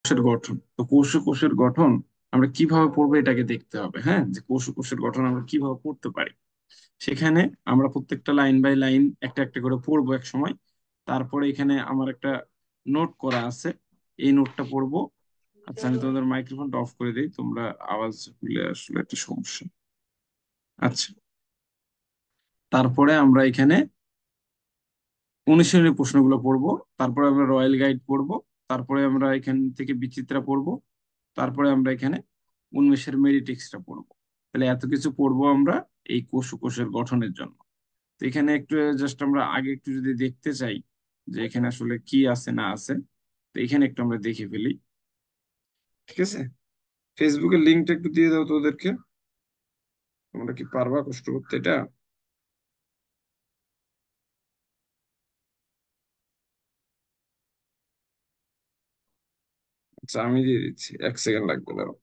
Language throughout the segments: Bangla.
কোষের গঠন। তো কোষের গঠন আমরা কিভাবে পড়বো এটাকে দেখতে হবে। হ্যাঁ, যে কোষের গঠন আমরা কিভাবে পড়তে পারি, সেখানে আমরা প্রত্যেকটা লাইন বাই লাইন একটা একটা করে পড়বো এক সময়। তারপরে এখানে আমার একটা নোট করা আছে, এই নোটটা পড়বো। আচ্ছা, আমি তোমাদের মাইক্রোফোনটা অফ করে দিই, তোমরা আওয়াজ করলে আসলে একটা সমস্যা। আচ্ছা, তারপরে আমরা এখানে অনুশীলনী প্রশ্নগুলো পড়বো। তারপরে আমরা রয়্যাল গাইড পড়বো। তারপরে আমরা এখান থেকে বিচিত্রা পড়বো। তারপরে আমরা এখানে উন্মেষের মেডিটেক্সটা পড়বো। তাহলে এত কিছু পড়বো আমরা এই কোষের গঠনের জন্য। তো এখানে একটু জাস্ট আমরা আগে একটু যদি দেখতে চাই যে এখানে আসলে কি আছে না আছে, তো এখানে একটু আমরা দেখে ফেলি। ঠিক আছে, ফেসবুকের লিঙ্কটা একটু দিয়ে দাও তো ওদেরকে। তোমরা কি পারবা কষ্ট করতে এটা? আচ্ছা, আমি দিয়ে দিচ্ছি, 1 সেকেন্ড লাগবে, দাঁড়াও।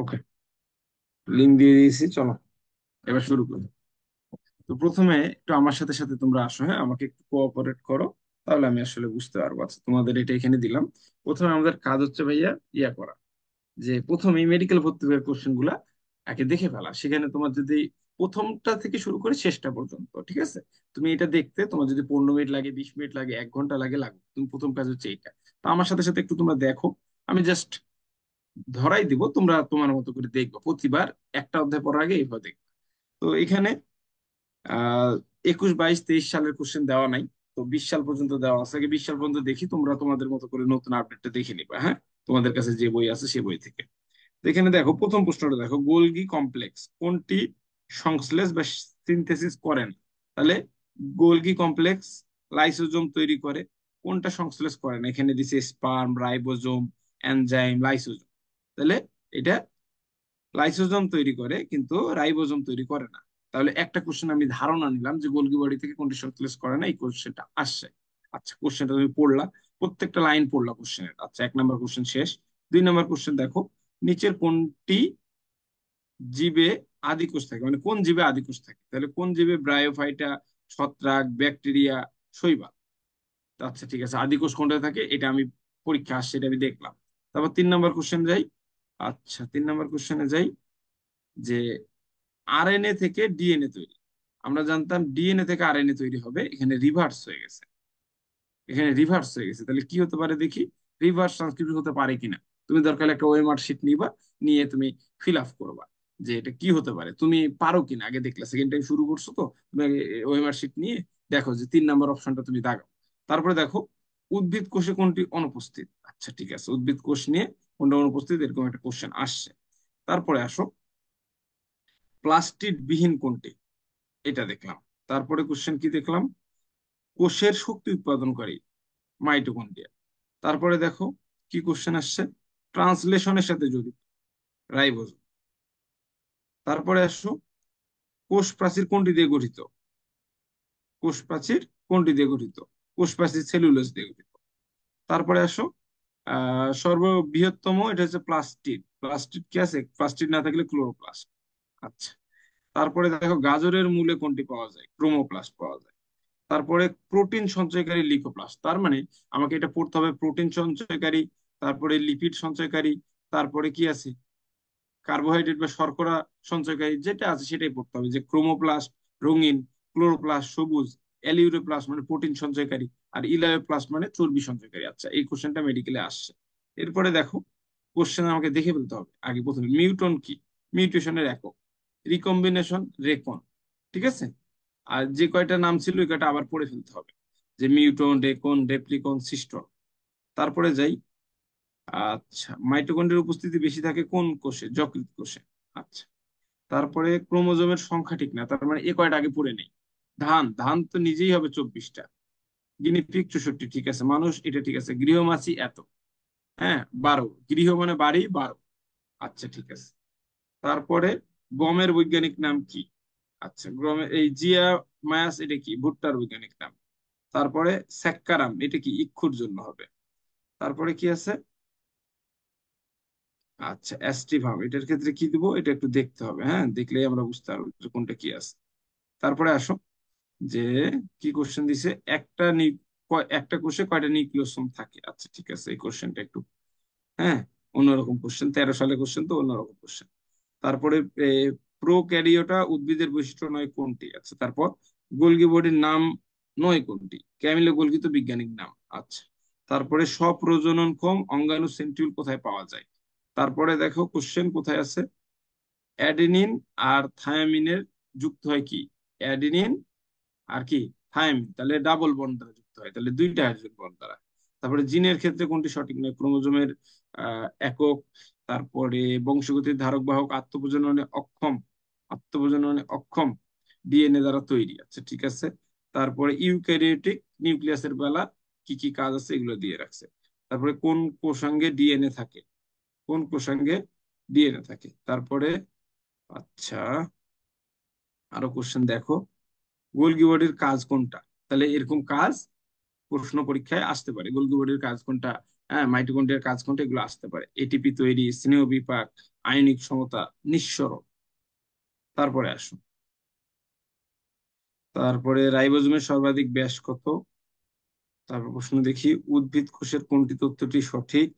ওকে, লিঙ্ক দিয়ে দিয়েছি, চলো এবার শুরু করি। তো প্রথমে একটু আমার সাথে সাথে তোমরা আসো, হ্যাঁ, আমাকে একটু কোঅপারেট করো, তাহলে আমি আসলে বুঝতে পারবো। আচ্ছা, তোমাদের এটা এখানে দিলাম। প্রথমে আমাদের কাজ হচ্ছে ভাইয়া ইয়া করা, যে প্রথমেই মেডিকেল ভর্তি হওয়ার কোশ্চেন গুলা আগে দেখে ফেলা। সেখানে তোমার যদি প্রথমটা থেকে শুরু করে শেষটা পর্যন্ত, ঠিক আছে, তুমি এটা দেখতে তোমার যদি 15 মিনিট লাগে, 20 মিনিট লাগে, 1 ঘন্টা লাগে, লাগুক, তুমি প্রথম কাজ হচ্ছে এটা। তো আমার সাথে সাথে একটু তোমরা দেখো, আমি জাস্ট ধরাই দিব, তোমরা তোমার মতো করে দেখবে প্রতিবার। একটা অধ্যায় পড়ার আগে এইভাবে দেখবে। তো এখানে 21, 22, 23 সালের কোশ্চেন দেওয়া নাই। তো 20 সাল পর্যন্ত দেওয়া আছে, আগে 20 সাল পর্যন্ত দেখি, তোমরা তোমাদের মতো করে নতুন আপডেটটা দেখে নিবা। হ্যাঁ, তোমাদের কাছে যে বই আছে সেই বই থেকে। তো এখানে দেখো, প্রথম প্রশ্নটা দেখো, গোলগি কমপ্লেক্স কোনটি সংশ্লেষ বা সিনথেসিস করেন। তাহলে গোলগি কমপ্লেক্স লাইসোজোম তৈরি করে, কোনটা সংশ্লেষ করে না? এখানে দিছে স্পার্ম, রাইবোজোম, এনজাইম, লাইসোজোম। তাহলে এটা লাইসোজোম তৈরি করে, কিন্তু রাইবোজোম তৈরি করে না। তাহলে একটা কোশ্চেন আমি ধারণা নিলাম যে গোলগি বডি থেকে কোনটি সংশ্লেষ করে না, এই কোশ্চেনটা আসছে। আচ্ছা, কোশ্চেনটা তুমি পড়লা, প্রত্যেকটা লাইন পড়লা কোশ্চেনের। আচ্ছা, 1 নম্বর কোশ্চেন শেষ। 2 নম্বর কোশ্চেন দেখো, নিচের কোনটি জীবে আদিকোষ থাকে, মানে কোন জীবে আদিকোষ থাকে? তাহলে কোন জীবে? ব্রায়োফাইটা, ছত্রাক, ব্যাকটেরিয়া, শৈবাল। আচ্ছা, ঠিক আছে, আদিকোষ কোনটা থাকে এটা আমি পরীক্ষা আসছে, এটা আমি দেখলাম। তারপর 3 নম্বর কোশ্চেন যাই। আচ্ছা, 3 নম্বর কোশ্চেনে যাই, যে আরএনএ থেকে ডিএনএ তৈরি। আমরা জানতাম ডিএনএ থেকে আরএনএ তৈরি হবে, এখানে রিভার্স হয়ে গেছে। এখানে রিভার্স হয়ে গেছে, তাহলে কি হতে পারে দেখি, রিভার্স ট্রান্সক্রিপশন হতে পারে কিনা। তুমি দরকার হলে একটা ওএমআর শিট নিবা, নিয়ে তুমি ফিল আপ করবা যে এটা কি হতে পারে, তুমি পারো কিনা। আগে দেখলে, সেকেন্ড টাইম শুরু করছো তো, তুমি আগে ওএমআর শিট নিয়ে দেখো যে 3 নম্বর অপশনটা তুমি দাগাও। তারপরে দেখো, উদ্ভিদ কোষে কোনটি অনুপস্থিত। আচ্ছা, ঠিক আছে, উদ্ভিদ কোষ নিয়ে কোনটা অনুপস্থিত, এরকম একটা কোশ্চেন আসছে। তারপরে আসো, প্লাস্টিড বিহীন কোনটি, এটা দেখলাম। তারপরে কোশ্চেন কি দেখলাম, কোষের শক্তি উৎপাদনকারী, মাইটোকন্ড্রিয়া। তারপরে দেখো কি কোশ্চেন আসছে, ট্রান্সলেশনের সাথে জড়িত, রাইবোজোম। তারপরে আসো, কোষ প্রাচীর কোনটি দিয়ে গঠিত? কোষ প্রাচীর কোনটি দিয়ে গঠিত? কোষ প্রাচীর সেলুলোজ দিয়ে গঠিত। তারপরে আসো, সর্ববৃহত্তম, এটা হচ্ছে প্লাস্টিড। প্লাস্টিড কি আছে? প্লাস্টিড না থাকলে ক্লোরোপ্লাস্ট। আচ্ছা, তারপরে দেখো, গাজরের মূলে কোনটি পাওয়া যায়? ক্রোমোপ্লাস্ট পাওয়া যায়। তারপরে প্রোটিন সঞ্চয়কারী লিকোপ্লাস্ট, তার মানে আমাকে এটা পড়তে হবে, প্রোটিন সঞ্চয়কারী, তারপরে লিপিড সঞ্চয়কারী, তারপরে কি আছে, কার্বোহাইড্রেট বা শর্করা সঞ্চয়কারী, যেটা আছে সেটাই পড়তে হবে, যে ক্রোমোপ্লাস্ট রঙিন, ক্লোরোপ্লাস্ট সবুজ, অ্যালিউরোপ্লাস্ট মানে প্রোটিন সঞ্চয়কারী, আর ইলায়োপ্লাস্ট মানে চর্বি সঞ্চয়কারী। আচ্ছা, এই কোশ্চেনটা মেডিকেলে আসছে। এরপরে দেখো, কোশ্চেন আমাকে দেখে ফেলতে হবে আগে। প্রথমে মিউটন কি? মিউটেশনের একক, রিকম্বিনেশন, রেকন। ঠিক আছে, আর যে কয়টা নাম ছিল ওই কয়টা আবার পড়ে ফেলতে হবে, যে মিউটন, রেকন, রেপ্লিকন, সিস্টন। তারপরে যাই, আচ্ছা, মাইটোকন্ড্রিয়ার উপস্থিতি বেশি থাকে কোন কোষে? যকৃৎ কোষে। আচ্ছা, তারপরে ক্রোমোজোমের সংখ্যা ঠিক না, তার মানে এ কয়টা আগে পড়ে নেই। ধান, ধান তো নিজেই হবে 24টা। গিনিপিগ 64, ঠিক আছে। মানুষ, এটা ঠিক আছে। গৃহমাছি এত, হ্যাঁ 12, গৃহ মানে বাড়ি, 12। আচ্ছা, ঠিক আছে। তারপরে গমের বৈজ্ঞানিক নাম কি? আচ্ছা, গমের এই জিয়া মায়াস, এটা কি? ভুট্টার বৈজ্ঞানিক নাম। তারপরে স্যাক্কারাম, এটা কি? ইক্ষুর জন্য হবে। তারপরে কি আছে, আচ্ছা অ্যাস্টিভাম, এটার ক্ষেত্রে কি দিব, এটা একটু দেখতে হবে। হ্যাঁ, দেখলেই আমরা বুঝতে পারবো যে কোনটা কি আছে। তারপরে আসো, যে কি কোশ্চেন দিছে, একটা কোষে কয়টা নিউক্লিওসোম থাকে। আচ্ছা ঠিক আছে, এই কোশ্চেনটা একটু হ্যাঁ অন্যরকম কোশ্চেন, 13 সালে কোশ্চেন তো অন্যরকম কোশ্চেন। তারপরে প্রোক্যারিওটা উদ্ভিদের বৈশিষ্ট্য নয় কোনটি। আচ্ছা তারপর গোলগি বডির নাম নয় কোনটি। ক্যামিলো গোলগি তো বৈজ্ঞানিক নাম। আচ্ছা তারপরে স্বপ্রজননক্ষম অঙ্গাণু সেন্ট্রিওল কোথায় পাওয়া যায়। তারপরে দেখো কোশ্চেন কোথায় আছে, অ্যাডেনিন আর থায়ামিনের যুক্ত হয় কি। অ্যাডেনিন আর কি থায়ামিন, তাহলে ডাবল বন্ড দ্বারা যুক্ত হয়, তাহলে দুইটা হাইড্রোজেন বন্ড দ্বারা। তারপরে জিনের ক্ষেত্রে কোনটি সঠিক নয়, ক্রোমোজোমের একক। তারপরে বংশগতির ধারক বাহক আত্মপ্রজননে অক্ষম ডিএনএ দ্বারা তৈরি। আচ্ছা ঠিক আছে। তারপরে ইউক্যারিওটিক নিউক্লিয়াসের বেলা কি কি কাজ আছে এগুলো দিয়ে রাখছে। তারপরে কোন কোষাঙ্গে ডিএনএ থাকে, কোন কোষাঙ্গে ডিএনএ থাকে। তারপরে আচ্ছা আরো কোশ্চেন দেখো, গোলগি বডির কাজ কোনটা। তাহলে এরকম কাজ প্রশ্ন পরীক্ষায় আসতে পারে, গোলগি বডির কাজ কোনটা, হ্যাঁ মাইটোকন্ড্রিয়ার কাজ কোনটা, এগুলো আসতে পারে। এটিপি তৈরি, স্নেহ বিপাক, আয়নিক সমতা, নিঃসরণ। তারপরে আসুন, তারপরে রাইবোজোমের সর্বাধিক ব্যাস কত। তারপর প্রশ্ন দেখি, উদ্ভিদ কোষের কোনটি তথ্যটি সঠিক।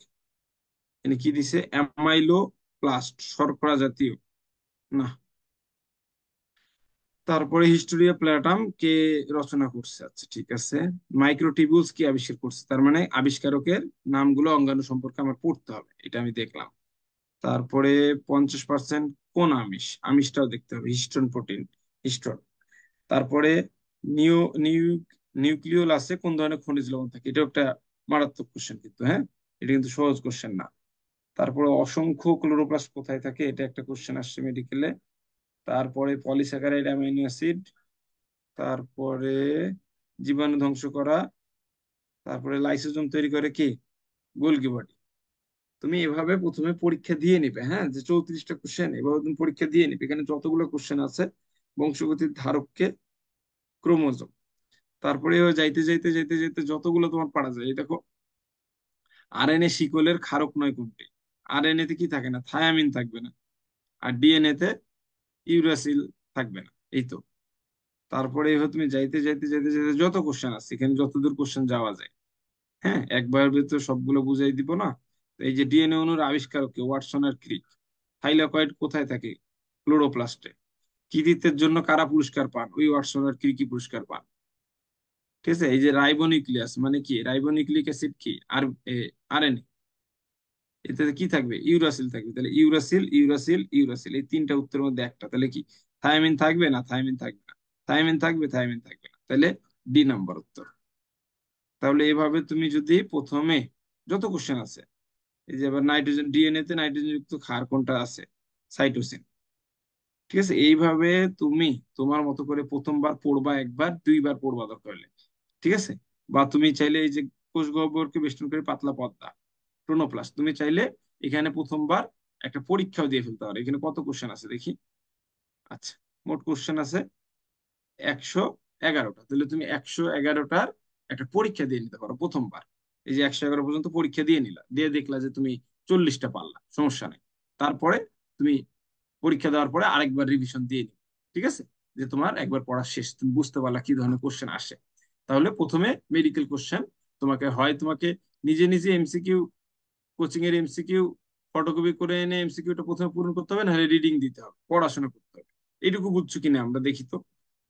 এখানে কি দিছে, অ্যামাইলো প্লাস্ট শর্করা জাতীয় না। তারপরে হিস্টোরিয়া প্ল্যাটাম কে রচনা করছে। আচ্ছা ঠিক আছে। মাইক্রোটিবিউলস কি আবিষ্কার করছে, তার মানে আবিষ্কারকের নামগুলো অঙ্গাণু সম্পর্কে আমার পড়তে হবে, এটা আমি দেখলাম। তারপরে 50% কোন আমিষ, আমিষটাও দেখতে হবে, হিস্টোন প্রোটিন, হিস্টোন। তারপরে নিউ নিউ নিউক্লিওল আছে কোন ধরনের খনিজ লবণ থাকে, এটা একটা মারাত্মক কোশ্চেন কিন্তু, হ্যাঁ এটা কিন্তু সহজ কোশ্চেন না। তারপরে অসংখ্য ক্লোরোপ্লাস্ট কোথায় থাকে, এটা একটা কোশ্চেন আসছে মেডিকেলে। তারপরে পলিস্যাকারাইড অ্যামাইনো অ্যাসিড। তারপরে জীবাণু ধ্বংস করা। তারপরে লাইসোজোম তৈরি করে কি, গোলগি বডি। তুমি এভাবে প্রথমে পরীক্ষা দিয়ে নিবে, হ্যাঁ যে 34টা কোশ্চেন, এভাবে তুমি পরীক্ষা দিয়ে নিবে। এখানে যতগুলো কোশ্চেন আছে, বংশগতির ধারককে ক্রোমোজোম। তারপরে যাইতে যাইতে যাইতে যাইতে যতগুলো তোমার পারা যায়, এই দেখো আরএনএ শিকলের ক্ষারক নয় কোনটি। আরএনএ তে কি থাকে না, থায়ামিন থাকবে না। আর ডিএনএ তে ইউরাসিল থাকবে না, এই তো। তারপরে এভাবে তুমি যাইতে যাইতে যাইতে যাইতে যত কোশ্চেন আছে এখানে, যতদূর কোশ্চেন যাওয়া যায়, হ্যাঁ একবার ভিতরে সবগুলো বুঝাই দিব না। তো এই যে ডিএনএ অণুর আবিষ্কারক কে, ওয়াটসন আর ক্রিক। থাইলাকয়েড কোথায় থাকে, ক্লোরোপ্লাস্টে। কৃতিত্বের জন্য কারা পুরস্কার পান, ওই ওয়াটসন আর ক্রিকই পুরস্কার পান। ঠিক আছে। এই যে রাইবোনিউক্লিয়াস মানে কি, রাইবোনিউক্লিক অ্যাসিড কি, আর আরএনএ, এতে কি থাকবে, ইউরাসিল থাকবে। তাহলে ইউরাসিল ইউরাসিল ইউরাসিল, এই তিনটা উত্তরের মধ্যে একটা। তাহলে কি থায়ামিন থাকবে না, থায়ামিন থাকবে না, থায়ামিন থাকবে, থায়ামিন থাকবে না, তাহলে ডি নাম্বার উত্তর। তাহলে এভাবে তুমি যদি প্রথমে যত কোশ্চেন আছে, এই যে আবার নাইট্রোজেন, ডিএনএ তে নাইট্রোজেন যুক্ত ক্ষার কোনটা আছে, সাইটোসিন। ঠিক আছে, এইভাবে তুমি তোমার মতো করে প্রথমবার পড়বা, একবার দুইবার পড়বা দরকার হলে। ঠিক আছে। বা তুমি চাইলে এই যে কোষ গহ্বরকে বেষ্টন করে পাতলা পর্দা, ক্রোনোপ্লাস্ট, তুমি চাইলে এখানে প্রথমবার একটা পরীক্ষাও দিয়ে ফেলতে পারো। এখানে কত কোশ্চেন আছে দেখি। আচ্ছা মোট কোশ্চেন আছে 111টা। তাহলে তুমি 111টার একটা পরীক্ষা দিয়ে নিতে পারো প্রথমবার। এই যে 111 পর্যন্ত পরীক্ষা দিয়ে নিলা, দিয়ে দেখলা যে তুমি 40টা পারলা, সমস্যা নেই। তারপরে তুমি পরীক্ষা দেওয়ার পরে আরেকবার রিভিশন দিয়ে নিবে। ঠিক আছে, যে তোমার একবার পড়া শেষ, তুমি বুঝতে পারলা কি ধরনের কোশ্চেন আসে। তাহলে প্রথমে মেডিকেল কোশ্চেন তোমাকে নিজে নিজে এমসিকিউ, কোচিং এর এমসিকিউ ফটোকপি করে এনে এমসিকিউটা প্রথমে পূরণ করতে হবে, নাহলে রিডিং দিতে হবে, পড়াশোনা করতে হবে। এইটুকু বুঝছো কিনা আমরা দেখি তো।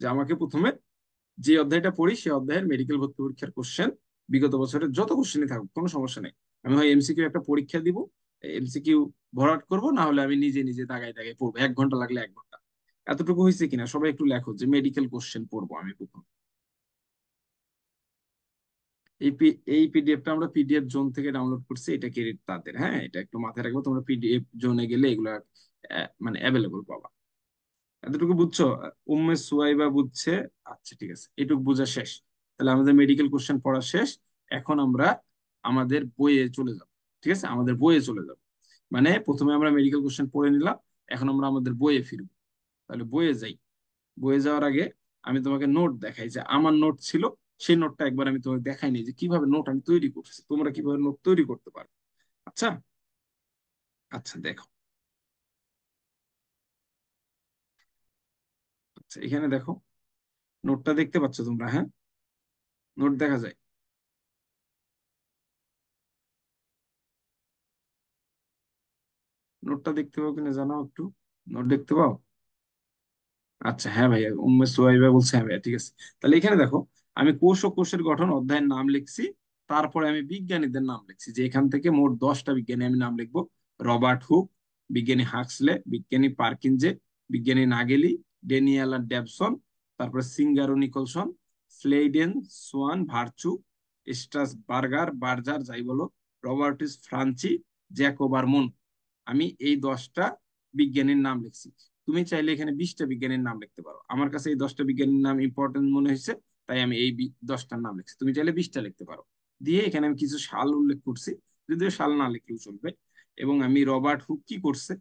যে আমাকে প্রথমে যে অধ্যায়টা পড়ি সেই অধ্যায়ের মেডিকেল ভর্তি পরীক্ষার কোশ্চেন, বিগত বছরের যত কোশ্চেনই থাকুক কোনো সমস্যা নেই, আমি হয় এমসিকিউ একটা পরীক্ষা দিব, এমসিকিউ ভরাট করব, না হলে আমি নিজে নিজে দাগায় দাগায় পড়বো, 1 ঘন্টা লাগলে 1 ঘন্টা। এতটুকু হয়েছে কিনা, সবাই একটু লেখো যে মেডিকেল কোশ্চেন পড়বো আমি প্রথম। এই পিডিএফটা আমরা পিডিএফ জোন থেকে ডাউনলোড করছি, এটা ক্রেডিট তাদের, হ্যাঁ এটা একটু মাথায় রাখবো। তোমরা পিডিএফ জোনে গেলে এগুলা মানে অ্যাভেলেবল পাবা। এতটুকু বুঝছো, উম্মে সুয়াইবা বুঝছে। আচ্ছা ঠিক আছে, এটুকু বোঝা শেষ। তাহলে আমাদের মেডিকেল কোশ্চেন পড়া শেষ। এখন আমরা আমাদের বইয়ে চলে যাব। ঠিক আছে, আমাদের বইয়ে চলে যাব। মানে প্রথমে আমরা মেডিকেল কোশ্চেন পড়ে নিলাম, এখন আমরা আমাদের বইয়ে ফিরবো। তাহলে বইয়ে যাই। বইয়ে যাওয়ার আগে আমি তোমাকে নোট দেখাই, যে আমার নোট ছিল, সেই নোটটা একবার আমি তোমাকে দেখাই নি, যে কিভাবে নোট আমি তৈরি করছি, তোমরা কিভাবে নোট তৈরি করতে পারো। আচ্ছা, আচ্ছা দেখো। আচ্ছা এখানে দেখো, নোটটা দেখতে পাচ্ছ তোমরা? হ্যাঁ, নোট দেখা যায়? নোটটা দেখতে পাও কিনা জানাও একটু। নোট দেখতে পাও? আচ্ছা, হ্যাঁ ভাইয়া, সোহাইবা বলছে, হ্যাঁ ভাইয়া ঠিক আছে। তাহলে এখানে দেখো, আমি কোষ ও কোষের গঠন অধ্যায়ের নাম লিখছি। তারপরে আমি বিজ্ঞানীদের নাম লিখছি, যে এখান থেকে মোট 10টা বিজ্ঞানী আমি নাম লিখবো। রবার্ট হুক, বিজ্ঞানী হাক্সলে, বিজ্ঞানী পার্কিনজে, বিজ্ঞানী নাগেলি, ড্যানিয়েল আর ডেভসন, তারপরে সিঙ্গার ও Nicolson, Schleiden, Schwann, Virchow, Strasburger, Berger, যাই বলো, রবার্টিস ফ্রান্সি, জ্যাকোব আর মন। আমি এই 10টা বিজ্ঞানীর নাম লিখছি। তুমি চাইলে এখানে 20টা বিজ্ঞানীর নাম লিখতে পারো। আমার কাছে এই 10টা বিজ্ঞানীর নাম ইম্পর্টেন্ট মনে হয়েছে, তাই আমি এই 10টার নাম লিখছি। তুমি চাইলে 20টা লিখতে পারো। দিয়ে এখানে আমি কিছু সাল উল্লেখ করছি, যদিও সাল না লিখলেও চলবে। এবং আমি রবার্ট হুক কি করছে,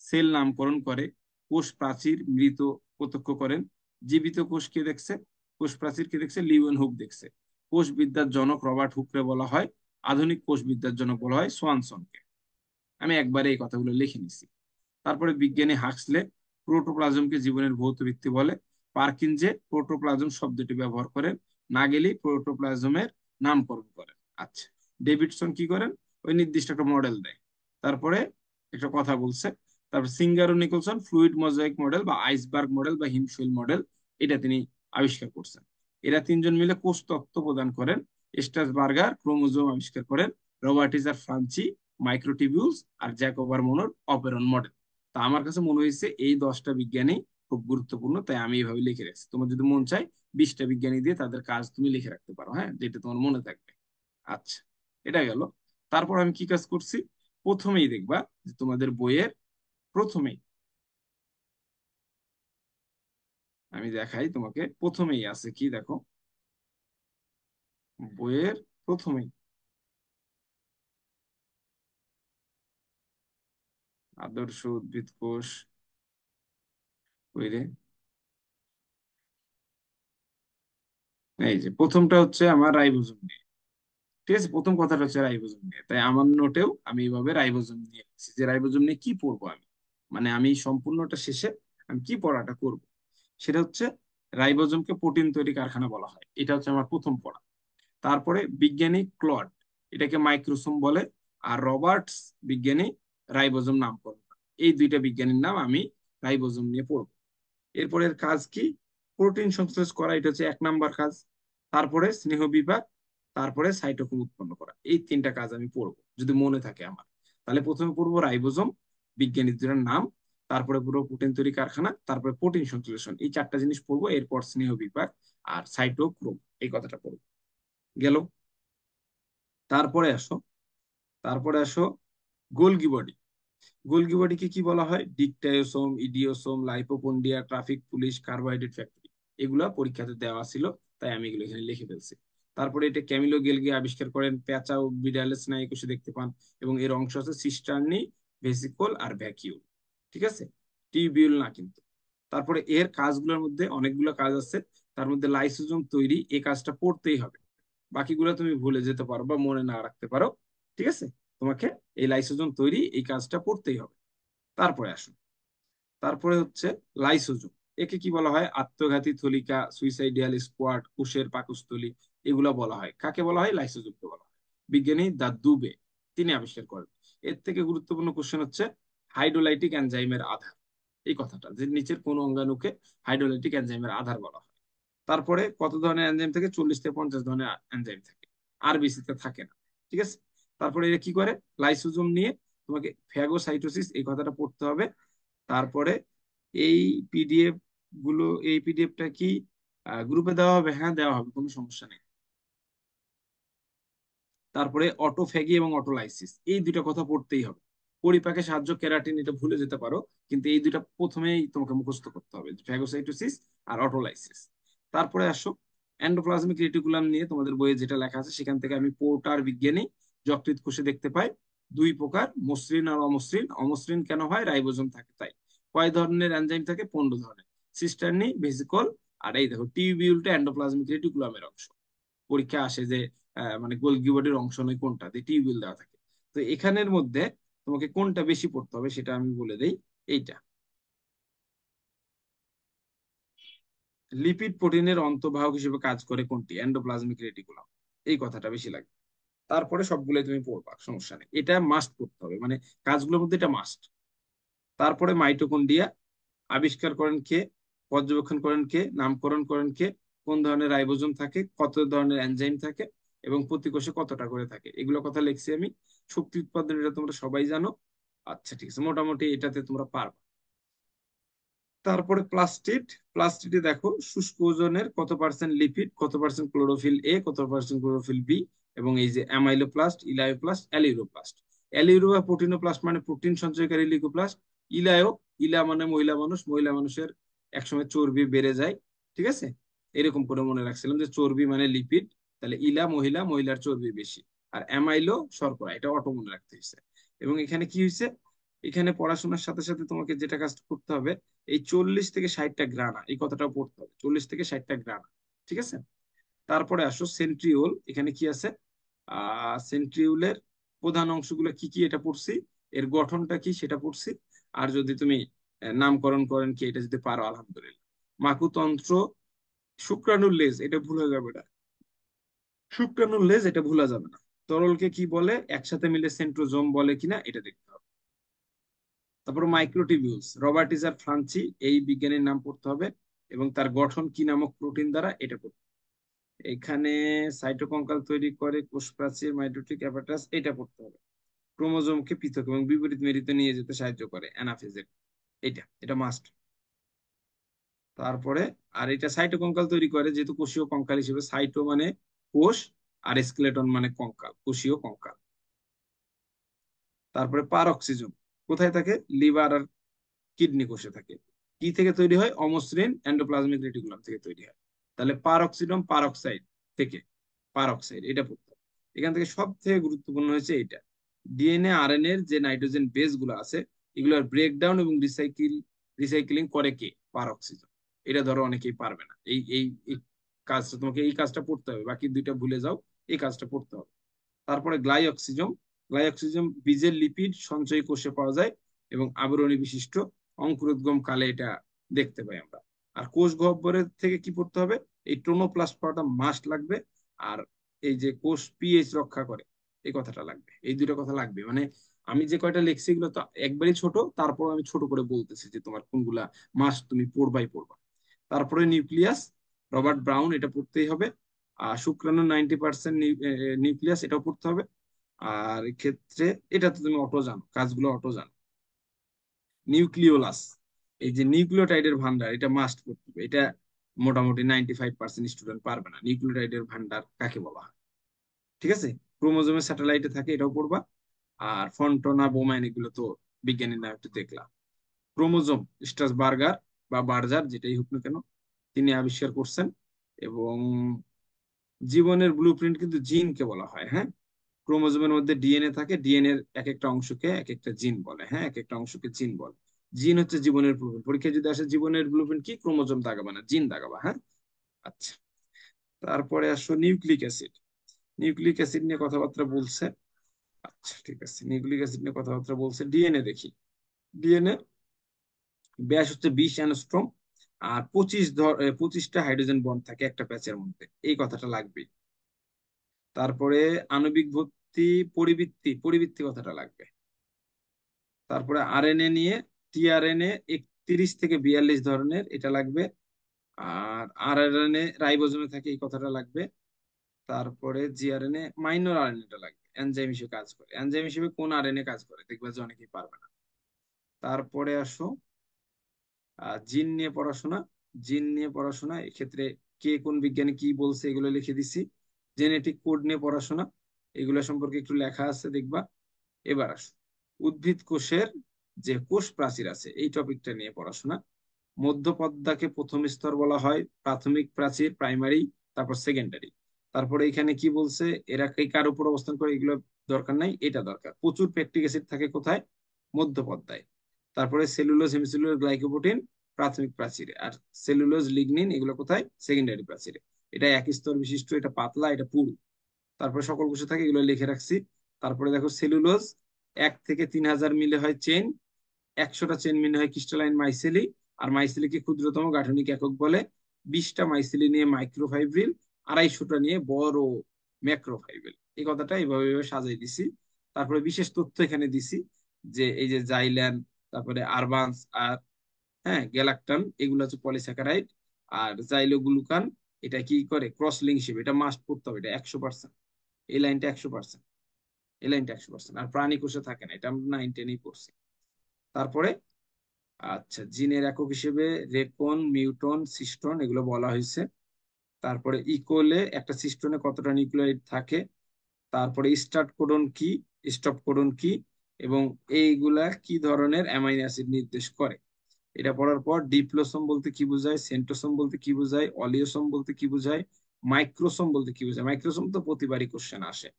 সেল নামকরণ করে, কোষ প্রাচীর মৃত প্রত্যক্ষ করেন, জীবিত কোষ কে দেখছে, কোষ প্রাচীর কে দেখছে, লিওয়েন হুক দেখছে। কোষ বিদ্যার জনক রবার্ট হুকরে বলা হয়, আধুনিক কোষ বিদ্যার জনক বলা হয় সোয়ানসনকে। আমি একবারে এই কথাগুলো লিখে নিছি। তারপরে বিজ্ঞানী হাক্সলে প্রোটোপ্লাজমকে জীবনের ভৌত ভিত্তি বলে, পার্কিনজে প্রোটোপ্লাজম শব্দটি ব্যবহার করেন, নাগেলি প্রোটোপ্লাজমের নামকরণ করেন। আচ্ছা, ডেভিডসন কি করেন, ওই নির্দিষ্ট একটা মডেল দেয়, তারপরে একটা কথা বলছে। তারপর সিঙ্গার ও নিকলসন ফ্লুইড মোজাইক মডেল বা আইসবার্গ মডেল বা হিমশৈল মডেল, এটা তিনি আবিষ্কার করছেন। এরা তিনজন মিলে কোষ তত্ত্ব প্রদান করেন। স্ট্রাসবার্গার ক্রোমোজোম আবিষ্কার করেন, রবার্টিজার ফ্রান্সি মাইক্রোটিবিউলস, আর জ্যাকোবার মনোর অপেরন মডেল। তা আমার কাছে মনে হয়েছে এই 10টা বিজ্ঞানী খুব গুরুত্বপূর্ণ, তাই আমি এইভাবে লিখে রাখছি। তোমার যদি মন চায় 20টা বিজ্ঞানী দিয়ে তাদের কাজ তুমি লিখে রাখতে পারো, হ্যাঁ, যেটা তোমার মনে থাকবে। আচ্ছা, এটা গেল। তারপর আমি কি কাজ করছি, প্রথমেই দেখবা যে তোমাদের বইয়ের প্রথমেই, আমি দেখাই তোমাকে, প্রথমেই আছে কি দেখো, বইয়ের প্রথমেই আদর্শ উদ্ভিদ কোষ, বইরে এই যে প্রথমটা হচ্ছে আমার রাইবোজোম নিয়ে। ঠিক আছে, প্রথম কথাটা হচ্ছে রাইবোজোম নিয়ে, তাই আমার নোটেও আমি এইভাবে রাইবোজোম নিয়ে লিখছি, যে রাইবোজোম নিয়ে কি পড়বো আমি, মানে আমি সম্পূর্ণটা শেষে আমি কি পড়াটা করব। সেটা হচ্ছে, রাইবোজোমকে প্রোটিন তৈরি কারখানা বলা হয়, এটা হচ্ছে আমার প্রথম পড়া। তারপরে বিজ্ঞানী ক্লড, এটাকে মাইক্রোসোম বলে। আর রবার্টস বিজ্ঞানী রাইবোজোম নামকরণ করে। এই দুইটা বিজ্ঞানীর নাম আমি রাইবোজোম নিয়ে পড়বো। এরপরের কাজ কি, প্রোটিন সংশ্লেষ করা, এটা হচ্ছে 1 নাম্বার কাজ। তারপরে স্নেহ বিপাক, তারপরে সাইটোক্রোম উৎপন্ন করা, এই 3টা কাজ আমি পড়বো যদি মনে থাকে আমার। তাহলে প্রথমে পড়বো রাইবোজোম, বিজ্ঞানী দুটার নাম, তারপরে পুরো প্রোটিন তৈরি কারখানা, তারপরে প্রোটিন সংশ্লেষণ, এই 4টা জিনিস পড়বো। এরপর স্নেহ বিপাক আর সাইটোক্রোম, এই কথাটা পড়বো। গেল। তারপরে আসো, তারপরে আসো গোলগি বডি। গোলগি বডিকে কি বলা হয়, ডিকটায়োসোম, ইডিওসোম, লাইপোপন্ডিয়া, ট্রাফিক পুলিশ, কার্বোহাইড্রেট ফ্যাক্টরি, এগুলা পরীক্ষাতে দেওয়া ছিল, তাই আমি এগুলো এখানে লিখে ফেলছি। তারপরে এটা ক্যামিলো গেলগি আবিষ্কার করেন, প্যাচা ও বিড়ালের স্নায়ুকোষে দেখতে পান। এবং এর অংশ আছে সিস্টার্নি, ভেসিকল আর ভ্যাকিউল। ঠিক আছে, টিউবিউল না কিন্তু। তারপরে এর কাজগুলোর মধ্যে অনেকগুলো কাজ আছে, তার মধ্যে লাইসোজোম তৈরি, এই কাজটা পড়তেই হবে। বাকিগুলো তুমি ভুলে যেতে পারো বা মনে না রাখতে পারো। ঠিক আছে, তোমাকে এই লাইসোজোম তৈরি এই কাজটা পড়তেই হবে। তারপরে আসুন, তারপরে হচ্ছে লাইসোজোম। একে কি বলা হয়, আত্মঘাতী থলিকা, সুইসাইডিয়াল স্কোয়াড, কোষের পাকস্থলী, এগুলা বলা হয়। কাকে বলা হয়, লাইসোজোমকে বলা হয়। বিজ্ঞানী দা দুবে তিনি আবিষ্কার করেন। এর থেকে গুরুত্বপূর্ণ কোশ্চেন হচ্ছে হাইড্রোলাইটিক এনজাইমের আধার, এই কথাটা, যে নিচের কোন অঙ্গাণুকে হাইড্রোলাইটিক এনজাইমের আধার বলা হয়। তারপরে কত ধরনের এনজাইম থাকে, 40 থেকে 50 ধরনের এনজাইম থাকে, আর বেশিতে থাকে না। ঠিক আছে, তারপরে এরা কি করে, লাইসোজোম নিয়ে তোমাকে ফ্যাগোসাইটোসিস এই কথাটা পড়তে হবে। তারপরে এই পিডিএফ গুলো, এই পিডিএফটা কি গ্রুপে দেওয়া হবে? হ্যাঁ, দেওয়া হবে, কোনো সমস্যা নেই। তারপরে অটোফ্যাগি এবং অটোলাইসিস, এই দুইটা কথা পড়তেই হবে। পরিপাকে সাহায্য কেরাটিন, এটা ভুলে যেতে পারো, কিন্তু এই দুইটা প্রথমেই তোমাকে মুখস্থ করতে হবে, ফ্যাগোসাইটোসিস আর অটোলাইসিস। তারপরে আসো এন্ডোপ্লাজমিক রেটিকুলাম নিয়ে, তোমাদের বইয়ে যেটা লেখা আছে সেখান থেকে আমি পোর্টার বিজ্ঞানী যকৃৎ কোষে দেখতে পাই 2 প্রকার, মসৃণ আর অমসৃণ। অমসৃণ কেন হয়, রাইবোজোম থাকে তাই। কয় ধরনের এনজাইম থাকে, 15 ধরনের। সিস্টার্নি, ভেসিকল, আর এই দেখো টিউবিউলটা এন্ডোপ্লাজমিক রেটিকুলামের অংশ। পরীক্ষা আসে যে মানে গোলগি বডির অংশ নয় কোনটা, টিউবিউল দেওয়া থাকে। তো এখানের মধ্যে তোমাকে কোনটা বেশি পড়তে হবে সেটা আমি বলে দেই। এইটা, লিপিড প্রোটিনের অন্তঃবাহক হিসেবে কাজ করে কোনটি? Endoplasmic reticulum. এই কথাটা বেশি লাগবে। তারপরে সবগুলোই তুমি পড়বা, সমস্যা নেই, এটা মাস্ট পড়তে হবে, মানে কাজগুলোর মধ্যে এটা মাস্ট। তারপরে মাইটোকন্ড্রিয়া আবিষ্কার করেন কে, পর্যবেক্ষণ করেন কে, নামকরণ করেন কে, কোন ধরনের রাইবোজোম থাকে, কত ধরনের এনজাইম থাকে, এবং প্রতি কোষে কতটা করে থাকে, এগুলো কথা লিখছি আমি। শক্তি উৎপাদন এটা তোমরা সবাই জানো। আচ্ছা ঠিক আছে, মোটামুটি এটাতে তোমরা পারবে। তারপরে প্লাস্টিড। প্লাস্টিডে দেখো শুষ্ক ওজনের কত পার্সেন্ট লিপিড, কত পার্সেন্ট ক্লোরোফিল এ, কত পার্সেন্ট ক্লোরোফিল বি, এবং এই যে অ্যামাইলোপ্লাস্ট, ইলায়োপ্লাস্ট, অ্যালিউরোপ্লাস্ট। অ্যালিউরো বা প্রোটিনোপ্লাস্ট মানে প্রোটিন সঞ্চয়কারী লিউকোপ্লাস্ট। ইলায়ো, ইলা মানে মহিলা মানুষ, মহিলা মানুষের একসময় চর্বি বেড়ে যায়, ঠিক আছে, এরকম করে মনে রাখছিলাম যে চর্বি মানে লিপিড, তাহলে ইলা মহিলা, মহিলার চর্বি বেশি। আর অ্যামাইলো শর্করা, এটা অটো মনে রাখতে হয়েছে। এবং এখানে কি হয়েছে, এখানে পড়াশোনার সাথে সাথে তোমাকে যেটা কাজ করতে হবে, এই 40 থেকে 60টা গ্রানা, এই কথাটাও পড়তে হবে, 40 থেকে 60টা গ্রানা, ঠিক আছে। তারপরে আসো সেন্ট্রিওল, এখানে কি আছে, সেন্ট্রিওলের প্রধান অংশগুলো কি কি এটা পড়ছি, এর গঠনটা কি সেটা পড়ছি। আর যদি তুমি নামকরণ করেন কি এটা যদি পারো আলহামদুলিল্লাহ। মাকুতন্ত্র, শুক্রাণুর লেজ, এটা ভুলে যাবে না, শুক্রাণুর লেজ এটা ভুলা যাবে না। তরলকে কি বলে, একসাথে মিলে সেন্ট্রোজোম বলে কিনা এটা দেখতে হবে। তারপর মাইক্রোটিবিউলস, রবার্ট ইজার ফ্রান্সি এই বিজ্ঞানীর নাম পড়তে হবে, এবং তার গঠন কি নামক প্রোটিন দ্বারা এটা পড়তে হবে। এখানে সাইটোকঙ্কাল তৈরি করে কোষ প্রাচীর, মাইটোটিক অ্যাপাটাস, এটা পড়তে হবে। ক্রোমোজোমকে পৃথক এবং বিপরীত মেরুতে নিয়ে যেতে সাহায্য করে অ্যানাফেজের, এটা এটা মাস্ট। তারপরে আর এটা সাইটোকঙ্কাল তৈরি করে, যেহেতু কোষীয় কঙ্কাল হিসেবে, সাইটো মানে কোষ, আর স্কেলেটন মানে কঙ্কাল, কোষীয় কঙ্কাল। তারপরে পারক্সিজম কোথায় থাকে, লিভার আর কিডনি কোষে থাকে। কি থেকে তৈরি হয়, অমসৃণ এন্ডোপ্লাজমিক রেটিকুলাম থেকে তৈরি হয়। তাহলে পারক্সিডম পারক্সাইড থেকে, পারক্সাইড এটা পড়তে হবে। এখান থেকে সব থেকে গুরুত্বপূর্ণ হয়েছে এটা, ডিএনএ আরএনএ এর যে নাইট্রোজেন বেস গুলো আছে, এগুলোর ব্রেকডাউন এবং রিসাইক্লিং করে কে, পারক্সিজম। এটা ধরো অনেকেই পারবে না, এই কাজটা তোমাকে, এই কাজটা পড়তে হবে, বাকি দুইটা ভুলে যাও, এই কাজটা পড়তে হবে। তারপরে গ্লাইঅক্সিজম, গ্লাইঅক্সিজম বীজের লিপিড সঞ্চয়ী কোষে পাওয়া যায়, এবং আবরণী বিশিষ্ট, অঙ্কুরোদ্গম কালে এটা দেখতে পাই আমরা। আর কোষ গহ্বরের থেকে কি পড়তে হবে, এই টোনোপ্লাস্ট পাওয়াটা মাস্ট লাগবে। আর এই যে কোষ পিএইচ রক্ষা করে, এই কথাটা লাগবে, এই দুটো কথা লাগবে। মানে আমি যে কয়টা লিখছি এগুলো তো একবারই ছোট, তারপর আমি ছোট করে বলতেছি যে তোমার কোনগুলা মাস্ট তুমি পড়বাই পড়বা। তারপরে নিউক্লিয়াস, রবার্ট ব্রাউন, এটা পড়তেই হবে। আর শুক্রাণু 90% নিউক্লিয়াস, এটাও পড়তে হবে। আর ক্ষেত্রে এটা তো তুমি অটো জানো, কাজগুলো অটো জানো। নিউক্লিওলাস, এই যে নিউক্লিওটাইডের ভান্ডার, এটা মাস্ট করতে হবে, এটা মোটামুটি 95% স্টুডেন্ট পারবে না, নিউক্লিওটাইডের ভান্ডার কাকে বলা হয়, ঠিক আছে। ক্রোমোজোমের স্যাটেলাইটে থাকে, এটাও পড়বা। আর ফন্টনা বোম্যান, এগুলো তো বিজ্ঞানীর নাম একটু দেখলাম। ক্রোমোজোম স্ট্রাসবার্গার বা বার্জার, যেটাই হোক না কেন, তিনি আবিষ্কার করছেন। এবং জীবনের ব্লুপ্রিন্ট কিন্তু জিনকে বলা হয়, হ্যাঁ। ক্রোমোজোমের মধ্যে ডিএনএ থাকে, ডিএনএ এর এক একটা অংশকে এক একটা জিন বলে, হ্যাঁ, এক একটা অংশকে জিন বলে। জিন হচ্ছে জীবনের ব্লুপ্রিন্ট, পরীক্ষায় যদি আসে জীবনের ব্লুপ্রিন্ট কি, ক্রোমোজোম দাগাবা না, জিন দাগাবা, হ্যাঁ। আচ্ছা, তারপরে আসো নিউক্লিক অ্যাসিড। নিউক্লিক অ্যাসিড নিয়ে কথাবার্তা বলছে, আচ্ছা ঠিক আছে, নিউক্লিক অ্যাসিড নিয়ে কথাবার্তা বলছে। ডিএনএ দেখি, ডিএনএ ব্যাস হচ্ছে 20 অ্যাংস্ট্রম, আর 25টা হাইড্রোজেন বন্ড থাকে একটা প্যাচের মধ্যে, এই কথাটা লাগবে। তারপরে আণবিক ভর্তি, পরিবৃত্তি, পরিবৃত্তি কথাটা লাগবে। তারপরে আরএনএ নিয়ে, টিআরএনএ 31 থেকে 42 ধরনের, এটা লাগবে। আর আরআরএনএ রাইবোজোমে থাকে, এই কথাটা লাগবে। তারপরে জিআরএনএ মাইনর আরএনএটা লাগবে, এনজাইম হিসেবে কাজ করে। এনজাইম হিসেবে কোন আরএনএ কাজ করে দেখবে যে অনেকেই পারবে না। তারপরে আসো জিন নিয়ে পড়াশোনা। জিন নিয়ে পড়াশোনা এক্ষেত্রে কে কোন বিজ্ঞানী কি বলছে এগুলো লিখে দিছি। জেনেটিক কোড নিয়ে পড়াশোনা, এগুলো সম্পর্কে একটু লেখা আছে দেখবা। এবার আসো উদ্ভিদ কোষের যে কোষ প্রাচীর আছে, এই টপিকটা নিয়ে পড়াশোনা। মধ্যপদ্মাকে প্রথম স্তর বলা হয়, প্রাথমিক প্রাচীর প্রাইমারি, তারপর সেকেন্ডারি। তারপরে এখানে কি বলছে, এরা কার উপর অবস্থান করে, এগুলো দরকার নাই, এটা দরকার। প্রচুর প্যাকটিক অ্যাসিড থাকে কোথায়, মধ্যপদ্মায়। তারপরে সেলুলোজ হেমিসেলুলোজ গ্লাইকোপ্রোটিন প্রাথমিক প্রাচীরে, আর সেলুলোজ লিগনিন এগুলো কোথায়, সেকেন্ডারি প্রাচীরে। এটা এক স্তর বিশিষ্ট, এটা পাতলা, এটা পুরু। তারপরে সকল কোষে থাকে, এগুলো লিখে রাখছি। তারপরে দেখো সেলুলোজ 1 থেকে 3000 মিলে হয় চেইন, 100টা চেইন মিলে হয় ক্রিস্টালাইন মাইসেলি। আর মাইসেলিকে ক্ষুদ্রতম গাঠনিক একক বলে। 20টা মাইসিলি নিয়ে মাইক্রোফাইব্রিল, 250টা নিয়ে বড় ম্যাক্রোফাইব্রিল। এই কথাটা এইভাবে এইভাবে সাজাই দিছি। তারপরে বিশেষ তথ্য এখানে দিছি যে এই যে জাইল্যান, তারপরে আরবান্স আর হ্যাঁ গ্যালাকটন, এগুলো হচ্ছে পলিস্যাকারাইড। আর জাইলোগ্লুকান, এটা কি করে ক্রস লিঙ্ক হিসেবে, এটা মাস্ট পড়তে হবে, এটা 100%। এই লাইনটা 100%, এই লাইনটা 100%। আর প্রাণী কোষে থাকে না, এটা আমরা 9-10 পড়ছি। তারপরে আচ্ছা, জিনের একক হিসেবে রেকন, মিউটন, সিস্টন এগুলো বলা হয়েছে। তারপরে ইকোলে একটা সিস্টনে কতটা নিউক্লিওটাইড থাকে, তারপরে স্টার্ট কোডন কি, স্টপ কোডন কি, এবং এইগুলা কি ধরনের অ্যামাইনো অ্যাসিড নির্দেশ করে। এটা পড়ার পর ডিপ্লোসোম বলতে কি বোঝায়, সেন্ট্রোসোম বলতে কি বোঝায়, অলিওসোম বলতে কি বোঝায়, মাইক্রোসোম বলতে কি বোঝায়। মাইক্রোসোম তো প্রতিবারই কোশ্চেন আসে,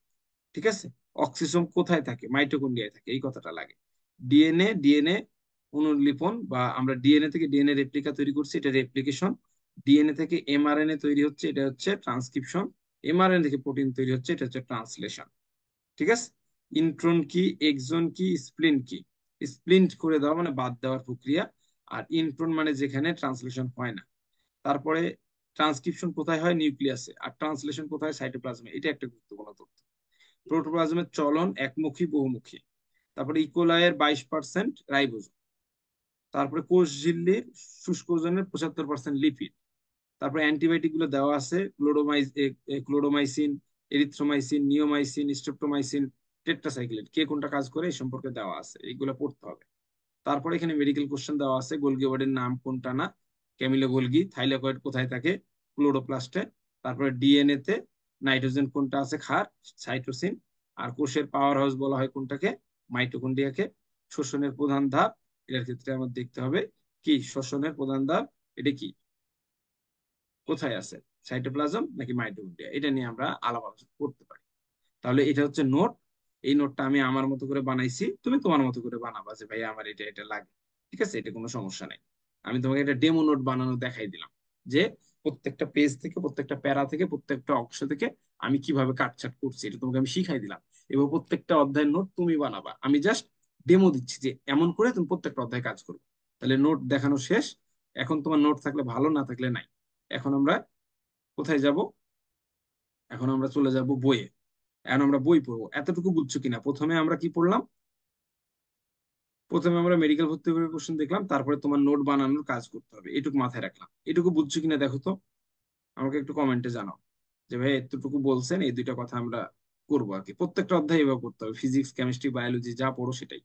ঠিক আছে। অক্সিসোম কোথায় থাকে, মাইটোকন্ড্রিয়ায় থাকে, এই কথাটা লাগে। ডিএনএ, ডিএনএ অনুলিপন বা আমরা ডিএনএ থেকে ডিএনএ রেপ্লিকা তৈরি করছি, এটা রেপ্লিকেশন। ডিএনএ থেকে এমআরএনএ তৈরি হচ্ছে, এটা হচ্ছে ট্রান্সক্রিপশন। এমআরএনএ থেকে প্রোটিন তৈরি হচ্ছে, এটা হচ্ছে ট্রান্সলেশন, ঠিক আছে। ইন্ট্রন কি, এক্সন কি, স্প্লিন কি। স্প্লিন্ট করে দেওয়া মানে বাদ দেওয়ার প্রক্রিয়া। আর ইন্ট্রন মানে যেখানে ট্রান্সলেশন হয় না। তারপরে ট্রান্সক্রিপশন কোথায় হয়, নিউক্লিয়াসে। আর ট্রান্সলেশন কোথায়, সাইটোপ্লাজমে। এটা একটা গুরুত্বপূর্ণ তথ্য। প্রোটোপ্লাজমের চলন একমুখী বহুমুখী। তারপরে ইকোলাইয়ের 22% রাইবোজোম। তারপরে কোষ ঝিল্লির শুষ্ক ওজনের 75% লিপিড। তারপরে অ্যান্টিবায়োটিক গুলো দেওয়া আছে, chloromycin, erythromycin, neomycin, streptomycin, tetracycline, কে কোনটা কাজ করে এই সম্পর্কে দেওয়া আছে, এইগুলো পড়তে হবে। তারপরে এখানে মেডিকেল কোশ্চেন দেওয়া আছে, গোলগি ওয়ার্ডের নাম কোনটা না, ক্যামিলো গোলগি। থাইলাকয়েড কোথায় থাকে, ক্লোরোপ্লাস্টে। তারপরে ডিএনএ তে নাইট্রোজেন কোনটা আছে, ক্ষার, সাইটোসিন। আর কোষের পাওয়ার হাউস বলা হয় কোনটাকে, মাইটোকন্ড্রিয়াকে। শ্বসনের প্রধান ধাপ, এটার ক্ষেত্রে আমাদের দেখতে হবে কি শ্বসনের প্রধান ধাপ, এটা কি কোথায় আছে, সাইটোপ্লাজম নাকি মাইটোকন্ড্রিয়া, এটা নিয়ে আমরা আলাপ আলোচনা করতে পারি। তাহলে এটা হচ্ছে নোট। এই নোটটা আমি আমার মতো করে বানাইছি, তুমি তোমার মতো করে বানাবা যে ভাই আমার এটা এটা লাগে, ঠিক আছে, এটা কোনো সমস্যা নাই। আমি তোমাকে একটা ডেমো নোট বানানো দেখাই দিলাম যে প্রত্যেকটা পেজ থেকে, প্রত্যেকটা প্যারা থেকে, প্রত্যেকটা অংশ থেকে আমি কিভাবে কাটছাট করছি, এটা তোমাকে আমি শিখাই দিলাম। এবং প্রত্যেকটা অধ্যায়ের নোট তুমি বানাবা, আমি জাস্ট ডেমো দিচ্ছি যে এমন করে তুমি প্রত্যেকটা অধ্যায় কাজ করবে। তাহলে নোট দেখানো শেষ। এখন তোমার নোট থাকলে ভালো, না থাকলে নাই। এখন আমরা কোথায় যাব, এখন আমরা চলে যাব বইয়ে। এখন আমরা বই পড়বো, এতটুকু বুঝছো কিনা। প্রথমে আমরা কি পড়লাম, প্রথমে আমরা মেডিকেল ভর্তি করে কোশ্চেন দেখলাম, তারপরে তোমার নোট বানানোর কাজ করতে হবে, এটুকু মাথায় রাখলাম। এটুকু বুঝছো কিনা দেখো তো, আমাকে একটু কমেন্টে জানাও যে ভাই এতটুকু বলছেন, এই দুইটা কথা আমরা করবো আর কি। প্রত্যেকটা অধ্যায় এভাবে করতে হবে, ফিজিক্স, কেমিস্ট্রি, বায়োলজি যা পড়ো সেটাই।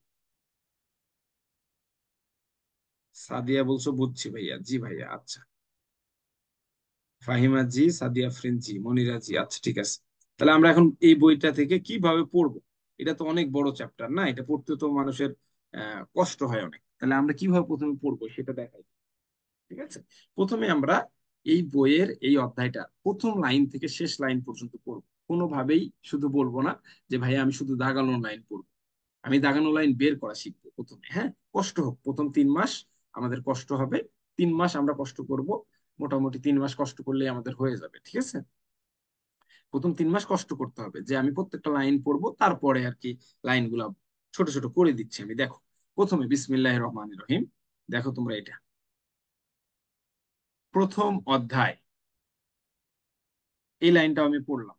সাদিয়া বলছো বুঝছি ভাইয়া, জি ভাইয়া, আচ্ছা। ফাহিমা জি, সাদিয়া আফরিন জি, মনিরা জি, আচ্ছা ঠিক আছে। তাহলে আমরা এখন এই বইটা থেকে কিভাবে পড়বো, এটা তো অনেক বড় চ্যাপ্টার না, এটা পড়তে তো মানুষের কষ্ট হয় অনেক। তাহলে আমরা কিভাবে প্রথমে পড়বো সেটা দেখাই, ঠিক আছে। প্রথমে আমরা এই বইয়ের এই অধ্যায়টা প্রথম লাইন থেকে শেষ লাইন পর্যন্ত পড়বো। কোনোভাবেই শুধু বলবো না যে ভাই আমি শুধু দাগানো লাইন পড়বো, আমি দাগানো লাইন বের করা শিখবো প্রথমে। হ্যাঁ, কষ্ট হোক, প্রথম 3 মাস আমাদের কষ্ট হবে। 3 মাস আমরা কষ্ট করব, মোটামুটি 3 মাস কষ্ট করলেই আমাদের হয়ে যাবে, ঠিক আছে। প্রথম 3 মাস কষ্ট করতে হবে যে আমি প্রত্যেকটা লাইন পড়বো, তারপরে আর কি লাইনগুলো ছোট ছোট করে দিচ্ছি আমি। দেখো প্রথমে বিসমিল্লাহির রহমানির রহিম, দেখো তোমরা এটা প্রথম অধ্যায়, এই লাইনটা আমি পড়লাম।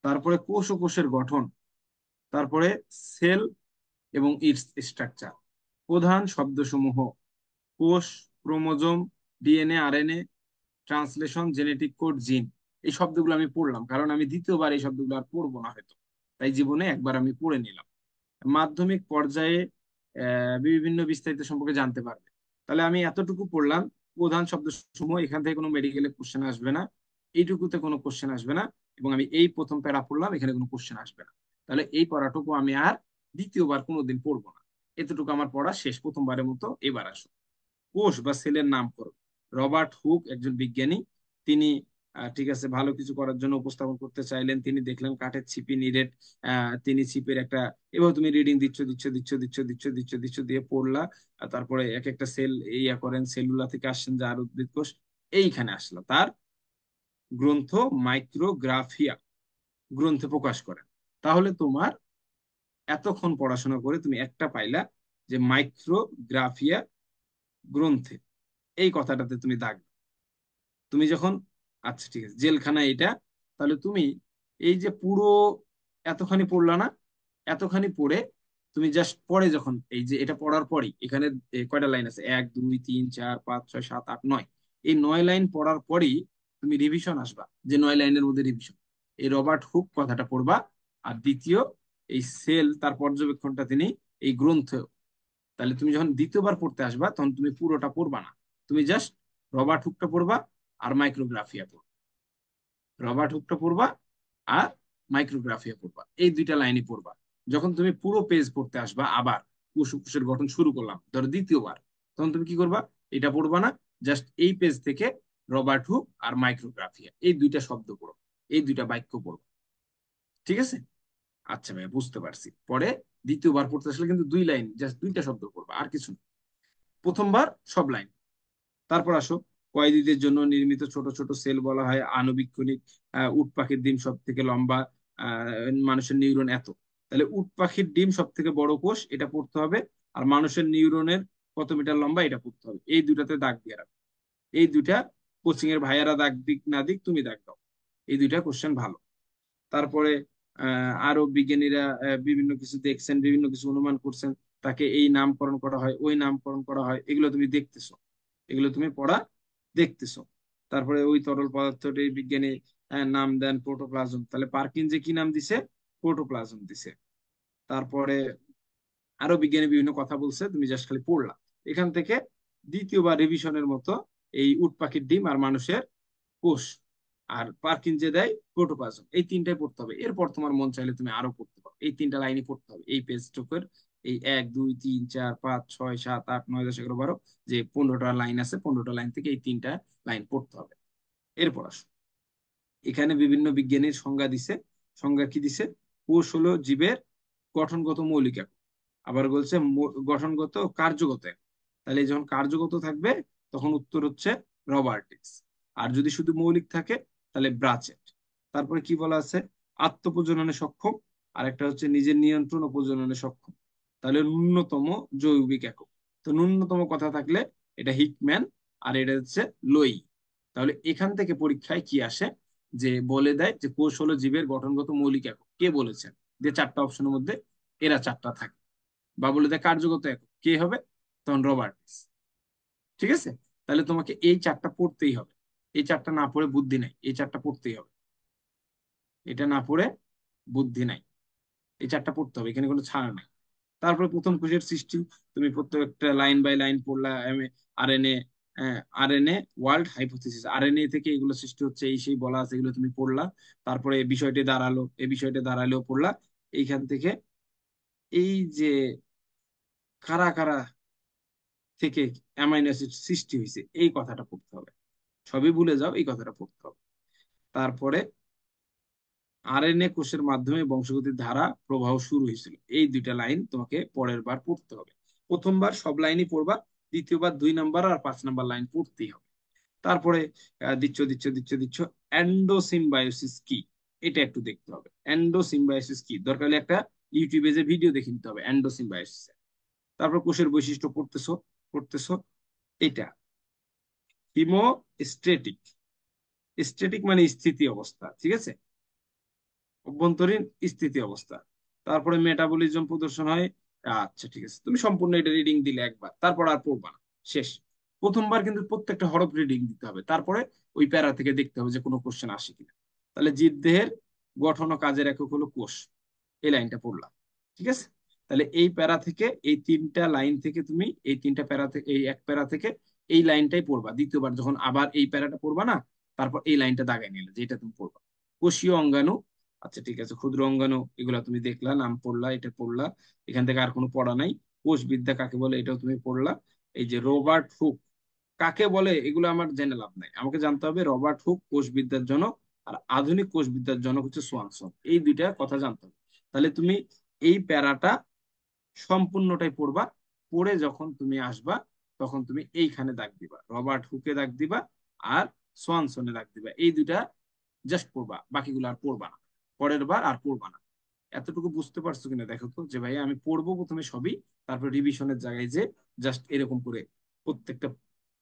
তারপরে কোষ ও কোষের গঠন, তারপরে সেল এবং ইটস স্ট্রাকচার, প্রধান শব্দসমূহ, কোষ, chromosome, DNA, RNA, translation, genetic code, জিন। এই শব্দগুলো আমি পড়লাম, কারণ আমি দ্বিতীয়বার এই শব্দগুলো আর পড়বো না হয়তো, তাই জীবনে একবার আমি পড়ে নিলাম। মাধ্যমিক পর্যায়ে বিভিন্ন বিস্তারিত সম্পর্কে জানতে পারবে। তাহলে আমি এতটুকু পড়লাম, প্রধান শব্দসমূহ, এখান থেকে কোনো মেডিকেলে কোশ্চেন আসবে না, এইটুকুতে কোনো কোশ্চেন আসবে না। এবং আমি এই প্রথম প্যারা পড়লাম, এখানে কোনো কোশ্চেন আসবে না। তাহলে এই পড়াটুকু আমি আর দ্বিতীয়বার কোনোদিন পড়বো না, এতটুকু আমার পড়া শেষ প্রথমবারের মতো। এবার আসো কোষ বা সেলের নামকরণ। রবার্ট হুক একজন বিজ্ঞানী, তিনি ঠিক আছে ভালো কিছু করার জন্য উপস্থাপন করতে চাইলেন। তিনি দেখলেন কাঠের ছিপি নিরেট, তিনি ছিপের একটা, এবার তুমি রিডিং দিচ্ছ দিচ্ছ দিচ্ছ দিচ্ছ দিচ্ছ দিচ্ছ দিচ্ছ দিয়ে পড়লা। আর তারপরে এক একটা সেল ইয়া করেন, সেলুলা থেকে আসছেন যা আর উদ্ভিদ কোষ। এইখানে আসলো তার গ্রন্থ মাইক্রোগ্রাফিয়া, গ্রন্থে প্রকাশ করেন। তাহলে তোমার এতক্ষণ পড়াশোনা করে তুমি একটা পাইলা যে মাইক্রোগ্রাফিয়া গ্রন্থে, এই কথাটাতে তুমি দাগ দাও। তুমি যখন, আচ্ছা ঠিক আছে, জেলখানা এটা, তাহলে তুমি এই যে পুরো এতখানি পড়লা না, এতখানি পড়ে তুমি জাস্ট পরে যখন এই যে এটা পড়ার পরই এখানে কয়টা লাইন আছে, 1 2 3 4 5 6 7 8 9, এই 9 লাইন পড়ার পরই তুমি রিভিশন আসবা, যে 9 লাইনের মধ্যে রিভিশন, এই রবার্ট হুক কথাটা পড়বা। আর দ্বিতীয় এই সেল তার পর্যবেক্ষণটা তিনি এই গ্রন্থ, তাহলে তুমি যখন দ্বিতীয়বার পড়তে আসবা তখন তুমি পুরোটা পড়বা না, তুমি জাস্ট রবার্ট হুকটা পড়বা আর মাইক্রোগ্রাফিয়া পড়বা, রবার্ট হুকটা পড়বা আর মাইক্রোগ্রাফিয়া পড়বা, এই দুইটা লাইনই পড়বা। যখন তুমি পুরো পেজ পড়তে আসবা, আবার কোষ কোষের গঠন শুরু করলাম ধরো দ্বিতীয়বার, তখন তুমি কি করবা, এটা পড়বা না, জাস্ট এই পেজ থেকে রবার্ট হুক আর মাইক্রোগ্রাফিয়া এই দুইটা শব্দ পড়ো, এই দুইটা বাক্য পড়ো। ঠিক আছে? আচ্ছা ভাই, বুঝতে পারছি। পরে দ্বিতীয়বার পড়তে আসলে কিন্তু 2 লাইন, জাস্ট দুইটা শব্দ পড়বা, আর কিছু না। প্রথমবার সব লাইন। তারপর আসো, কয়েদিদের জন্য নির্মিত ছোট ছোট সেল বলা হয় আণুবীক্ষণিক। উট পাখির ডিম সব থেকে লম্বা, মানুষের নিউরন এত, তাহলে উট পাখির ডিম সব থেকে বড় কোষ, এটা পড়তে হবে। আর মানুষের নিউরনের কত মিটার লম্বা, এটা পড়তে হবে। এই দুটাতে দাগ দিয়ে রাখো, এই দুইটা কোচিং এর ভাইয়ারা দাগ দিক না দিক তুমি দাগ দাও, এই দুইটা কোশ্চেন ভালো। তারপরে আরো বিজ্ঞানীরা বিভিন্ন কিছু দেখছেন, বিভিন্ন কিছু অনুমান করছেন, তাকে এই নামকরণ করা হয়, ওই নামকরণ করা হয়, এগুলো তুমি দেখতেছো, এগুলো তুমি পড়া দেখতেছো। তারপরে ওই তরল পদার্থটি বিজ্ঞানী নাম দেন প্রোটোপ্লাজম, তাহলে পার্কিন যে কি নাম দিছে, প্রোটোপ্লাজম দিছে। তারপরে আরো বিজ্ঞানী বিভিন্ন কথা বলছে, তুমি জাস্ট খালি পড়লা। এখান থেকে দ্বিতীয়বার রিভিশনের মতো এই উট পাখির ডিম আর মানুষের কোষ আর পার্কিন যে দেয় প্রোটোপ্লাজম, এই তিনটাই পড়তে হবে। এরপর তোমার মন চাইলে তুমি আরো পড়তে পারো, এই তিনটা লাইনই পড়তে হবে এই পেজ টুকের। এই 1 2 3 4 5 6 7 8 9 10 11 12, যে 15টা লাইন আছে, 15টা লাইন থেকে এই তিনটা লাইন পড়তে হবে। এরপর আসো, এখানে বিভিন্ন বিজ্ঞানীর সংজ্ঞা দিছে। সংজ্ঞা কি দিছে, কোষ হলো জীবের গঠনগত মৌলিক একক। আবার বলছে গঠনগত কার্যগত একক। তাহলে যখন কার্যগত থাকবে তখন উত্তর হচ্ছে রবার্টিক্স। আর যদি শুধু মৌলিক থাকে তাহলে ব্রাচেট। তারপরে কি বলা আছে, আত্মপ্রজননে সক্ষম, আর একটা হচ্ছে নিজের নিয়ন্ত্রণ ও প্রজননে সক্ষম। তাহলে ন্যূনতম জৈবিক একক, তো ন্যূনতম কথা থাকলে এটা হিকম্যান, আর এটা হচ্ছে লোই। তাহলে এখান থেকে পরীক্ষায় কি আসে, যে বলে দেয় যে কোষ হলো জীবের গঠনগত মৌলিক একক, কে বলেছেন, যে 4টা অপশনের মধ্যে এরা 4টা থাকে। বা বলে দেয় কার্যগত একক, কে হবে, তখন রবার্টস। ঠিক আছে? তাহলে তোমাকে এই 4টা পড়তেই হবে, এই 4টা না পড়ে বুদ্ধি নাই, এই 4টা পড়তেই হবে, এটা না পড়ে বুদ্ধি নাই, এই 4টা পড়তে হবে, এখানে কোনো ছাড় নাই। তারপরে প্রথম কোষের সৃষ্টি, তুমি প্রত্যেকটা লাইন বাই লাইন পড়লা। RNA, RNA world hypothesis, RNA থেকে এগুলো সৃষ্টি হচ্ছে, এই সেই বলা আছে, এগুলো তুমি পড়লা। তারপরে এই বিষয়টি দাঁড়ালো, এই বিষয়টি দাঁড়ালেও পড়লা। এইখান থেকে এই যে কারা কারা থেকে অ্যামাইনো অ্যাসিড সৃষ্টি হয়েছে, এই কথাটা পড়তে হবে। সবই ভুলে যাও, এই কথাটা পড়তে হবে। তারপরে আরএনএ কোষের মাধ্যমে বংশগতির ধারা প্রবাহ শুরু হয়েছিল, এই দুইটা লাইন তোমাকে পরের বার পড়তে হবে। প্রথমবার সব লাইনই পড়বা, দ্বিতীয়বার 2 নাম্বার আর 5 নাম্বার লাইন পড়তেই হবে। তারপরে দিচ্ছ এন্ডোসিম্বায়োসিস কি, এটা একটু দেখতে হবে। এন্ডোসিম্বায়োসিস কি, দরকার হলে একটা ইউটিউবে যে ভিডিও দেখে নিতে হবে এন্ডোসিম্বায়োসিস। তারপর কোষের বৈশিষ্ট্য পড়তেছো, পড়তেছো এটা হিমোস্ট্যাটিক, স্ট্যাটিক মানে স্থিতি অবস্থা, ঠিক আছে, অভ্যন্তরীণ স্থিতি অবস্থা। তারপরে মেটাবলিজম প্রদর্শন হয়। আচ্ছা ঠিক আছে, তুমি সম্পূর্ণ এটা রিডিং দিলে একবার, তারপর আর পড়বা না, শেষ। প্রথমবার কিন্তু প্রত্যেকটা হরফ রিডিং দিতে হবে, তারপরে ওই প্যারা থেকে দেখতে হবে যে কোনো কোশ্চেন আসে কিনা। তাহলে জীবদেহের গঠন ও কাজের একক হলো কোষ, এই লাইনটা পড়লাম। ঠিক আছে? তাহলে এই প্যারা থেকে, এই 3টা লাইন থেকে তুমি এই 3টা প্যারা থেকে, এই এক প্যারা থেকে এই লাইনটাই পড়বা। দ্বিতীয়বার যখন আবার এই প্যারাটা পড়বা না, তারপর এই লাইনটা দাগাই নিলে যেটা তুমি পড়বা, কোষীয় অঙ্গাণু। আচ্ছা ঠিক আছে, ক্ষুদ্র অঙ্গাণু এগুলা তুমি দেখলা, নাম পড়লা, এটা পড়লা। এখান থেকে আর কোনো পড়া নাই। কোষবিদ্যা কাকে বলে এটাও তুমি পড়লা। এই যে রবার্ট হুক কাকে বলে, এগুলো আমার জেনে লাভ নাই, আমাকে জানতে হবে রবার্ট হুক কোষবিদ্যার জনক, আর আধুনিক কোষবিদ্যার জনক হচ্ছে সোয়ানসন, এই দুইটা কথা জানতে হবে। তাহলে তুমি এই প্যারাটা সম্পূর্ণটাই পড়বা, পড়ে যখন তুমি আসবা তখন তুমি এইখানে দাগ দিবা, রবার্ট হুকে দাগ দিবা আর সোয়ানসনে দাগ দিবা, এই দুইটা জাস্ট পড়বা, বাকিগুলো আর পড়বা না, পরের বার আর পড়বা না। এতটুকু বুঝতে পারছো কিনা দেখো তো, যে ভাই আমি পড়বো প্রথমে সবই, তারপর রিভিশনের জায়গায় যে জাস্ট এরকম করে প্রত্যেকটা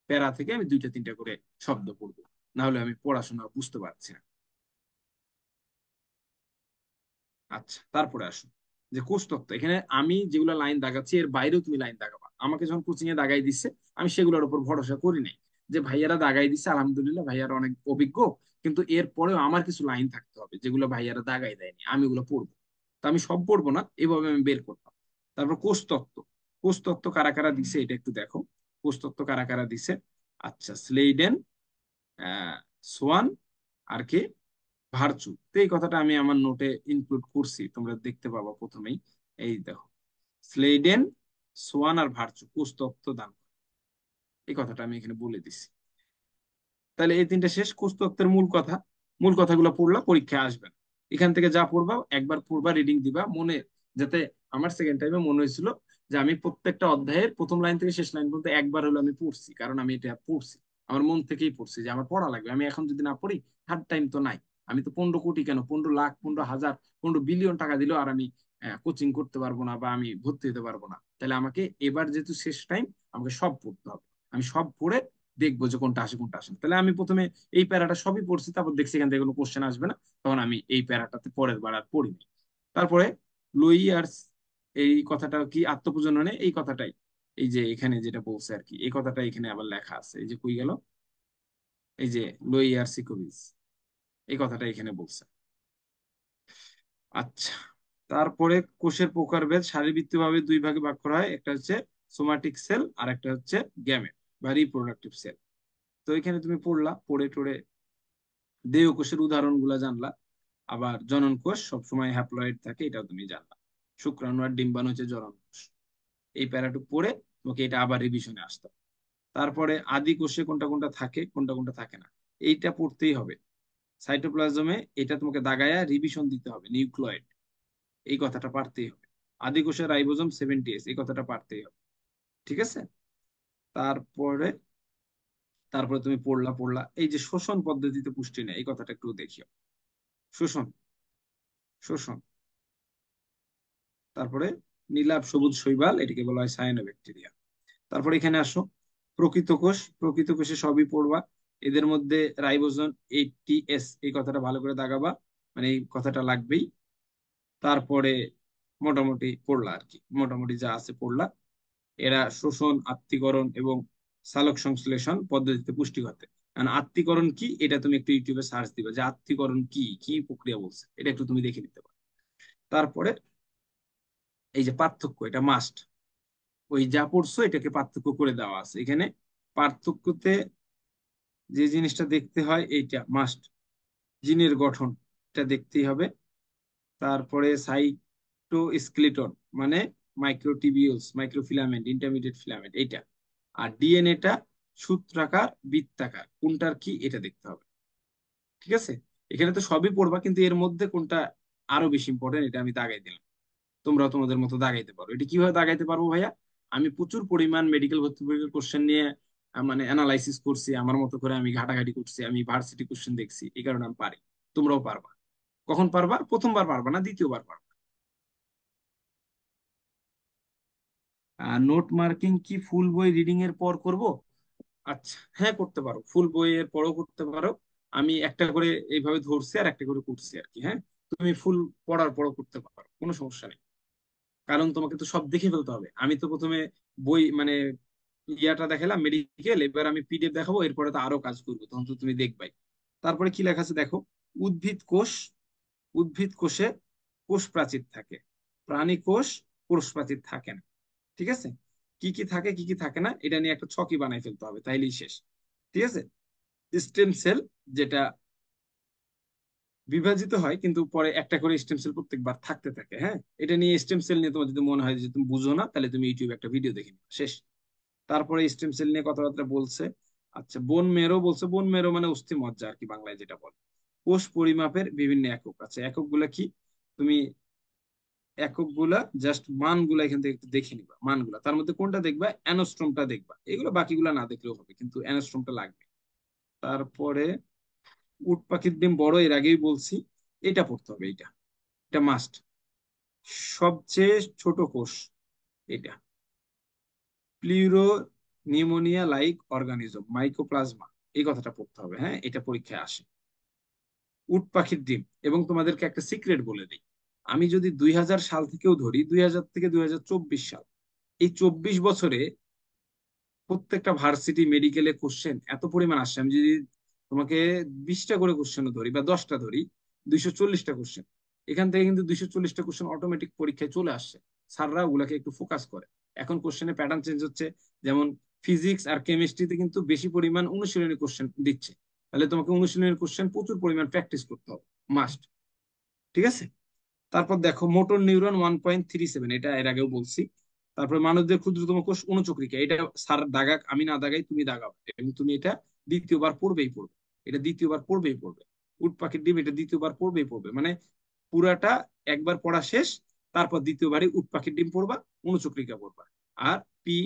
প্যারা থেকে আমি 2টা 3টা করে শব্দ পড়বো, না হলে আমি পড়াশোনা বুঝতে পারছি না। আচ্ছা, তারপরে আসুন যে কোষ তত্ত্ব। এখানে আমি যেগুলো লাইন দাগাচ্ছি এর বাইরেও তুমি লাইন দাগাবা। আমাকে যখন কোচিং এ দাগাই দিচ্ছে আমি সেগুলোর উপর ভরসা করি নাই, যে ভাইয়ারা দাগাই দিচ্ছে আলহামদুলিল্লাহ ভাইয়ারা অনেক অভিজ্ঞ, কিন্তু এর পরেও আমার কিছু লাইন থাকতে হবে যেগুলো ভাইয়ারা দাগাই দেয়নি, আমি ওগুলো পড়বো। তো আমি সব পড়বো না, এভাবে আমি বের করতাম। তারপর কোষ তত্ত্ব। কোষ তত্ত্ব কারা কারা দিছে এটা একটু দেখো। কোষ তত্ত্ব কারা কারা দিছে? আচ্ছা, স্লেইডেন, সোয়ান, আর কে, ভার্চু। তো এই কথাটা আমি আমার নোটে ইনক্লুড করছি, তোমরা দেখতে পাবা প্রথমেই। এই দেখো, স্লেইডেন, সোয়ান আর ভার্চু কোষতত্ত্ব দান করে। এই কথাটা আমি এখানে বলে দিছি। তাহলে এই তিনটা শেষ। কোষতত্ত্বের মূল কথা, মূল কথাগুলো পড়লা, পরীক্ষায় আসবে না। এখান থেকে যা পড়বা একবার পড়বা, রিডিং দিবা মনে, যাতে আমার সেকেন্ড টাইমে মনে হয়েছিল যে আমি প্রত্যেকটা অধ্যায়ের প্রথম লাইন থেকে শেষ লাইন পর্যন্ত একবার হলো আমি পড়ছি, কারণ আমি এটা পড়ছি, আমার মন থেকেই পড়ছি যে আমার পড়া লাগবে। আমি এখন যদি না পড়ি, থার্ড টাইম তো নাই। আমি তো 15 কোটি কেন, 15 লাখ, 15 হাজার, 15 বিলিয়ন টাকা দিলেও আর আমি কোচিং করতে পারবো না বা আমি ভর্তি হতে পারবো না। তাহলে আমাকে এবার যেহেতু শেষ টাইম, আমাকে সব পড়তে হবে। আমি সব পড়ে দেখবো যে কোনটা আসে কোনটা আসে না। তাহলে আমি প্রথমে এই প্যারাটা সবই পড়ছি, তারপর দেখছি এখান থেকে কোনো কোশ্চেন আসবে না, তখন আমি এই প্যারাটাতে পরের বার আর পড়িনি। তারপরে লুইয়ার্স, এই কথাটা কি, আত্মপ্রজননে এই কথাটাই, এই যে এখানে যেটা বলছে আর কি, এই কথাটা এখানে আবার লেখা আছে, এই যে কই গেল, এই যে লোইয়ার্সিকোভিচ, এই কথাটা এখানে বলছে। আচ্ছা, তারপরে কোষের প্রকারভেদ শারীরবৃত্তীয়ভাবে দুই ভাগে ভাগ করা হয়, একটা হচ্ছে সোমাটিক সেল আর একটা হচ্ছে গ্যামেট বা রিপ্রোডাক্টিভ সেল। তো এখানে তুমি পড়লা, পড়ে টড়ে দেহকোষের উদাহরণগুলো জানলা। আবার জনন কোষ সবসময় হ্যাপ্লয়েড থাকে, এটাও তুমি জানলা। শুক্রাণু আর ডিম্বাণু হচ্ছে জনন কোষ। এই প্যারাটুক পড়ে তোমাকে এটা আবার রিভিশনে আসতে হবে। তারপরে আদি কোষে কোনটা কোনটা থাকে, কোনটা কোনটা থাকে না, এইটা পড়তেই হবে। সাইটোপ্লাজমে এটা তোমাকে দাগায়া রিভিশন দিতে হবে, নিউক্লিয়েড, এই কথাটা পারতেই হবে। আদি কোষে রাইবোজোম 70S, এই কথাটা পারতেই হবে। ঠিক আছে। তারপরে তারপরে তুমি পড়লা পড়লা এই যে শোষণ পদ্ধতিতে পুষ্টি নেই, এই কথাটা একটু দেখিও। শোষণ, শোষণ। তারপরে নীলাভ সবুজ শৈবাল, এটাকে বলা হয় সায়ানোব্যাকটেরিয়া। তারপরে এখানে আসো, প্রকৃত কোষ। প্রকৃত কোষে সবই পড়বা। এদের মধ্যে রাইবোজোম 80S, এই কথাটা ভালো করে দাগাবা, মানে এই কথাটা লাগবেই। তারপরে মোটামুটি পড়লা আর কি, মোটামুটি যা আছে পড়লা। এরা শোষণ, আত্তীকরণ এবং সালোক সংশ্লেষণ পদ্ধতিতে পুষ্টি ঘটে। কারণ আত্তীকরণ কি, এটা তুমি একটু ইউটিউবে সার্চ দিবে যে আত্তীকরণ কি কি প্রক্রিয়া বলছে, এটা একটু তুমি দেখে নিতে পারো। তারপরে এই যে পার্থক্য, এটা মাস্ট, ওই যা পড়ছো এটাকে পার্থক্য করে দেওয়া আছে এখানে। পার্থক্যতে যে জিনিসটা দেখতে হয় এইটা মাস্ট, জিনের গঠন, এটা দেখতেই হবে। তারপরে সাইটোস্কেলিটন মানে মাইক্রোটিবিউলস, মাইক্রোফিলামেন্ট, ইন্টারমিডিয়েট ফিলামেন্ট, এইটা। আর ডিএনএটা সূত্রাকার, বৃত্তাকার, কোনটার কি এটা দেখতে হবে। ঠিক আছে। এখানে তো সবই পড়বা, কিন্তু এর মধ্যে কোনটা আরো বেশি ইম্পর্টেন্ট এটা আমি দাগাই দিলাম। তোমরাও তোমাদের মতো দাগাইতে পারো। এটা কিভাবে দাগাইতে পারবো ভাইয়া? আমি প্রচুর পরিমাণ মেডিকেল ভর্তি পরীক্ষার কোশ্চেন নিয়ে মানে অ্যানালাইসিস করছি, আমার মতো করে আমি ঘাটাঘাটি করছি, আমি ভার্সিটি কোশ্চেন দেখছি, এই কারণে আমি পারি। তোমরাও পারবা। কখন পারবা? প্রথমবার পারবা না, দ্বিতীয়বার পারবা। নোট মার্কিং কি ফুল বই রিডিং এর পর করব? আচ্ছা, হ্যাঁ করতে পারো, ফুল বইয়ের পরও করতে পারো। আমি একটা করে এইভাবে ধরছি আর একটা করে করছি আর কি। হ্যাঁ, তুমি ফুল পড়ার পরও করতে পারো, কোনো সমস্যা নেই। কারণ তোমাকে তো সব দেখে ফেলতে হবে। আমি তো প্রথমে বই মানে ইয়াটা দেখালাম মেডিকেল, এবার আমি পিডিএফ দেখাবো, এরপরে তো আরো কাজ করবো, তখন তো তুমি দেখবাই। তারপরে কি লেখা আছে দেখো, উদ্ভিদ কোষ, উদ্ভিদ কোষে কোষ প্রাচীর থাকে, প্রাণী কোষ কোষ প্রাচীর থাকে না। ঠিক আছে। কি কি থাকে কি কি থাকে না এটা নিয়ে একটা ছকই বানাই ফেলতে হবে, তাইলেই শেষ। ঠিক আছে। স্টেম সেল, যেটা বিভাজিত হয় কিন্তু পরে একটা করে স্টেম সেল প্রত্যেকবার থাকতে থাকে। হ্যাঁ, এটা নিয়ে স্টেম সেল নিয়ে তোমার যদি মনে হয় যে তুমি বুঝো না, তাহলে তুমি ইউটিউবে একটা ভিডিও দেখে নিবে, শেষ। তারপরে স্টেম সেল নিয়ে কথাবার্তা বলছে। আচ্ছা, বোন মেরো বলছে, বোন মেরো মানে অস্থি মজ্জা আর কি, বাংলায় যেটা বলে। কোষ পরিমাপের বিভিন্ন একক আছে, এককগুলা কি, তুমি এককগুলা জাস্ট মানগুলা এখান থেকে একটু দেখে নিবা। মানগুলা তার মধ্যে কোনটা দেখবা, অ্যানোস্ট্রোমটা দেখবা, এগুলো বাকিগুলা না দেখলেও হবে, কিন্তু অ্যানোস্ট্রোমটা লাগবে। তারপরে উট পাখির ডিম বড়, এর আগেই বলছি, এটা পড়তে হবে, এটা এটা মাস্ট। সবচেয়ে ছোট কোষ এটা, pleuro pneumonia like organism, mycoplasma, এই কথাটা পড়তে হবে। হ্যাঁ, এটা পরীক্ষায় আসে। উট পাখির ডিম। এবং তোমাদেরকে একটা সিক্রেট বলে দিই, আমি যদি 2000 সাল থেকেও ধরি, 2000 থেকে 2024 সাল, এই 24 বছরে প্রত্যেকটা ভার্সিটি মেডিকেলে কোশ্চেন এত পরিমাণ আসছে, আমি যদি তোমাকে 20টা করে কোশ্চেনও ধরি বা 10টা ধরি, 240টা কোশ্চেন। এখান থেকে কিন্তু 240টা কোশ্চেন অটোমেটিক পরীক্ষায় চলে আসছে। স্যাররা ওগুলাকে একটু ফোকাস করে। এখন কোশ্চেনের প্যাটার্ন চেঞ্জ হচ্ছে, যেমন ফিজিক্স আর কেমিস্ট্রিতে কিন্তু বেশি পরিমাণ অনুশীলনী কোশ্চেন দিচ্ছে। তাহলে তোমাকে অনুশীলনী কোশ্চেন প্রচুর পরিমাণ প্র্যাকটিস করতে হবে, মাস্ট। ঠিক আছে। তারপর দেখো মোটর নিউরন 1.37, এটা এর আগেও বলছি। তারপরে মানবদের ক্ষুদ্রতম কোষ অনুচক্রিকা, এটা স্যার দাগাক আমি না দাগাই তুমি দাগাও, এবং তুমি এটা দ্বিতীয়বার পড়বেই পড়বে। এটা দ্বিতীয়বার পড়বেই পড়বে। উট পাখির ডিম এটা দ্বিতীয়বার পড়বেই পড়বে, মানে পুরাটা একবার পড়া শেষ, তারপর দ্বিতীয়বারই উট পাখির ডিম পড়বা, অনুচক্রিকা পড়বা, আর পি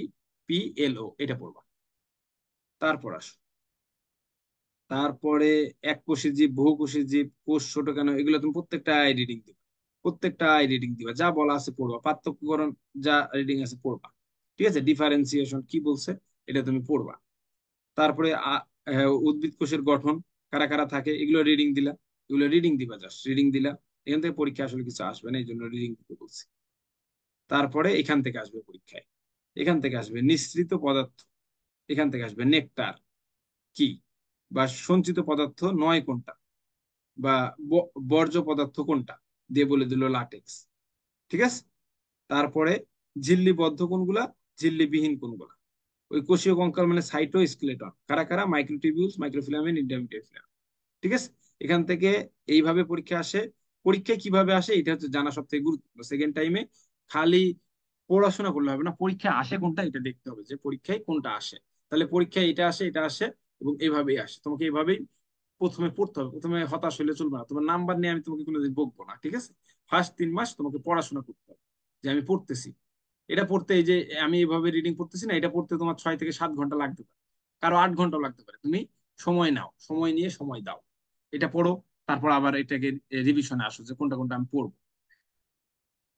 পি এল ও এটা পড়বা। তারপর আসো, তারপরে এককোষী জীব, বহুকোষী জীব, কোষ ছোট কেন, এগুলো তুমি প্রত্যেকটা আই রিডিং দিবা। প্রত্যেকটা আই রিডিং দিবা, যা বলা আছে পড়বা, পার্থক্যকরণ যা রিডিং আছে পড়বা। ঠিক আছে, ডিফারেন্সিয়েশন কি বলছে এটা তুমি পড়বা। তারপরে উদ্ভিদ কোষের গঠন, কারা কারা থাকে, এগুলো রিডিং দিলা। এগুলো রিডিং দিবা, জাস্ট রিডিং দিলা। এখান থেকে পরীক্ষা আসলে কিছু আসবে না, এই জন্য রিডিং দিতে বলছি। তারপরে এখান থেকে আসবে পরীক্ষায়, এখান থেকে আসবে নিঃসৃত পদার্থ, এখান থেকে আসবে নেকটার কি, বা সঞ্চিত পদার্থ নয় কোনটা, বা বর্জ্য পদার্থ কোনটা, দিয়ে বলে দিল লাটেক্স। ঠিক আছে। তারপরে ঝিল্লিবদ্ধ কোনগুলা, ঝিল্লিবিহীন কোনগুলা। ওই কোষীয় কঙ্কাল মানে সাইটোস্কেলেটন, কারা কারা, মাইক্রোটিবিউলস, মাইক্রোফিলামেন্ট, ইন্টারমিডিয়েট ফিলামেন্ট। ঠিক আছে। এখান থেকে এইভাবে পরীক্ষা আসে। পরীক্ষায় কিভাবে আসে এটা হচ্ছে জানা সব থেকে গুরুত্বপূর্ণ। সেকেন্ড টাইমে খালি পড়াশোনা করলে হবে না, পরীক্ষায় আসে কোনটা এটা দেখতে হবে, যে পরীক্ষায় কোনটা আসে। তাহলে পরীক্ষায় এটা আসে, এটা আসে, এবং এইভাবেই আসে। তোমাকে এইভাবেই প্রথমে পড়তে হবে। প্রথমে হতাশ হলে চলবে না, তোমার নাম্বার নিয়ে আমি তোমাকে কোনোদিন বকবো না। ঠিক আছে। ফার্স্ট 3 মাস তোমাকে পড়াশোনা করতে হবে, যে আমি পড়তেছি। এটা পড়তে, এই যে আমি এভাবে রিডিং পড়তেছি না, এটা পড়তে তোমার 6 থেকে 7 ঘন্টা লাগতে পারে, কারো 8 ঘন্টাও লাগতে পারে। তুমি সময় নাও, সময় নিয়ে সময় দাও, এটা পড়ো। তারপর আবার এটাকে রিভিশনে আসো, যে কোনটা কোনটা আমি পড়বো।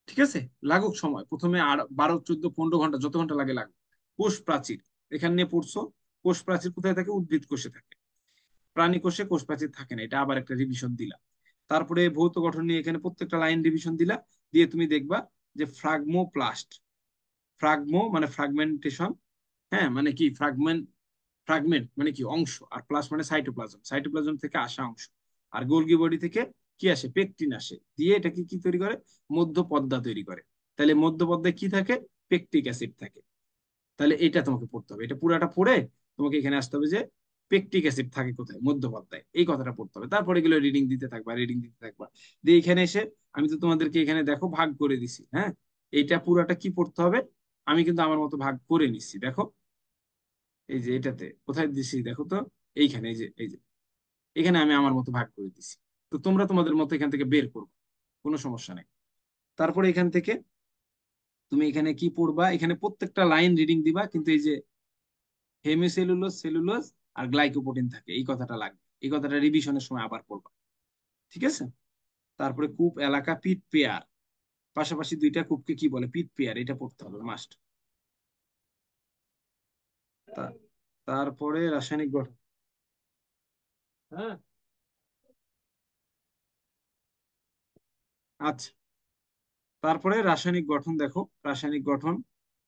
ঠিক আছে। লাগুক সময়, প্রথমে আর 12, 14, 15 ঘন্টা, যত ঘন্টা লাগে লাগুক। কোষ প্রাচীর, এখানে নিয়ে পড়ছো। কোষ প্রাচীর কোথায় থাকে, উদ্ভিদ কোষে থাকে। প্রাণী কোষে কোষ প্রাচীর থাকে না, এটা আবার একটা রিভিশন দিলা। তারপরে ভৌত গঠন নিয়ে এখানে প্রত্যেকটা লাইন রিভিশন দিলা। দিয়ে তুমি দেখবা যে ফ্রাগমোপ্লাস্ট, ফ্রাগমো মানে ফ্রাগমেন্টেশন, হ্যাঁ মানে কি ফ্রাগমেন্ট, ফ্রাগমেন্ট মানে কি অংশ, আর প্লাস মানে সাইটোপ্লাজম, সাইটোপ্লাজম থেকে আসা অংশ। আর গোলগি বডি থেকে কি আসে, পেকটিন আসে, দিয়ে এটাকে কি তৈরি করে, মধ্য পর্দা তৈরি করে। তাহলে মধ্য পর্দায় কি থাকে, পেকটিক অ্যাসিড থাকে। তাহলে এটা তোমাকে পড়তে হবে, এটা পুরাটা পড়ে তোমাকে এখানে আসতে হবে যে পেকটিক অ্যাসিড থাকে কোথায়, মধ্য পর্দায়, এই কথাটা পড়তে হবে। তারপরে এগুলো রিডিং দিতে থাকবা, রিডিং দিতে থাকবা। দিয়ে এখানে এসে আমি তো তোমাদেরকে এখানে দেখো ভাগ করে দিছি। হ্যাঁ, এইটা পুরাটা কি পড়তে হবে, আমি কিন্তু আমার মতো ভাগ করে নিচ্ছি, দেখো। এই যে এটাতে কোথায় দিছি দেখো তো, এইখানে, এই যে এই যে এখানে আমি আমার মতো ভাগ করে দিছি। তো তোমরা তোমাদের মতো এখান থেকে বের করবে, কোনো সমস্যা নেই। তারপরে এখান থেকে তুমি এখানে কি পড়বা, এখানে প্রত্যেকটা লাইন রিডিং দিবা, কিন্তু এই যে হেমিসেলুলোজ, সেলুলোজ আর গ্লাইকোপ্রোটিন থাকে, এই কথাটা লাগবে, এই কথাটা রিভিশনের সময় আবার পড়বা। ঠিক আছে। তারপরে কূপ এলাকা, পিট পেয়ার, পাশাপাশি দুইটা কূপকে কি বলে, পিট পেয়ার, এটা পড়তে হবে মাস্ট। তারপরে রাসায়নিক গঠন। হ্যাঁ। আচ্ছা, তারপরে রাসায়নিক গঠন দেখো। রাসায়নিক গঠন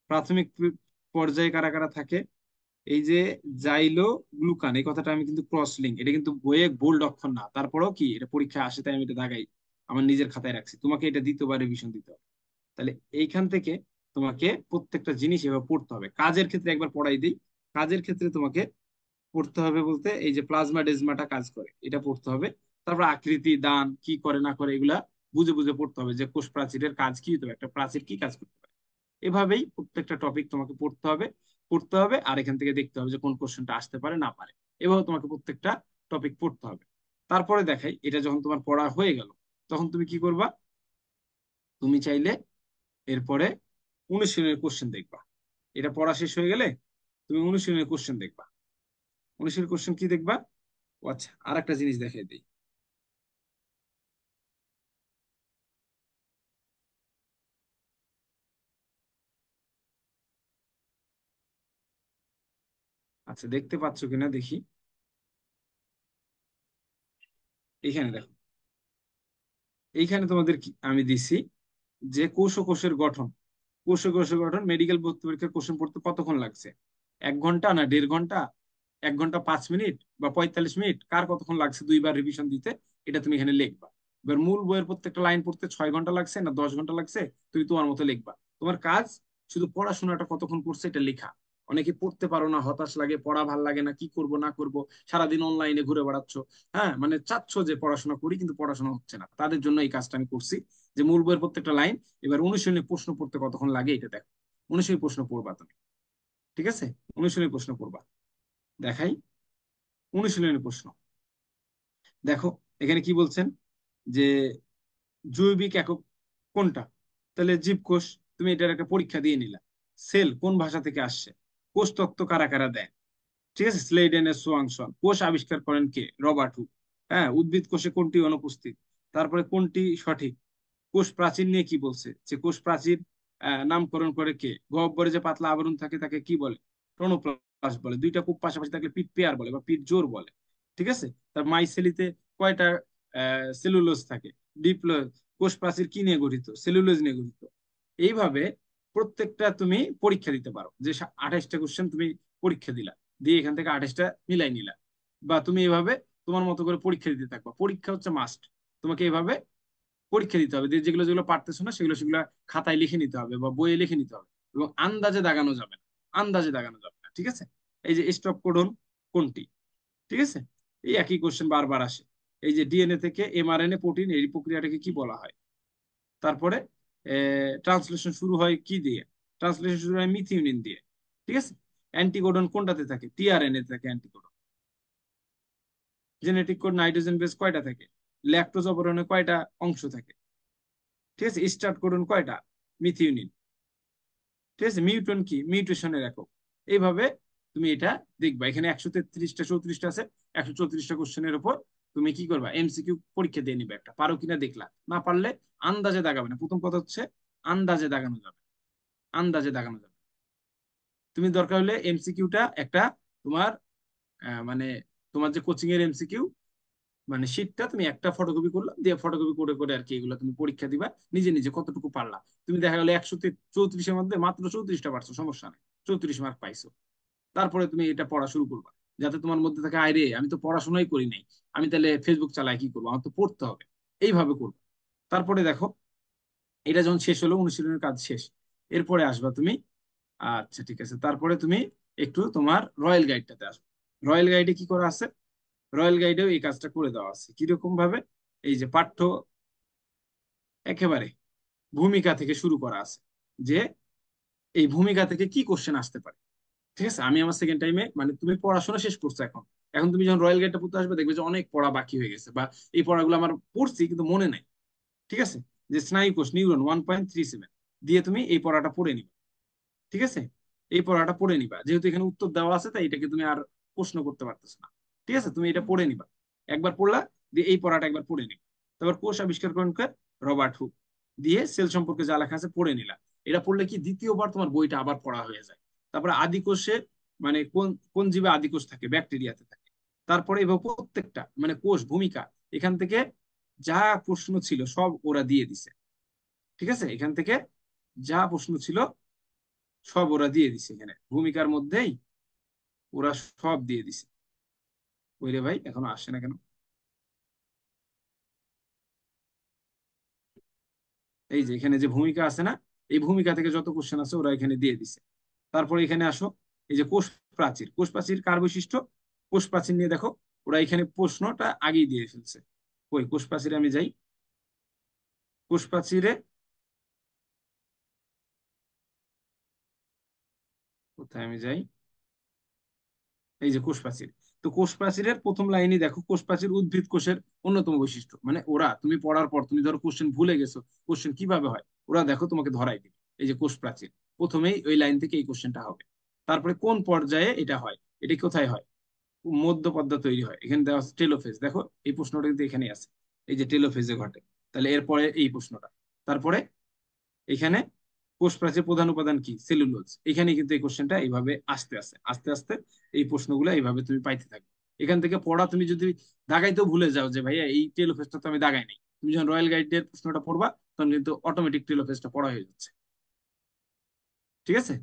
প্রাথমিক পর্যায়ে কারা কারা থাকে, এই যে জাইলো গ্লুকান, এই কথাটা আমি কিন্তু ক্রস লিঙ্ক, এটা কিন্তু বইয়ে বোল্ড অক্ষর না, তারপরেও কি এটা পরীক্ষা আসে, তাই আমি এটা দাগাই আমার নিজের খাতায় রাখছি। তোমাকে এটা দ্বিতীয়বার রিভিশন দিতে হবে। তাহলে এইখান থেকে তোমাকে প্রত্যেকটা জিনিস এভাবে পড়তে হবে। কাজের ক্ষেত্রে একবার পড়াই দিই। কাজের ক্ষেত্রে তোমাকে পড়তে হবে বলতে, এই যে প্লাজমা ডেজমাটা কাজ করে, এটা পড়তে হবে। তারপর আকৃতি, দান কি করে না করে, এগুলা বুঝে বুঝে পড়তে হবে, যে কোষ প্রাচীরের কাজ কি হতে হবে, একটা প্রাচীর কি কাজ করতে পারে। এভাবেই প্রত্যেকটা টপিক তোমাকে পড়তে হবে, পড়তে হবে, আর এখান থেকে দেখতে হবে যে কোন কোশ্চেনটা আসতে পারে না পারে। এভাবে তোমাকে প্রত্যেকটা টপিক পড়তে হবে। তারপরে দেখাই, এটা যখন তোমার পড়া হয়ে গেল, তখন তুমি কি করবা, তুমি চাইলে এরপরে অনুশীলনের কোশ্চেন দেখবা। এটা পড়া শেষ হয়ে গেলে তুমি অনুশীলনের কোশ্চেন দেখবা। অনুশীলনের কোশ্চেন কি দেখবা, ও আচ্ছা, আর একটা জিনিস দেখাই দিই। আচ্ছা, দেখতে পাচ্ছ কিনা দেখি। এইখানে দেখো, এইখানে তোমাদের আমি দিছি যে কোষ ও কোষের গঠন। কোষ ও কোষের গঠন মেডিকেল ভর্তি পরীক্ষার কোশ্চেন পড়তে কতক্ষণ লাগছে? 1 ঘন্টা না 1.5 ঘন্টা, 1 ঘন্টা 5 মিনিট বা 45 মিনিট, কার কতক্ষণ লাগছে দুইবার রিভিশন দিতে, এটা তুমি এখানে লিখবা। এবার মূল বইয়ের প্রত্যেকটা লাইন পড়তে 6 ঘন্টা লাগছে না 10 ঘন্টা লাগছে, তুমি তোমার মতো লিখবা। তোমার কাজ শুধু পড়াশোনাটা কতক্ষণ করছে এটা লেখা। অনেকে পড়তে পারো না, হতাশ লাগে, পড়া ভাল লাগে না, কি করব না করব, সারাদিন অনলাইনে ঘুরে বেড়াচ্ছ, হ্যাঁ মানে চাচ্ছ যে পড়াশোনা করি কিন্তু পড়াশোনা হচ্ছে না, তাদের জন্য এই কাজটা আমি করছি, যে মূল বইয়ের প্রত্যেকটা লাইন। এবার অনুশীলনী প্রশ্ন পড়তে কতক্ষণ লাগে এটা দেখো। অনুশীলনী প্রশ্ন পড়বা তুমি, ঠিক আছে? অনুশীলনী প্রশ্ন পড়বা, দেখাই। অনুশীলনী প্রশ্ন দেখো, এখানে কি বলছেন যে জৈবিক একক কোনটা? তাহলে জীবকোষ, তুমি এটার একটা পরীক্ষা দিয়ে নিলা। সেল কোন ভাষা থেকে আসছে? কোষ তত্ত্ব কারা কারা দেয়? ঠিক আছে, স্লেডেনের সোয়াংসন। কোষ আবিষ্কার করেন কে? Robert hook. হ্যাঁ, উদ্ভিদ কোষে কোনটি অনুপস্থিত? তারপরে কোনটি সঠিক? কোষ প্রাচীর নিয়ে কি বলছে, যে কোষ প্রাচীর নামকরণ করে কে? গহ্বরে যে পাতলা আবরণ থাকে তাকে কি বলে? ট্রোনোপ্লাস্ট বলে। দুইটা কূপ পাশাপাশি থাকলে পিট পেয়ার বলে বা পিট জোর বলে। ঠিক আছে, তার মাইসেলিতে কয়টা সেলুলোজ থাকে? ডিপ্লয়েড। কোষ প্রাচীর কি নিয়ে গঠিত? সেলুলোজ নিয়ে গঠিত। এইভাবে প্রত্যেকটা তুমি পরীক্ষা দিতে পারো, যে 28টা কোশ্চেন তুমি পরীক্ষা দিলা, দিয়ে এখান থেকে 28টা মিলাই নিলা, বা তুমি এভাবে তোমার মতো করে পরীক্ষা দিতে থাকবা। পরীক্ষা হচ্ছে মাস্ট, তোমাকে এভাবে পরীক্ষা দিতে হবে, যে যেগুলো যেগুলো পারতেছো না সেগুলো সেগুলো খাতায় লিখে নিতে হবে বা বইয়ে লিখে নিতে হবে, এবং আন্দাজে দাগানো যাবে না। আন্দাজে দাগানো যাবে না, ঠিক আছে? এই যে স্টপ কোডন কোনটি? ঠিক আছে, এই একই কোশ্চেন বারবার আসে। এই যে ডিএনএ থেকে এমআরএনএ প্রোটিন, এই প্রক্রিয়াটাকে কি বলা হয়? তারপরে ট্রান্সলেশন শুরু হয় কি দিয়ে? ট্রান্সলেশন শুরু হয় মিথিওনিন দিয়ে। ঠিক আছে, অ্যান্টিকোডন কোনটাতে থাকে? টিআরএনএ থাকে anticodon. Genetic code nitrogen base কয়টা থাকে? ল্যাকটোজ অপরণে কয়টা অংশ থাকে? ঠিক আছে, স্টার্ট কোডন কয়টা? মিথিওনিন। ঠিক আছে, মিউটন কি? মিউটেশনের একক। এইভাবে তুমি এটা দেখবা, এখানে 133টা 34টা আছে, 134টা কোশ্চেনের উপর তুমি কি করবা? এমসিকিউ পরীক্ষা দিয়ে নিবে একটা, পারো কিনা দেখলা। না পারলে আন্দাজে দাগাবে না। প্রথম কথা হচ্ছে আন্দাজে দাগানো যাবে, আন্দাজে দাগানো যাবে। তুমি দরকার হলে এমসিকিউটা একটা তোমার মানে তোমার যে কোচিং এর এমসিকিউ মানে শীটটা তুমি একটা ফটোকপি করলা, দিয়ে ফটোকপি করে করে আর কি এগুলো তুমি পরীক্ষা দিবা নিজে নিজে কতটুকু পারলা। তুমি দেখা গেলো 134-এর মধ্যে মাত্র 34টা পারছো, সমস্যা নেই, 34 মার্ক পাইছো। তারপরে তুমি এটা পড়া শুরু করবা, যাতে তোমার মধ্যে থাকে আয় রে আমি তো পড়াশোনাই করি নাই, আমি তাহলে ফেসবুক চালাই কি করবো, আমার তো পড়তে হবে। এইভাবে করবো। তারপরে দেখো, এটা যখন শেষ হলো, অনুশীলনের কাজ শেষ, এরপরে আসবা তুমি। আচ্ছা ঠিক আছে, তারপরে তুমি একটু তোমার রয়্যাল গাইডটাতে আসবে। রয়্যাল গাইডে কি করা আছে? রয়্যাল গাইডেও এই কাজটা করে দেওয়া আছে। কিরকম ভাবে? এই যে পাঠ্য একেবারে ভূমিকা থেকে শুরু করা আছে, যে এই ভূমিকা থেকে কি কোশ্চেন আসতে পারে। ঠিক আছে, আমি আমার সেকেন্ড টাইমে মানে তুমি পড়াশোনা শেষ করছো এখন, এখন তুমি যখন রয়্যাল গাইডটা পড়তে আসবে দেখবে যে অনেক পড়া বাকি হয়ে গেছে, বা এই পড়াগুলো আমার পড়ছি কিন্তু মনে নাই। ঠিক আছে, যে স্নায়ু কোষ নিউরন 1.37 দিয়ে তুমি এই পড়াটা পড়ে নিবা। ঠিক আছে, এই পড়াটা পড়ে নিবা, যেহেতু এখানে উত্তর দেওয়া আছে তাই এটাকে তুমি আর প্রশ্ন করতে পারতেছো না। ঠিক আছে, তুমি এটা পড়ে নিবা। একবার পড়লা, দিয়ে এই পড়াটা একবার পড়ে নিবা। তারপর কোষ আবিষ্কার করেন কে? Robert Hooke. দিয়ে সেল সম্পর্কে যা লেখা আছে পড়ে নিলা। এটা পড়লে কি দ্বিতীয়বার তোমার বইটা আবার পড়া হয়ে যায়। তারপরে আদি কোষে মানে কোন কোন জীবে আদি কোষ থাকে? ব্যাকটেরিয়াতে থাকে। তারপরে এবার প্রত্যেকটা মানে কোষ ভূমিকা, এখান থেকে যা প্রশ্ন ছিল সব ওরা দিয়ে দিছে। ঠিক আছে, এখান থেকে যা প্রশ্ন ছিল সব ওরা দিয়ে দিছে, এখানে ভূমিকার মধ্যেই ওরা সব দিয়ে দিছে। ওই রে ভাই, এখনো আসছে না কেন? এই যে এখানে যে ভূমিকা আছে না, এই ভূমিকা থেকে যত কোশ্চেন আছে ওরা এখানে দিয়ে দিছে। তারপরে এখানে আসো, এই যে কোষ প্রাচীর, কোষ প্রাচীর কার বৈশিষ্ট্য? কোষ প্রাচীর নিয়ে দেখো, ওরা এখানে প্রশ্নটা আগেই দিয়ে ফেলছে। ওই কোষ প্রাচীরে আমি যাই, কোষ প্রাচীরে কোথায় আমি যাই, এই যে কোষ প্রাচীর। তো কোষ প্রাচীরের প্রথম লাইনই দেখো, কোষ প্রাচীর উদ্ভিদ কোষের অন্যতম বৈশিষ্ট্য। মানে ওরা তুমি পড়ার পর তুমি ধরো কোশ্চেন ভুলে গেছো, কোশ্চেন কিভাবে হয় ওরা দেখো তোমাকে ধরাই দিবে। এই যে কোষ প্রাচীর, প্রথমেই ওই লাইন থেকে এই কোশ্চেনটা হবে। তারপরে কোন পর্যায়ে এটা হয়, এটা কোথায় হয়? মধ্য পর্দা তৈরি হয়, এখানে দেওয়া আছে টেলোফেজ। দেখো এই প্রশ্নটা কিন্তু এখানেই আছে, এই যে টেলোফেজে ঘটে। তাহলে এরপরে এই প্রশ্নটা। তারপরে এখানে কোষ প্রাচীর প্রধান উপাদান কি? সেলুলোজ। এখানে কিন্তু এই কোশ্চেনটা এইভাবে আস্তে আস্তে আস্তে আস্তে এই প্রশ্নগুলো এইভাবে তুমি পাইতে থাকবে। এখান থেকে পড়া তুমি যদি দাগাইতেও ভুলে যাও যে ভাইয়া এই টেলোফেসটা তো আমি দাগাই নাই, তুমি যখন রয়্যাল গাইডের প্রশ্নটা পড়বা তখন কিন্তু অটোমেটিক টেলোফেসটা পড়া হয়ে যাচ্ছে। ঠিক আছে?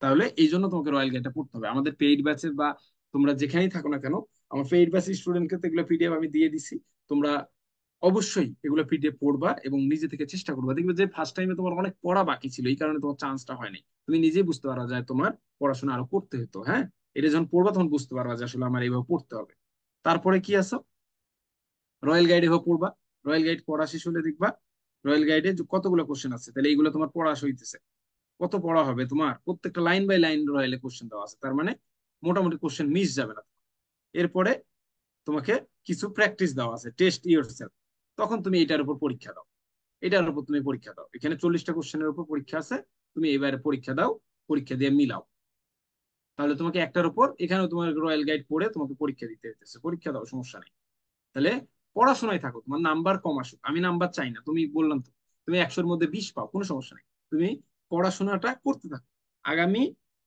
তাহলে এই জন্য তোমাকে রয়্যাল গাইডটা পড়তে হবে আমাদের পেইড ব্যাচের, বা তোমরা যেখানেই থাকো না কেন, আমার পেইড ব্যাচের স্টুডেন্টকে তো এগুলো পিডিএফ আমি দিয়ে দিছি। তোমরা অবশ্যই এগুলো পিডিএফ পড়বা এবং নিজে থেকে চেষ্টা করবা। দেখবে যে ফার্স্ট টাইমে তোমার অনেক পড়া বাকি ছিল, এই কারণে তোমার চান্সটা হয়নি। তুমি নিজেই বুঝতে পারা যায় তোমার পড়াশোনা আরো করতে হতো। হ্যাঁ, এটা যখন পড়বা তখন বুঝতে পারবা যে আসলে আমার এইভাবে পড়তে হবে। তারপরে কি আছে, রয়্যাল গাইড এভাবে পড়বা। রয়্যাল গাইড পড়া শেষ হলে দেখবা রয়্যাল গাইডে কতগুলো কোশ্চেন আছে, তাহলে এইগুলো তোমার পড়া হইতেছে। কত পড়া হবে তোমার, প্রত্যেকটা লাইন বাই লাইন রয়্যালে কোশ্চেন দেওয়া আছে, তার মানে মোটামুটি কোশ্চেন মিস যাবে না। এরপরে তোমাকে কিছু প্র্যাকটিস দেওয়া আছে, টেস্ট ইউর সেলফ। তখন তুমি এটার উপর পরীক্ষা দাও, এটার উপর তুমি পরীক্ষা দাও। এখানে 40টা কোশ্চেনের উপর পরীক্ষা আছে, তুমি এবারে পরীক্ষা দাও, পরীক্ষা দিয়ে মিলাও। তাহলে তোমাকে একটার উপর, এখানেও তোমার রয়্যাল গাইড পড়ে তোমাকে পরীক্ষা দিতে হইতেছে, পরীক্ষা দাও, সমস্যা নেই। তাহলে পড়াশোনায় থাকো, তোমার নাম্বার কম আসুক, আমি নাম্বার চাই না। তুমি বললাম তো, তুমি 100-র মধ্যে 20 পাও, কোনো সমস্যা নেই। তুমি পড়াশোনাটা করতে থাকো। আগামী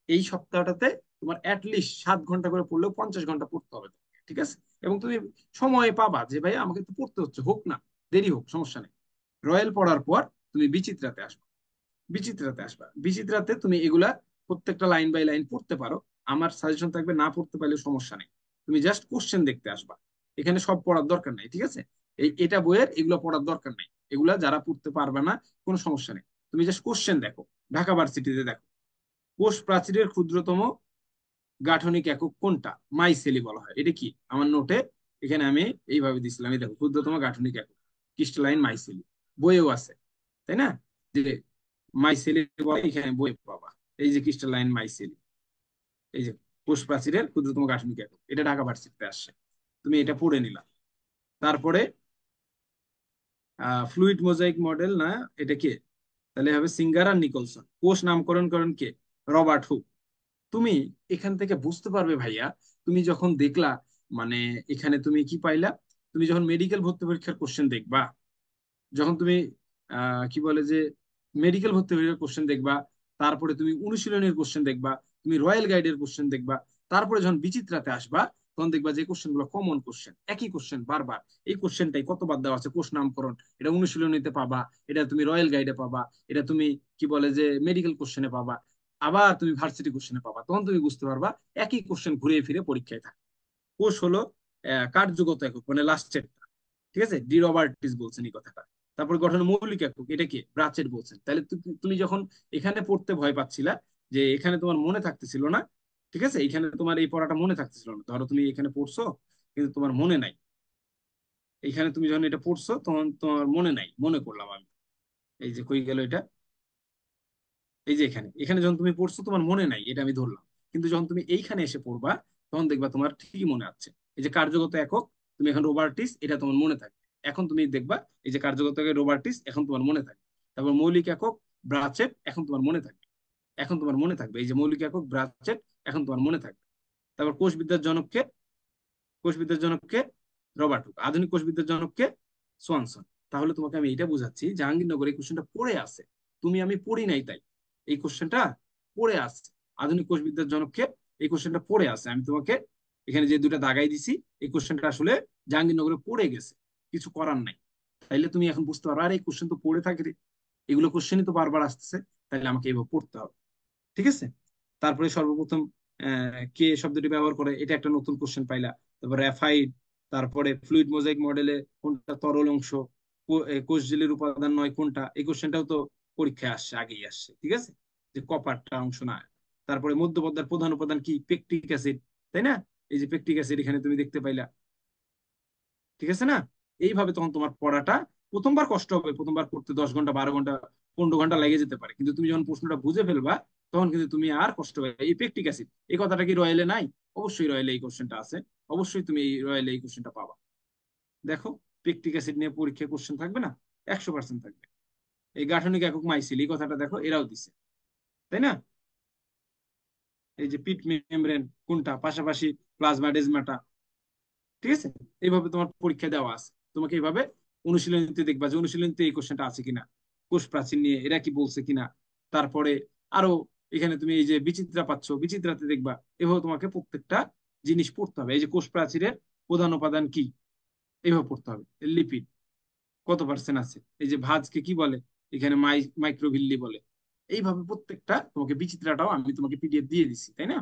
এই সপ্তাহটাতে তোমার অ্যাটলিস্ট 7 ঘন্টা করে পড়লেও 50 ঘন্টা পড়তে হবে তোমাকে, ঠিক আছে? এবং তুমি সময় পাবা যে ভাই আমাকে তো পড়তে হচ্ছে, হোক না, দেরি হোক, সমস্যা নেই। রয়্যাল পড়ার পর তুমি বিচিত্রাতে আসবে। বিচিত্রাতে তুমি এগুলা প্রত্যেকটা লাইন বাই লাইন পড়তে পারো। আমার সাজেশন থাকবে, না পড়তে পারলে সমস্যা নেই, তুমি জাস্ট কোশ্চেন দেখতে আসবা। এখানে সব পড়ার দরকার নাই, ঠিক আছে? এটা বইয়ের এগুলো পড়ার দরকার নাই, এগুলা যারা পড়তে পারবে না কোনো সমস্যা নেই। তুমি জাস্ট কোশ্চেন দেখো। ঢাকা ভার্সিটিতে দেখো, কোষ প্রাচীরের ক্ষুদ্রতম গাঠনিক একক কোনটা? মাইসেলি বলা হয়। এটা কি আমার নোটে এখানে আমি এইভাবে দিছিলাম, এই দেখো, ক্ষুদ্রতম গাঠনিক একক ক্রিস্টালাইন মাইসেলি, বইয়েও আছে, তাই না? যে মাইসেলি বলে, এখানে বই পাবা, এই যে ক্রিস্টালাইন মাইসেলি, এই যে কোষ প্রাচীরের ক্ষুদ্রতম গাঠনিক একক, এটা ঢাকা ভার্সিটিতে আসছে, তুমি এটা পড়ে নিলা। তারপরে ফ্লুইড মোজাইক মডেল, না এটা কে? তাহলে হবে সিঙ্গার আর নিকলসন। কোষ নামকরণ করেন কে? Robert hook. তুমি এখান থেকে বুঝতে পারবে ভাইয়া, তুমি যখন দেখলা, মানে এখানে তুমি কি পাইলা, তুমি যখন মেডিকেল ভর্তি পরীক্ষার কোশ্চেন দেখবা, যখন তুমি কি বলে যে মেডিকেল ভর্তি পরীক্ষার কোশ্চেন দেখবা, তারপরে তুমি অনুশীলনের কোশ্চেন দেখবা, তুমি রয়্যাল গাইডের কোশ্চেন দেখবা, তারপরে যখন বিচিত্রাতে আসবা তখন দেখবা যে কোশ্চেন গুলো কমন কোশ্চেন, একই কোশ্চেন বারবার। এই কোশ্চেনটাই কতবার দেওয়া আছে, কোষ নামকরণ, এটা অনুশীলনীতে পাবা, এটা তুমি রয়্যাল গাইডে পাবা, এটা তুমি কি বলে যে মেডিকেল কোশ্চেনে পাবা, আবার তুমি ভার্সিটি কোশ্চেনে পাবা। তখন তুমি বুঝতে পারবা একই কোশ্চেন ঘুরে ফিরে পরীক্ষায় থাকে। কোষ হলো কার্যগত একক, মানে লাস্টের, ঠিক আছে? ডি রবার্টিস বলছেন এই কথাটা। তারপর গঠন মৌলিক একক, এটা কি? ব্রাচেট বলছেন। তাহলে তুমি যখন এখানে পড়তে ভয় পাচ্ছিলা, যে এখানে তোমার মনে থাকতেছিল না, ঠিক আছে, এখানে তোমার এই পড়াটা মনে থাকতেছিল না, ধরো তুমি এখানে পড়ছো কিন্তু তোমার মনে নাই, এখানে তুমি যখন এটা পড়ছো তখন তোমার মনে নাই, মনে করলাম আমি, এই যে কই গেল এটা, এই যে এখানে, এখানে যখন তুমি পড়ছো তোমার মনে নাই, এটা আমি ধরলাম। কিন্তু যখন তুমি এইখানে এসে পড়বা তখন দেখবা তোমার ঠিকই মনে আছে। এই যে কার্যগত একক, তুমি এখন রোবার্টিস, এটা তোমার মনে থাকবে। এখন তুমি দেখবা এই যে কার্যগত একক রোবার্টিস, এখন তোমার মনে থাকবে। তারপর মৌলিক একক ব্রাচেট, এখন তোমার মনে থাকবে। এখন তোমার মনে থাকবে এই যে মৌলিক একক ব্রাচেট, এখন তোমার মনে থাকবে। তারপর কোষবিদ্যার জনককে, কোষবিদ্যার জনককে রবার্ট হুক। আধুনিক কোষবিদ্যার জনককে সোয়ানসন। তাহলে তোমাকে আমি এটা বুঝাচ্ছি, জাহাঙ্গীরনগর এই কোশ্চেনটা পড়ে আছে, আমি পড়ি নাই তাই, এই কোশ্চেনটা পড়ে আছে। আধুনিক কোষবিদ্যার জনককে, এই কোশ্চেনটা পড়ে আছে। আমি তোমাকে এখানে যে দুটা দাগাই দিছি, এই কোশ্চেনটা আসলে জাহাঙ্গীরনগরে পড়ে গেছে, কিছু করার নাই। তাইলে তুমি এখন বুঝতে পারো আর এই কোশ্চেন তো পড়ে থাকে রে, এগুলো কোশ্চেনই তো বারবার আসতেছে, তাহলে আমাকে এভাবে পড়তে হবে। ঠিক আছে? তারপরে সর্বপ্রথম কে শব্দটি ব্যবহার করে, এটা একটা নতুন কোশ্চেন পাইলা। তারপর র্যাফাইড, তারপরে ফ্লুইড মোজাইক মডেলে কোনটা তরল অংশ, কোষ ঝিল্লির উপাদান নয় কোনটা, এই কোশ্চেনটাও তো পরীক্ষায় আসছে, আগেই আসছে, ঠিক আছে, যে কপারটা অংশ না। তারপরে মধ্যপদার্থের প্রধান উপাদান কি? পেকটিক অ্যাসিড, তাই না? এই যে পেকটিক অ্যাসিড এখানে তুমি দেখতে পাইলা, ঠিক আছে না? এইভাবে তখন তোমার পড়াটা প্রথমবার কষ্ট হবে, প্রথমবার পড়তে 10 ঘন্টা, 12 ঘন্টা, 15 ঘন্টা লেগে যেতে পারে, কিন্তু তুমি যখন প্রশ্নটা বুঝে ফেলবা তখন কিন্তু তুমি আর কষ্ট হবে। এই পেকটিক অ্যাসিড, এই কথাটা কি রয়েলে নাই? অবশ্যই রয়েলে এই কোশ্চেনটা আছে, অবশ্যই তুমি এই রয়েলে এই কোশ্চেনটা পাবা। দেখো, পেকটিক অ্যাসিড নিয়ে পরীক্ষায় কোশ্চেন থাকবে না? 100% থাকবে। এই গাঠনিক একক মাইসিল, এই কথাটা দেখো এরাও দিছে, তাই না? এই যে পিট মেমব্রেন কোনটা, পাশাপাশি প্লাজমা ডেজমাটা, ঠিক আছে? এইভাবে তোমার পরীক্ষা দেওয়া আছে। তোমাকে এইভাবে অনুশীলনীতে দেখবা যে অনুশীলনীতে এই কোশ্চেনটা আছে কিনা, কোষ প্রাচীর নিয়ে এরা কি বলছে কিনা। তারপরে আরো এখানে তুমি এই যে বিচিত্রা পাচ্ছ, বিচিত্রাতে দেখবা। এভাবে তোমাকে প্রত্যেকটা জিনিস পড়তে হবে। এই যে কোষ প্রাচীরের প্রধান উপাদান কি, এইভাবে পড়তে হবে। লিপিড কত পার্সেন্ট আছে, এই যে ভাঁজকে কি বলে, এখানে মাইক্রোভিল্লি বলে। এইভাবে প্রত্যেকটা তোমাকে, বিচিত্রাটাও আমি তোমাকে পিডিএফ দিয়ে দিছি, তাই না?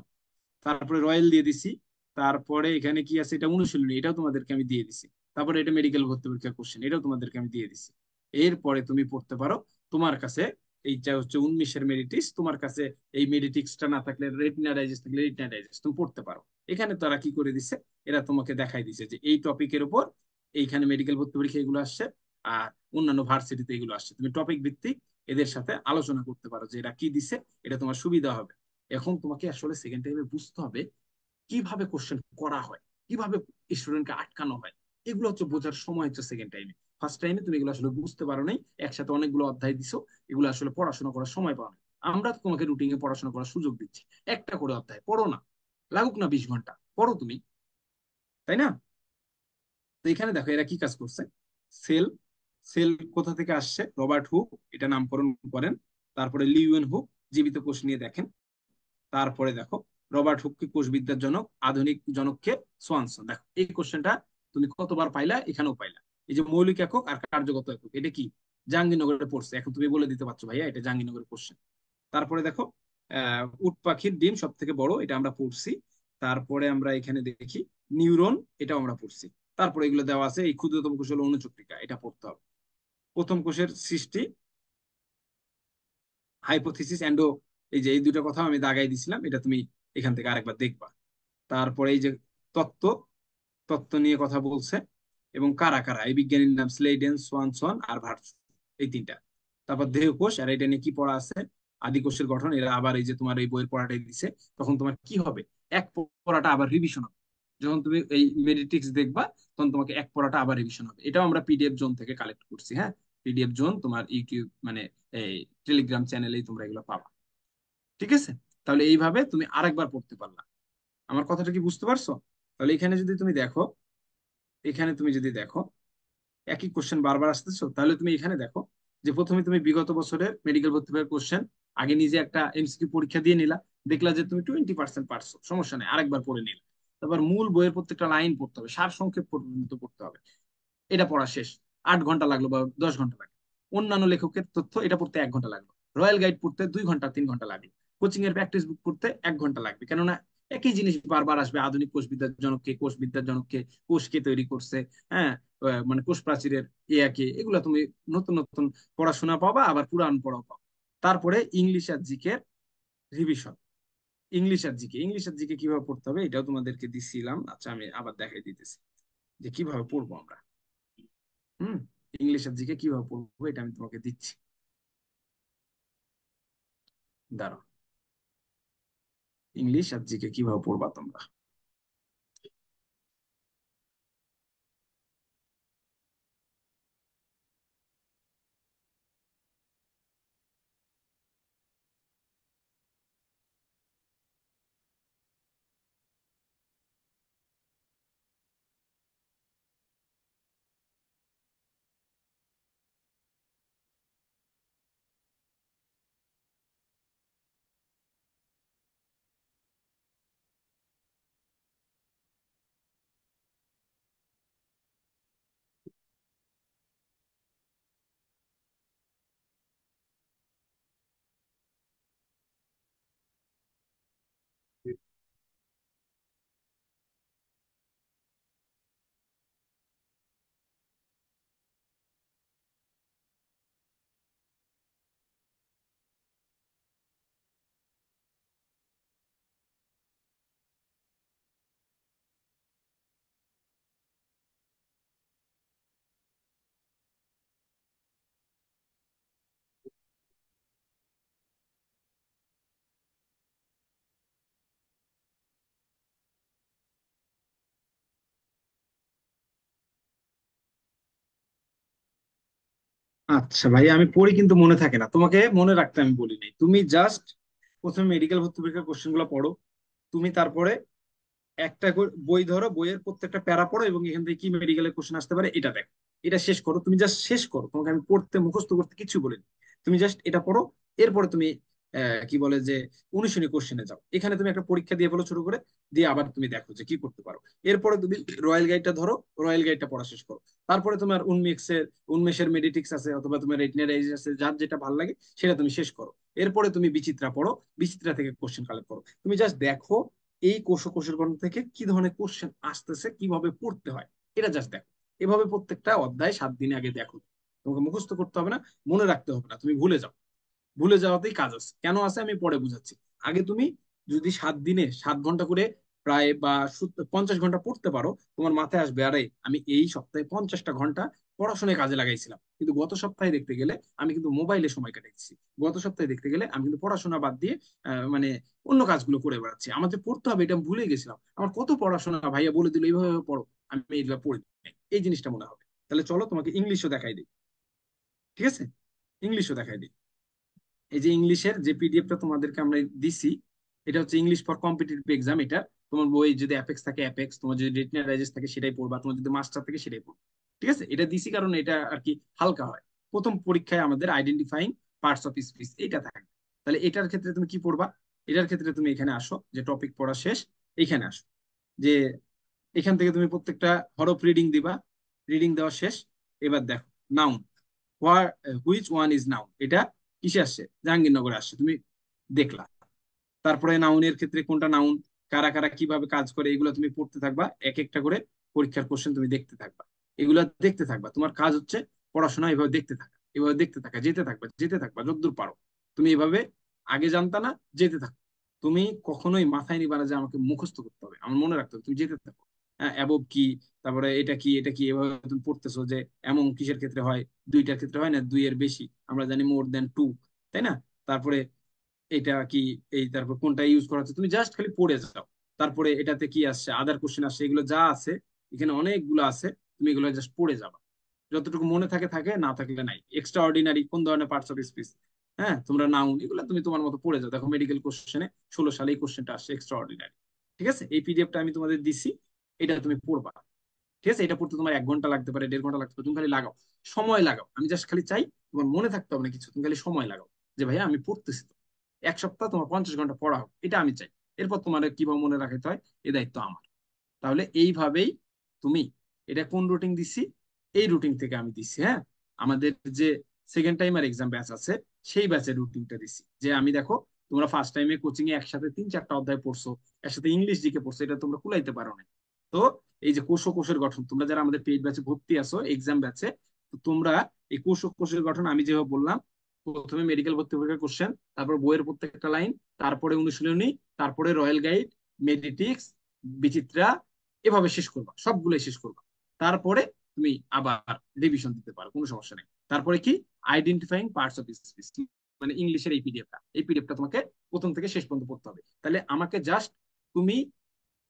তারপরে রয়্যাল দিয়ে দিছি। তারপরে এখানে কি আছে, এটা অনুশীলনী, এটাও তোমাদেরকে আমি দিয়ে দিছি। তারপরে এটা মেডিকেল ভর্তি পরীক্ষা কোশ্চেন, এটাও তোমাদেরকে আমি দিয়ে দিছি। এরপরে তুমি পড়তে পারো। তোমার কাছে এইটা হচ্ছে 19-এর মেডিটিক্স, তোমার কাছে এই মেডিটিক্সটা না থাকলে, রেটিনা ডাইজেস্ট থাকলে রেটিনা ডাইজেস্ট তুমি পড়তে পারো। এখানে তারা কি করে দিছে, এরা তোমাকে দেখাই দিছে যে এই টপিকের উপর এইখানে মেডিকেল ভর্তি পরীক্ষা এগুলো আসছে, আর অন্যান্য ভার্সিটিতে এগুলো আসছে। তুমি টপিক ভিত্তিক এদের সাথে আলোচনা করতে পারো যে এরা কি দিছে, এটা তোমার সুবিধা হবে। এখন তোমাকে আসলে সেকেন্ড টাইমে বুঝতে হবে কিভাবে কোশ্চেন করা হয়, কিভাবে স্টুডেন্টকে আটকানো হয়। এগুলো হচ্ছে বোঝার সময় হচ্ছে সেকেন্ড টাইমে। ফার্স্ট টাইমে তুমি এগুলো আসলে বুঝতে পারো নাই, একসাথে অনেকগুলো অধ্যায় দিছো, এগুলো আসলে পড়াশোনা করার সময় পাও না। আমরা তো তোমাকে রুটিনে পড়াশোনা করার সুযোগ দিচ্ছি, একটা করে অধ্যায় পড়ো না, লাগুক না 20 ঘন্টা, পড়ো তুমি, তাই না? তো এখানে দেখো এরা কি কাজ করছে। সেল, সেল কোথা থেকে আসছে, রবার্ট হুক এটা নামকরণ করেন। তারপরে লিউয়েন হুক জীবিত কোষ নিয়ে দেখেন। তারপরে দেখো রবার্ট হুককে কোষবিদ্যার জনক, আধুনিক জনককে সোয়ানসন। দেখো এই কোশ্চেনটা তুমি কতবার পাইলা, এখানেও পাইলা। এই যে মৌলিক একক আর কার্যগত একক, এটা কি জাহাঙ্গীরনগরে পড়ছে, এখন তুমি বলে দিতে পারছো ভাইয়া এটা জাহাঙ্গীরনগরের কোশ্চেন। তারপরে দেখো উট পাখির ডিম সব থেকে বড়, এটা আমরা পড়ছি। তারপরে আমরা এখানে দেখি নিউরন, এটাও আমরা পড়ছি। তারপরে এগুলো দেওয়া আছে, এই ক্ষুদ্রতম কোষ হলো অণুচক্রিকা, এটা পড়তে হবে। প্রথম কোষের সৃষ্টি, হাইপোথিসিস এন্ডো, এই যে এই দুটো কথা আমি দাগাই দিছিলাম, এটা তুমি এখান থেকে আরেকবার দেখবা। তারপরে এই যে তত্ত্ব, তত্ত্ব নিয়ে কথা বলছে। এবং কারা কারা, এই বিজ্ঞানীর নাম স্লেডেন, সোয়ানসন আর ভার্চ, এই তিনটা। তারপর দেহকোষ, আর এটা নিয়ে কি পড়া আছে, আদি কোষের গঠন। এরা আবার এই যে তোমার এই বইয়ের পড়াটাই দিছে, তখন তোমার কি হবে, এক পড়াটা আবার রিভিশন হবে। যখন তুমি এই মেডিটিক্স দেখবা, তখন তোমাকে এক পড়াটা আবার রিভিশন হবে। এটাও আমরা পিডিএফ জোন থেকে কালেক্ট করছি, হ্যাঁ। পিডিএফ জোন তোমার ইউটিউব মানে এই টেলিগ্রাম চ্যানেলেই তোমরা এগুলো পাবা। ঠিক আছে? তাহলে এইভাবে তুমি আরেকবার পড়তে পারলা। আমার কথাটা কি বুঝতে পারছো? তাহলে এখানে যদি তুমি দেখো, এখানে তুমি যদি দেখো একই কোশ্চেন বারবার আসতেছো, তাহলে তুমি এখানে দেখো যে প্রথমে তুমি বিগত বছরের মেডিকেল ভর্তি পরীক্ষার কোশ্চেন আগে নিজে একটা এমসিকিউ পরীক্ষা দিয়ে নিলা, দেখলা যে তুমি 20% পারছো, সমস্যা নেই, আরেকবার পড়ে নিলা। তারপর মূল বইয়ের প্রত্যেকটা লাইন পড়তে হবে, সার সংক্ষেপ পর্যন্ত পড়তে হবে। এটা পড়া শেষ, 8 ঘন্টা লাগলো বা 10 ঘন্টা লাগলো। অন্যান্য লেখকের তথ্য এটা পড়তে 1 ঘন্টা লাগলো। রয়্যাল গাইড পড়তে 2 ঘন্টা 3 ঘন্টা লাগলো। কোচিং এর প্র্যাকটিস বুক পড়তে 1 ঘন্টা লাগবে, কেননা একই জিনিস বারবার আসবে। আধুনিক কোষবিদ্যার জনককে, কোষবিদ্যার জনককে, কোষ কে তৈরি করছে, হ্যাঁ, মানে কোষ প্রাচীরের কে, এগুলা তুমি নতুন নতুন পড়াশোনা পাবা, আবার পুরান পড়াও পাবা। তারপরে ইংলিশ আর জিকে রিভিশন। ইংলিশ আর জিকে কিভাবে পড়তে হবে এটাও তোমাদেরকে দিছিলাম। আচ্ছা আমি আবার দেখাই দিতেছি যে কিভাবে পড়বো আমরা। হুম, ইংলিশ আর জিকে কিভাবে পড়বো এটা আমি তোমাকে দিচ্ছি, দাঁড়াও। ইংলিশ আর জিকে কিভাবে পড়বা তোমরা। আচ্ছা ভাই, আমি পড়ি কিন্তু মনে থাকে না, তোমাকে মনে রাখতে আমি বলি নাই। তুমি জাস্ট প্রথমে মেডিকেল ভর্তি পরীক্ষার কোশ্চেন গুলো পড়ো। তুমি তারপরে একটা বই ধরো, বইয়ের প্রত্যেকটা প্যারা পড়ো, এবং এখান থেকে কি মেডিকেলের কোশ্চেন আসতে পারে এটা দেখো। এটা শেষ করো, তুমি জাস্ট শেষ করো, তোমাকে আমি পড়তে মুখস্থ করতে কিছু বলিনি। তুমি জাস্ট এটা পড়ো। এরপরে তুমি কি বলে যে অনুশীলনী কোশ্চেনে যাও, এখানে তুমি একটা পরীক্ষা দিয়ে ফেলো ছোট করে, দিয়ে আবার তুমি দেখো যে কি করতে পারো। এরপরে তুমি রয়্যাল গাইডটা ধরো, রয়্যাল গাইডটা পড়া শেষ করো। তারপরে তোমার উন্মেষের মেডিটিক্স আছে অথবা তোমার রেটিনারাইজ আছে, যার যেটা ভালো লাগে সেটা তুমি শেষ করো। এরপরে তুমি বিচিত্রা পড়ো, বিচিত্রা থেকে কোশ্চেন কালেক্ট করো। তুমি জাস্ট দেখো এই কোষের গঠন থেকে কি ধরনের কোশ্চেন আসতেছে, কিভাবে পড়তে হয়, এটা জাস্ট দেখো। এভাবে প্রত্যেকটা অধ্যায় 7 দিন আগে দেখো। তোমাকে মুখস্থ করতে হবে না, মনে রাখতে হবে না, তুমি ভুলে যাও। ভুলে যাওয়াতেই কাজ আছে, কেন আছে আমি পরে বুঝাচ্ছি। আগে তুমি যদি 7 দিনে 7 ঘন্টা করে প্রায় বা 50 ঘন্টা পড়তে পারো, তোমার মাথায় আসবে আরে আমি এই সপ্তাহে 50টা ঘন্টা পড়াশোনায় কাজে লাগাইছিলাম। কিন্তু গত সপ্তাহে দেখতে গেলে আমি কিন্তু মোবাইলে সময় কাটাচ্ছি। গত সপ্তাহে দেখতে গেলে আমি কিন্তু পড়াশোনা বাদ দিয়ে মানে অন্য কাজগুলো করে বেড়াচ্ছি। আমার যে পড়তে হবে এটা আমি ভুলে গেছিলাম। আমার কত পড়াশোনা ভাইয়া বলে দিল এইভাবে পড়ো, আমি এগুলো পড়ি নাই। এই জিনিসটা মনে হবে। তাহলে চলো তোমাকে ইংলিশও দেখাই দিই, ঠিক আছে? ইংলিশও দেখাই দিই। এই যে ইংলিশের যে পিডিএফটা তোমাদেরকে আমরা দিছি, এটা হচ্ছে ইংলিশ ফর কম্পিটিটিভ এক্সাম। এটা তোমার বই যদি অ্যাপেক্স থাকে অ্যাপেক্স, তোমার যদি রেটিনা ডাইজেস্ট থাকে সেটাই পড়বা, তোমার যদি মাস্টার থাকে সেটাই পড়বা। ঠিক আছে, এটা দিছি কারণ এটা আর কি হালকা হয়। প্রথম পরীক্ষায় আমাদের আইডেন্টিফাইং পার্টস অফ স্পিচ এটা থাকবে। তাহলে এটার ক্ষেত্রে তুমি কি পড়বা? এটার ক্ষেত্রে তুমি এখানে আসো, যে টপিক পড়া শেষ এখানে আসো, যে এখান থেকে তুমি প্রত্যেকটা হরফ রিডিং দিবা। রিডিং দেওয়া শেষ। এবার দেখো noun, which one is noun, এটা কিসে আসছে? জাহাঙ্গীরনগরে আসছে, তুমি দেখলা। তারপরে নাউনের ক্ষেত্রে কোনটা নাউন, কারা কারা কিভাবে কাজ করে, এগুলো তুমি পড়তে থাকবা। এক একটা করে পরীক্ষার কোশ্চেন তুমি দেখতে থাকবা, এগুলো দেখতে থাকবা। তোমার কাজ হচ্ছে পড়াশোনা এভাবে দেখতে থাকা, এভাবে দেখতে থাকা, যেতে থাকবা যেতে থাকবা যতদূর পারো। তুমি এভাবে আগে জানতা না, যেতে থাকো। তুমি কখনোই মাথায় নিবা না যে আমাকে মুখস্থ করতে হবে, আমার মনে রাখতে হবে, তুমি যেতে থাকো। হ্যাঁ, অ্যাবভ কি, তারপরে এটা কি এটা কি, এভাবে তুমি পড়তেছো যে এমন কিসের ক্ষেত্রে হয়, দুইটার ক্ষেত্রে হয় না, দুইয়ের বেশি, আমরা জানি মোর দেন টু, তাই না? তারপরে এটা কি, এই তারপর কোনটা ইউজ করা হচ্ছে, তুমি জাস্ট খালি পড়ে যাও। তারপরে এটাতে কি আসছে, আদার কোশ্চেন আসছে, এগুলো যা আছে এখানে অনেকগুলো আছে, তুমি এগুলো জাস্ট পড়ে যাবা। যতটুকু মনে থাকে থাকে, না থাকলে নাই। এক্সট্রা অর্ডিনারি কোন ধরনের পার্টস অফ স্পিচ, হ্যাঁ তোমরা নাউন, এগুলো তুমি তোমার মতো পড়ে যাও। দেখো মেডিকেল কোশ্চেনে 16 সালে এই কোশ্চেনটা আসছে, এক্সট্রা অর্ডিনারি। ঠিক আছে, এই পিডিএফটা আমি তোমাদের দিছি, এটা তুমি পড়বা। ঠিক আছে, এটা পড়তে তোমার 1 ঘন্টা লাগতে পারে, 1.5 ঘন্টা লাগতে পারে, তুমি খালি লাগাও, সময় লাগাও। আমি জাস্ট খালি চাই তোমার মনে থাকতে হবে না কিছু, তুমি খালি সময় লাগাও, যে ভাইয়া আমি পড়তেছি তো। 1 সপ্তাহ তোমার 50 ঘন্টা পড়া হোক, এটা আমি চাই। এরপর তোমার কিভাবে মনে রাখতে হয় এই দায়িত্ব আমার। তাহলে এইভাবেই তুমি, এটা কোন রুটিন দিছি, এই রুটিন থেকে আমি দিছি। হ্যাঁ, আমাদের যে সেকেন্ড টাইমার এক্সাম ব্যাচ আছে সেই ব্যাচের রুটিনটা দিছি, যে আমি দেখো তোমরা ফার্স্ট টাইমে কোচিং এ একসাথে 3-4টা অধ্যায় পড়ছো, একসাথে ইংলিশ জিকে পড়ছো, এটা তোমরা কুলাইতে পারো না। তো এই যে কোষের গঠন, তোমরা যারা আমাদের পেইড ব্যাচে ভর্তি আছো এক্সাম ব্যাচে, তো তোমরা এই কোষের গঠন আমি যেভাবে বললাম, প্রথমে মেডিকেল ভর্তি পরীক্ষার কোশ্চেন, তারপর বইয়ের প্রত্যেকটা লাইন, তারপরে অনুশীলনী, তারপরে রয়্যাল গাইড, মেডিটিক্স, বিচিত্রা, এভাবে শেষ করবা, সবগুলোই শেষ করবা। তারপরে তুমি আবার রিভিশন দিতে পারো, কোনো সমস্যা নেই। তারপরে কি, আইডেন্টিফাইং পার্টস অফ স্পিচ, মানে ইংলিশের এই পিডিএফটা তোমাকে প্রথম থেকে শেষ পর্যন্ত পড়তে হবে। তাহলে আমাকে জাস্ট, তুমি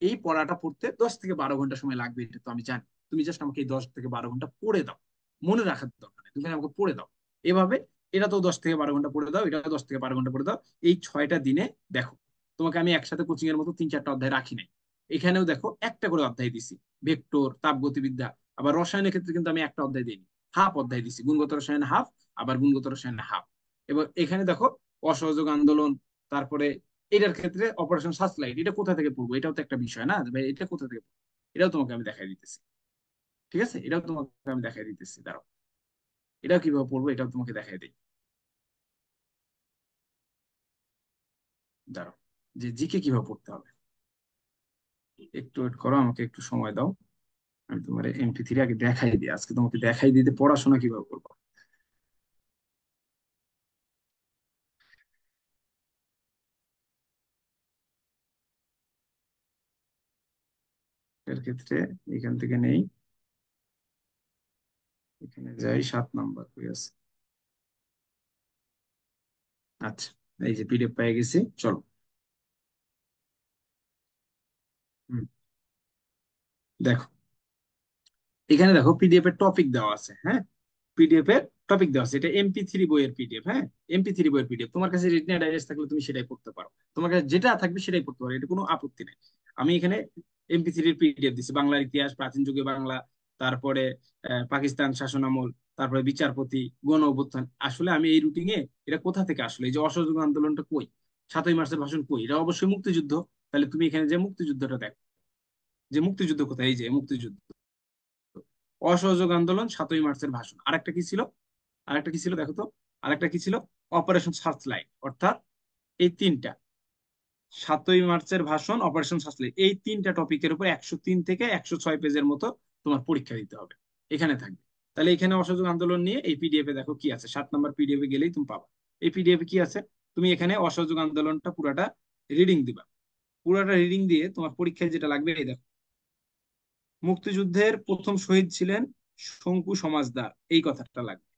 এই পড়াটা পড়তে 10 থেকে 12 ঘন্টা সময় লাগবে, এটা তো আমি জানি। তুমি জাস্ট আমাকে এই 10 থেকে 12 ঘন্টা পড়ে দাও, মনে রাখার দরকার নেই, তুমি আমাকে পড়ে দাও এভাবে। এটা তো 10 থেকে 12 ঘন্টা পড়ে দাও, এটা 10 থেকে 12 ঘন্টা পড়ে দাও। এই 6টা দিনে দেখো, তোমাকে আমি একসাথে কোচিং এর মতো 3-4টা অধ্যায় রাখি নাই। এখানেও দেখো একটা করে অধ্যায় দিছি, ভেক্টর, তাপগতিবিদ্যা। আবার রসায়নের ক্ষেত্রে কিন্তু আমি একটা অধ্যায় দিইনি, হাফ অধ্যায় দিছি, গুণগত রসায়নে হাফ, আবার গুণগত রসায়নে হাফ। এবার এখানে দেখো অসহযোগ আন্দোলন, তারপরে এটার ক্ষেত্রে অপারেশন সার্চলাইট, এটা কোথা থেকে পড়বো, এটাও তো একটা বিষয় না যে ভাই এটা কোথা থেকে পড়বো? এটাও তোমাকে আমি দেখাই দিতেছি। ঠিক আছে, এটাও তোমাকে আমি দেখাই দিতেছি, দাঁড়াও। এটাও কিভাবে পড়বো এটাও তোমাকে দেখাই দিই, দাঁড়াও। যে জিকে কিভাবে পড়তে হবে, একটু ওয়েট করো, আমাকে একটু সময় দাও। আমি তোমার MP3 আগে দেখাই দিই, আজকে তোমাকে দেখাই দিতে পড়াশোনা কিভাবে করবো। এর ক্ষেত্রে এখান থেকে নেই, এখানে যাই, 7 নাম্বার হয়ে আছে। আচ্ছা, এই যে পিডিএফ পেয়ে গেছি, চলো। হুম, দেখো এখানে দেখো পিডিএফ এর টপিক দেওয়া আছে। হ্যাঁ, পিডিএফ এর টপিক দেওয়া আছে, এটা MP3 বইয়ের পিডিএফ। হ্যাঁ, MP3 বইয়ের পিডিএফ, তোমার কাছে রিটনা ডাইজেস্ট থাকলে তুমি সেটাই পড়তে পারো, তোমার কাছে যেটা থাকবে সেটাই পড়তে পারো, এটা কোনো আপত্তি নেই। আমি এখানে MP3 পিডিএফ দিচ্ছি, বাংলার ইতিহাস, প্রাচীন যুগে বাংলা, তারপরে পাকিস্তান শাসনামল, তারপরে বিচারপতি, গণ অভ্যুত্থান। আসলে আমি এই রুটিনে এটা কোথা থেকে আসলে এই যে অসহযোগ আন্দোলনটা কই, 7ই মার্চের ভাষণ কই, এটা অবশ্যই মুক্তিযুদ্ধ। তাহলে তুমি এখানে যে মুক্তিযুদ্ধটা দেখো, যে মুক্তিযুদ্ধ কোথায়, এই যে মুক্তিযুদ্ধ, অসহযোগ আন্দোলন, 7ই মার্চের ভাষণ। আরেকটা কি ছিল, আরেকটা কি ছিল দেখো তো, আরেকটা কি ছিল, অপারেশন সার্চলাইট। অর্থাৎ এই তিনটা, 7ই মার্চের ভাষণ, অপারেশন সার্চলাইট, এই তিনটা টপিকের উপর 103 থেকে 106 পেজের মতো তোমার পরীক্ষা দিতে হবে, এখানে থাকবে। তাহলে এখানে অসহযোগ আন্দোলন নিয়ে এই পিডিএফ এ দেখো কি আছে, 7 নম্বর পিডিএফ এ গেলেই তুমি পাবা। এই পিডিএফ এ কি আছে, তুমি এখানে অসহযোগ আন্দোলনটা পুরাটা রিডিং দিবা। পুরাটা রিডিং দিয়ে তোমার পরীক্ষায় যেটা লাগবে, এই দেখো, মুক্তিযুদ্ধের প্রথম শহীদ ছিলেন শঙ্কু সমাজদার, এই কথাটা লাগবে,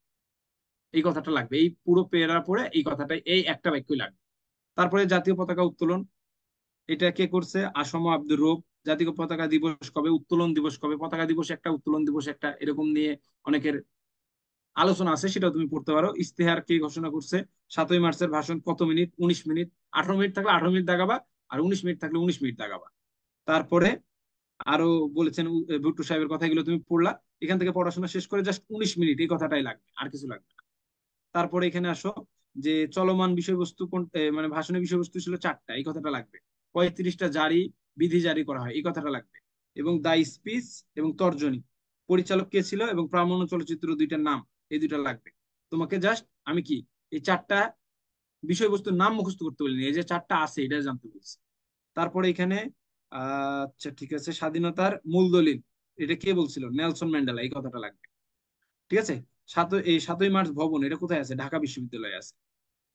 এই কথাটা লাগবে, এই পুরো পেরা পড়ে এই কথাটাই, এই একটা বাক্যই লাগবে। তারপরে জাতীয় পতাকা উত্তোলন, এটা কে করছে, আসম আব্দুর রব। জাতীয় পতাকা দিবস কবে, উত্তোলন দিবস কবে, পতাকা দিবস একটা, উত্তোলন দিবস একটা, এরকম নিয়ে অনেকের আলোচনা আছে, সেটাও তুমি পড়তে পারো। ইস্তেহার কে ঘোষণা করছে, 7ই মার্চের ভাষণ কত মিনিট, 19 মিনিট। 18 মিনিট থাকলে 18 মিনিট দাগাবা, আর 19 মিনিট থাকলে 19 মিনিট দাগাবা। তারপরে আরো বলেছেন ভুট্টো সাহেবের কথা, এগুলো তুমি পড়লা। এখান থেকে পড়াশোনা শেষ করে জাস্ট 19 মিনিট এই কথাটাই লাগবে, আর কিছু লাগবে না। তারপরে এখানে আসো, যে চলমান বিষয়বস্তু কোন, মানে ভাষণের বিষয়বস্তু ছিল 4টা, এই কথাটা লাগবে। 35টা জারি, বিধি জারি করা হয়, এই কথাটা লাগবে। এবং দা স্পিচ এবং তর্জনী, পরিচালক কে ছিল এবং প্রামাণ্য চলচ্চিত্র দুইটার নাম, এই দুইটা লাগবে। তোমাকে জাস্ট আমি কি এই 4টা বিষয়বস্তুর নাম মুখস্থ করতে বলিনি, এই যে 4টা আছে এটা জানতে বলছি। তারপরে এখানে আচ্ছা ঠিক আছে, স্বাধীনতার মূল দলিল, এটা কে বলছিল, নেলসন ম্যান্ডেলা, এই কথাটা লাগবে। ঠিক আছে। 7ই মার্চ ভবন, এটা কোথায় আছে, ঢাকা বিশ্ববিদ্যালয়ে আছে,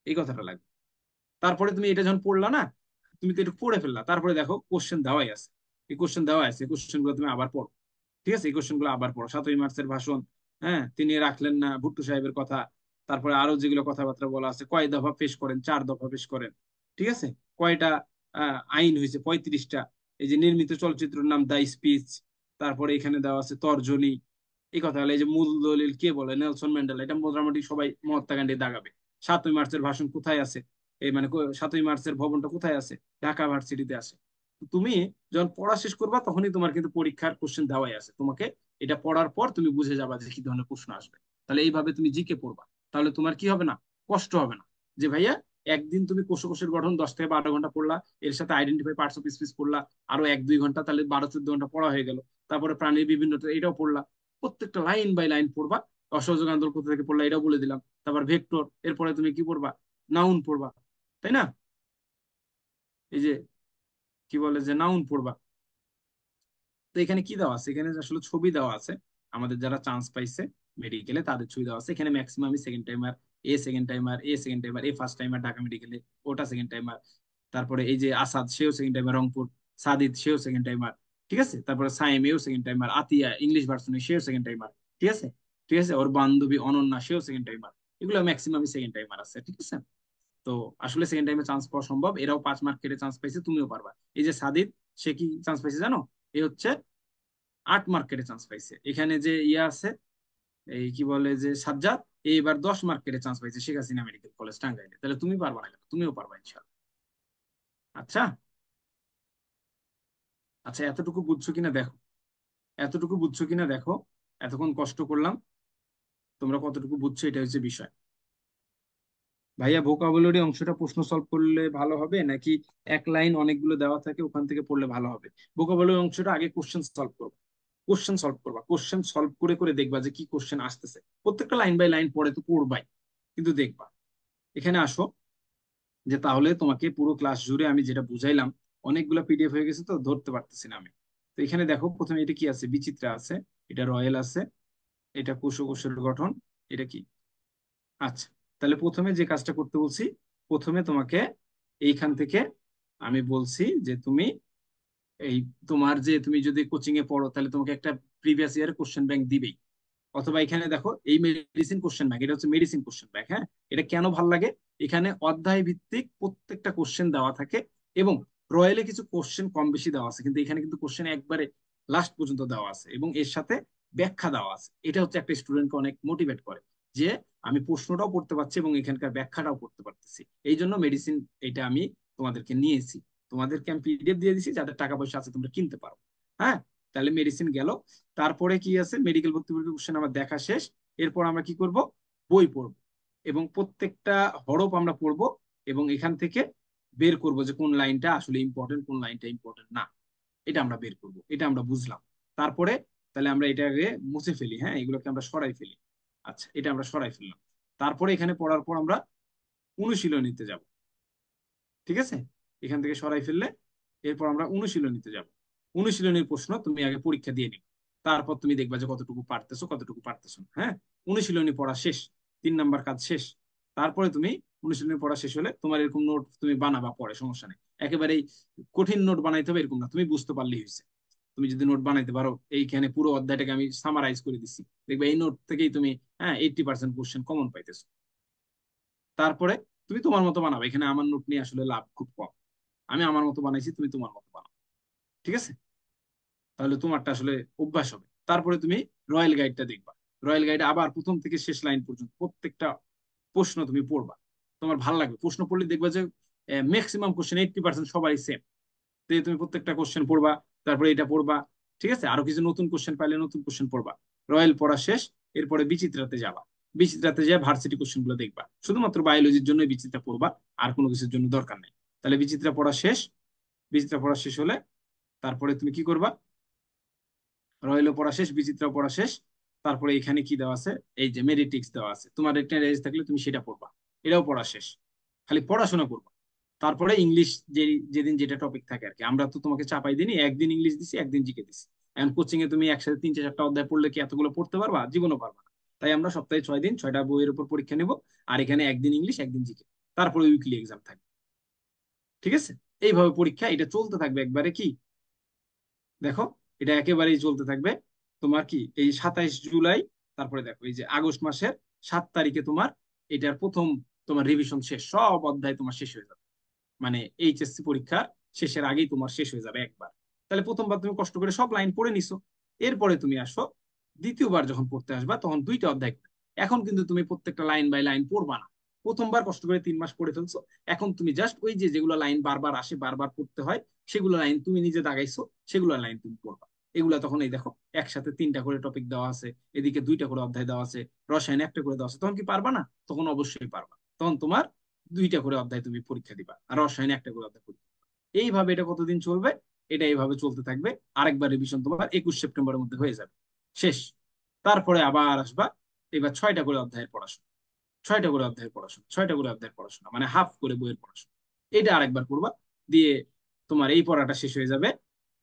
এই কথাটা লাগবে। তারপরে তুমি এটা যখন পড়লা না, তুমি তো এটা পড়ে ফেললা, তারপরে দেখো কোশ্চেন দেওয়াই আছে, এই কোশ্চেন দেওয়া আছে, এই কোশ্চেন গুলো তুমি আবার পড়ো। ঠিক আছে, এই কোশ্চেন গুলো আবার পড়ো। 7ই মার্চের ভাষণ, হ্যাঁ, তিনি রাখলেন না ভুট্টো সাহেবের কথা। তারপরে আরো যেগুলো কথাবার্তা বলা আছে, কয় দফা পেশ করেন, 4 দফা পেশ করেন। ঠিক আছে, কয়টা আইন হয়েছে, 35টা। এই যে নির্মিত চলচ্চিত্রের নাম দা স্পিচ। তারপরে এখানে দেওয়া আছে তর্জনী, এই কথা হলো। এই যে মূল দলিল কে বলে, নেলসন ম্যান্ডেলা, এটা মোটামুটি সবাই মহাত্মা গান্ধী দাগাবে। 7ই মার্চের ভাষণ কোথায় আছে, এই মানে 7ই মার্চের ভবনটা কোথায় আছে, ঢাকা ভার্সিটিতে আছে। তুমি যখন পড়া শেষ করবা তখনই তোমার কিন্তু পরীক্ষার কোশ্চেন দেওয়াই আছে তোমাকে। এটা পড়ার পর তুমি বুঝে যাবা যে কি ধরনের প্রশ্ন আসবে। তাহলে এইভাবে তুমি জিকে পড়বা, তাহলে তোমার কি হবে না, কষ্ট হবে না। যে ভাইয়া একদিন তুমি কোষের গঠন 10 থেকে 12 ঘন্টা পড়লা, এর সাথে আইডেন্টিফাই পার্টস অফ স্পিচ পড়লা আরো 1-2 ঘন্টা, তাহলে 12-14 ঘন্টা পড়া হয়ে গেল। তারপরে প্রাণীর বিভিন্নতা, এটাও পড়লা, প্রত্যেকটা লাইন বাই লাইন পড়বা। অসহযোগ আন্দোলন কোথা থেকে পড়লা এটাও বলে দিলাম। তারপর ভেক্টর, এরপরে তুমি কি পড়বা, নাউন পড়বা, তাই না, এই যে কি বলে যে নাউন পড়বা। তো এখানে কি দেওয়া আছে, এখানে আসলে ছবি দেওয়া আছে, আমাদের যারা চান্স পাইছে মেডিকেলে তাদের ছবি দেওয়া আছে। এখানে maximum second timer, second timer, second timer, first timer Dhaka মেডিকেলে, ওটা সেকেন্ড টাইমার। তারপরে এই যে আসাদ, সেও সেকেন্ড টাইমার রংপুর, সাদিদ সেও সেকেন্ড টাইমার। ঠিক আছে, তারপরে সাইম, এও সেকেন্ড টাইমার, আতিয়া ইংলিশ ভার্সনে সেও সেকেন্ড টাইমার। ঠিক আছে, ঠিক আছে, ওর বান্ধবী অনন্যা সেও সেকেন্ড টাইমার। এগুলো ম্যাক্সিমাম সেকেন্ড টাইমার আছে। ঠিক আছে, তো আসলে সেকেন্ড টাইমে চান্স পাওয়া সম্ভব, এরাও 5 মার্ক কেটে চান্স পাইছে, তুমিও পারবা। এই যে সাদিদ, সে কি চান্স পাইছে জানো, এ হচ্ছে 8 মার্কেটে চান্স পাইছে। এখানে যে ইয়ে আছে, এই কি বলে যে সাজ্জাদ, এইবার 10 মার্কেটে চান্স পাইছে শেখ হাসিনা মেডিকেল কলেজ টাঙ্গাইলে। তাহলে তুমি পারবা না কেন, তুমিও পারবা ইনশাল্লাহ। আচ্ছা, আচ্ছা, এতটুকু বুঝছো কিনা দেখো, এতটুকু বুঝছো কিনা দেখো, এতক্ষণ কষ্ট করলাম, তোমরা কতটুকু বুঝছো এটা হচ্ছে বিষয়। ভাইয়া ভোকাবুলারি অংশটা প্রশ্ন সলভ করলে ভালো হবে, নাকি এক লাইন অনেকগুলো দেওয়া থাকে ওখান থেকে পড়লে ভালো হবে? ভোকাবুলারি অংশটা আগে কোশ্চেন সলভ করো, কোশ্চেন সলভ করবা, কোশ্চেন সলভ করে করে দেখবা যে কি কোশ্চেন আসতেছে। প্রত্যেকটা লাইন বাই লাইন পড়ে তো পড়বাই, কিন্তু দেখবা। এখানে আসো, যে তাহলে তোমাকে পুরো ক্লাস জুড়ে আমি যেটা বুঝাইলাম, অনেকগুলো পিডিএফ হয়ে গেছে তো ধরতে পারতেছি না আমি। তো এখানে দেখো, প্রথমে এটা কি আছে, বিচিত্রা আছে, এটা রয়েল আছে, এটা কোষের গঠন, এটা কি, আচ্ছা। তাহলে প্রথমে যে কাজটা করতে বলছি, প্রথমে তোমাকে এইখান থেকে আমি বলছি যে তুমি এই, তোমার যে তুমি যদি কোচিং এ পড়ো তাহলে তোমাকে একটা প্রিভিয়াস ইয়ার কোশ্চেন ব্যাংক দিবেই। অথবা এখানে দেখো এই মেডিসিন কোশ্চেন ব্যাংক, এটা হচ্ছে মেডিসিন কোশ্চেন ব্যাংক। হ্যাঁ, এটা কেন ভাল লাগে, এখানে অধ্যায় ভিত্তিক প্রত্যেকটা কোশ্চেন দেওয়া থাকে, এবং রয়েলে কিছু কোশ্চেন কম বেশি দেওয়া আছে, কিন্তু এখানে কিন্তু কোশ্চেন একবারে লাস্ট পর্যন্ত দেওয়া আছে, এবং এর সাথে ব্যাখ্যা দেওয়া আছে। এটা হচ্ছে একটা স্টুডেন্টকে অনেক মোটিভেট করে, যে আমি প্রশ্নটাও পড়তে পারছি এবং এখানকার ব্যাখ্যাটাও করতে পারতেছি। এই জন্য মেডিসিন এটা আমি তোমাদেরকে নিয়েছি, তোমাদেরকে আমি পিডিএফ দিয়ে দিছি, যাদের টাকা পয়সা আছে তোমরা কিনতে পারো। হ্যাঁ, তাহলে মেডিসিন গেল। তারপরে কি আছে, মেডিকেল ভর্তি পরীক্ষা কোশ্চেন আমার দেখা শেষ। এরপর আমরা কি করব, বই পড়বো এবং প্রত্যেকটা হরফ আমরা পড়বো এবং এখান থেকে বের করব যে কোন লাইনটা আসলে ইম্পর্টেন্ট, কোন লাইনটা ইম্পর্টেন্ট না। এটা আমরা বের করব, এটা আমরা বুঝলাম। তারপরে তাহলে আমরা এটাকে মুছে ফেলি, হ্যাঁ এগুলোকে আমরা সরাই ফেলি। আচ্ছা, এটা আমরা সরাই ফেললাম। তারপরে এখানে পড়ার পর আমরা অনুশীলনীতে যাব। ঠিক আছে, এখান থেকে সরাই ফেললে এরপর আমরা অনুশীলনীতে যাব। অনুশীলনীর প্রশ্ন তুমি আগে পরীক্ষা দিয়ে নিবে, তারপর তুমি দেখবা যে কতটুকু পারতেছো কতটুকু পারতেছো না। হ্যাঁ, অনুশীলনী পড়া শেষ, 3 নাম্বার কাজ শেষ। তারপরে তুমি অনুশীলনী পড়া শেষ হলে তোমার এরকম নোট তুমি বানাবা, পরে সমস্যা নেই। একেবারেই কঠিন নোট বানাইতে হবে এরকম না, তুমি বুঝতে পারলেই হয়েছে। তুমি যদি নোট বানাইতে পারো, এইখানে পুরো অধ্যায়টাকে আমি সামারাইজ করে দিচ্ছি, দেখবে এই নোট থেকেই তুমি 80% কোশ্চেন কমন পাইতেছো। তারপরে তুমি তোমার মতো বানাবে, এখানে আমার নোট নিয়ে আসলে লাভ খুব কম। আমি আমার মতো বানাইছি, তুমি তোমার মতো বানাও। ঠিক আছে, তাহলে তোমারটা আসলে অভ্যাস হবে। তারপরে তুমি রয়্যাল গাইডটা দেখবা। রয়্যাল গাইড আবার প্রথম থেকে শেষ লাইন পর্যন্ত প্রত্যেকটা প্রশ্ন তুমি পড়বা। তোমার ভালো লাগবে প্রশ্ন পড়লে, দেখবা যে ম্যাক্সিমাম কোশ্চেন 80% সবাই সেম। তো তুমি প্রত্যেকটা কোশ্চেন পড়বা, তারপরে এটা পড়বা। ঠিক আছে, আরো কিছু নতুন কোশ্চেন পাইলে নতুন কোশ্চেন পড়বা। রয়্যাল পড়া শেষ, এরপরে বিচিত্রাতে যাবা। বিচিত্রাতে যা ভার্সিটি কোশ্চেন গুলো দেখবা, শুধুমাত্র বায়োলজির জন্য বিচিত্রা পড়বা, আর কোনো কিছুর জন্য দরকার নেই। তাহলে বিচিত্রা পড়া শেষ। বিচিত্রা পড়া শেষ হলে তারপরে তুমি কি করবা, রয়েল পড়া শেষ, বিচিত্রা পড়া শেষ। তারপরে এখানে কি দেওয়া আছে, এই যে মেরিটিক্স দেওয়া আছে, তোমার একটা রেজ থাকলে তুমি সেটা পড়বা। এটাও পড়া শেষ, খালি পড়াশোনা করবা। তারপরে ইংলিশ, যে যেদিন যেটা টপিক থাকে আর কি, আমরা তো তোমাকে চাপাই দিনি, একদিন ইংলিশ দিছি একদিন জিকে দিছি। এখন কোচিং এ তুমি একসাথে 3-4টা অধ্যায় পড়লে কি এতগুলো পড়তে পারবা? জীবনও পারবা না। তাই আমরা সপ্তাহে 6 দিন 6টা বইয়ের উপর পরীক্ষা নেব, আর এখানে একদিন ইংলিশ একদিন জিকে, তারপরে উইকলি এক্সাম থাকবে। ঠিক আছে, এইভাবে পরীক্ষা এটা চলতে থাকবে একবারে কি, দেখো, এটা একেবারেই চলতে থাকবে। তোমার কি এই 27 জুলাই, তারপরে দেখো এই যে আগস্ট মাসের 7 তারিখে তোমার এটার প্রথম তোমার রিভিশন শেষ, সব অধ্যায় তোমার শেষ হয়ে যাবে। মানে এইচএসসি পরীক্ষার শেষের আগেই তোমার শেষ হয়ে যাবে একবার। তাহলে প্রথমবার তুমি কষ্ট করে সব লাইন পড়ে নিছো। এরপরে তুমি আসো দ্বিতীয়বার যখন পড়তে আসবা, তখন 2টা অধ্যায় করে। এখন কিন্তু তুমি প্রত্যেকটা লাইন বাই লাইন পড়বা না। প্রথমবার কষ্ট করে 3 মাস পড়ে ফেলছো, এখন তুমি জাস্ট ওই যে যেগুলো লাইন বারবার আসে বারবার পড়তে হয়, সেগুলো লাইন তুমি নিজে দাগাইছো, সেগুলো লাইন তুমি পড়বা। এগুলা তখন এই দেখো একসাথে 3টা করে টপিক দেওয়া আছে, এদিকে 2টা করে অধ্যায় দেওয়া আছে, রসায়ন একটা করে দেওয়া আছে, তখন কি পারবা না? তখন অবশ্যই পারবা। তখন তোমার 2টা করে অধ্যায় তুমি পরীক্ষা দিবা, আর রসায়নে একটা করে অধ্যায় পরীক্ষা দিবা। এইভাবে এটা কতদিন চলবে? এটা এইভাবে চলতে থাকবে। আরেকবার রিভিশন তোমার 21 সেপ্টেম্বরের মধ্যে হয়ে যাবে, শেষ। তারপরে আবার আসবা, এবার 6টা করে অধ্যায়ের পড়াশোনা, 6টা করে অধ্যায়ের পড়াশোনা, 6টা করে অধ্যায়ের পড়াশোনা, মানে হাফ করে বইয়ের পড়াশোনা। এটা আরেকবার পড়বা, দিয়ে তোমার এই পড়াটা শেষ হয়ে যাবে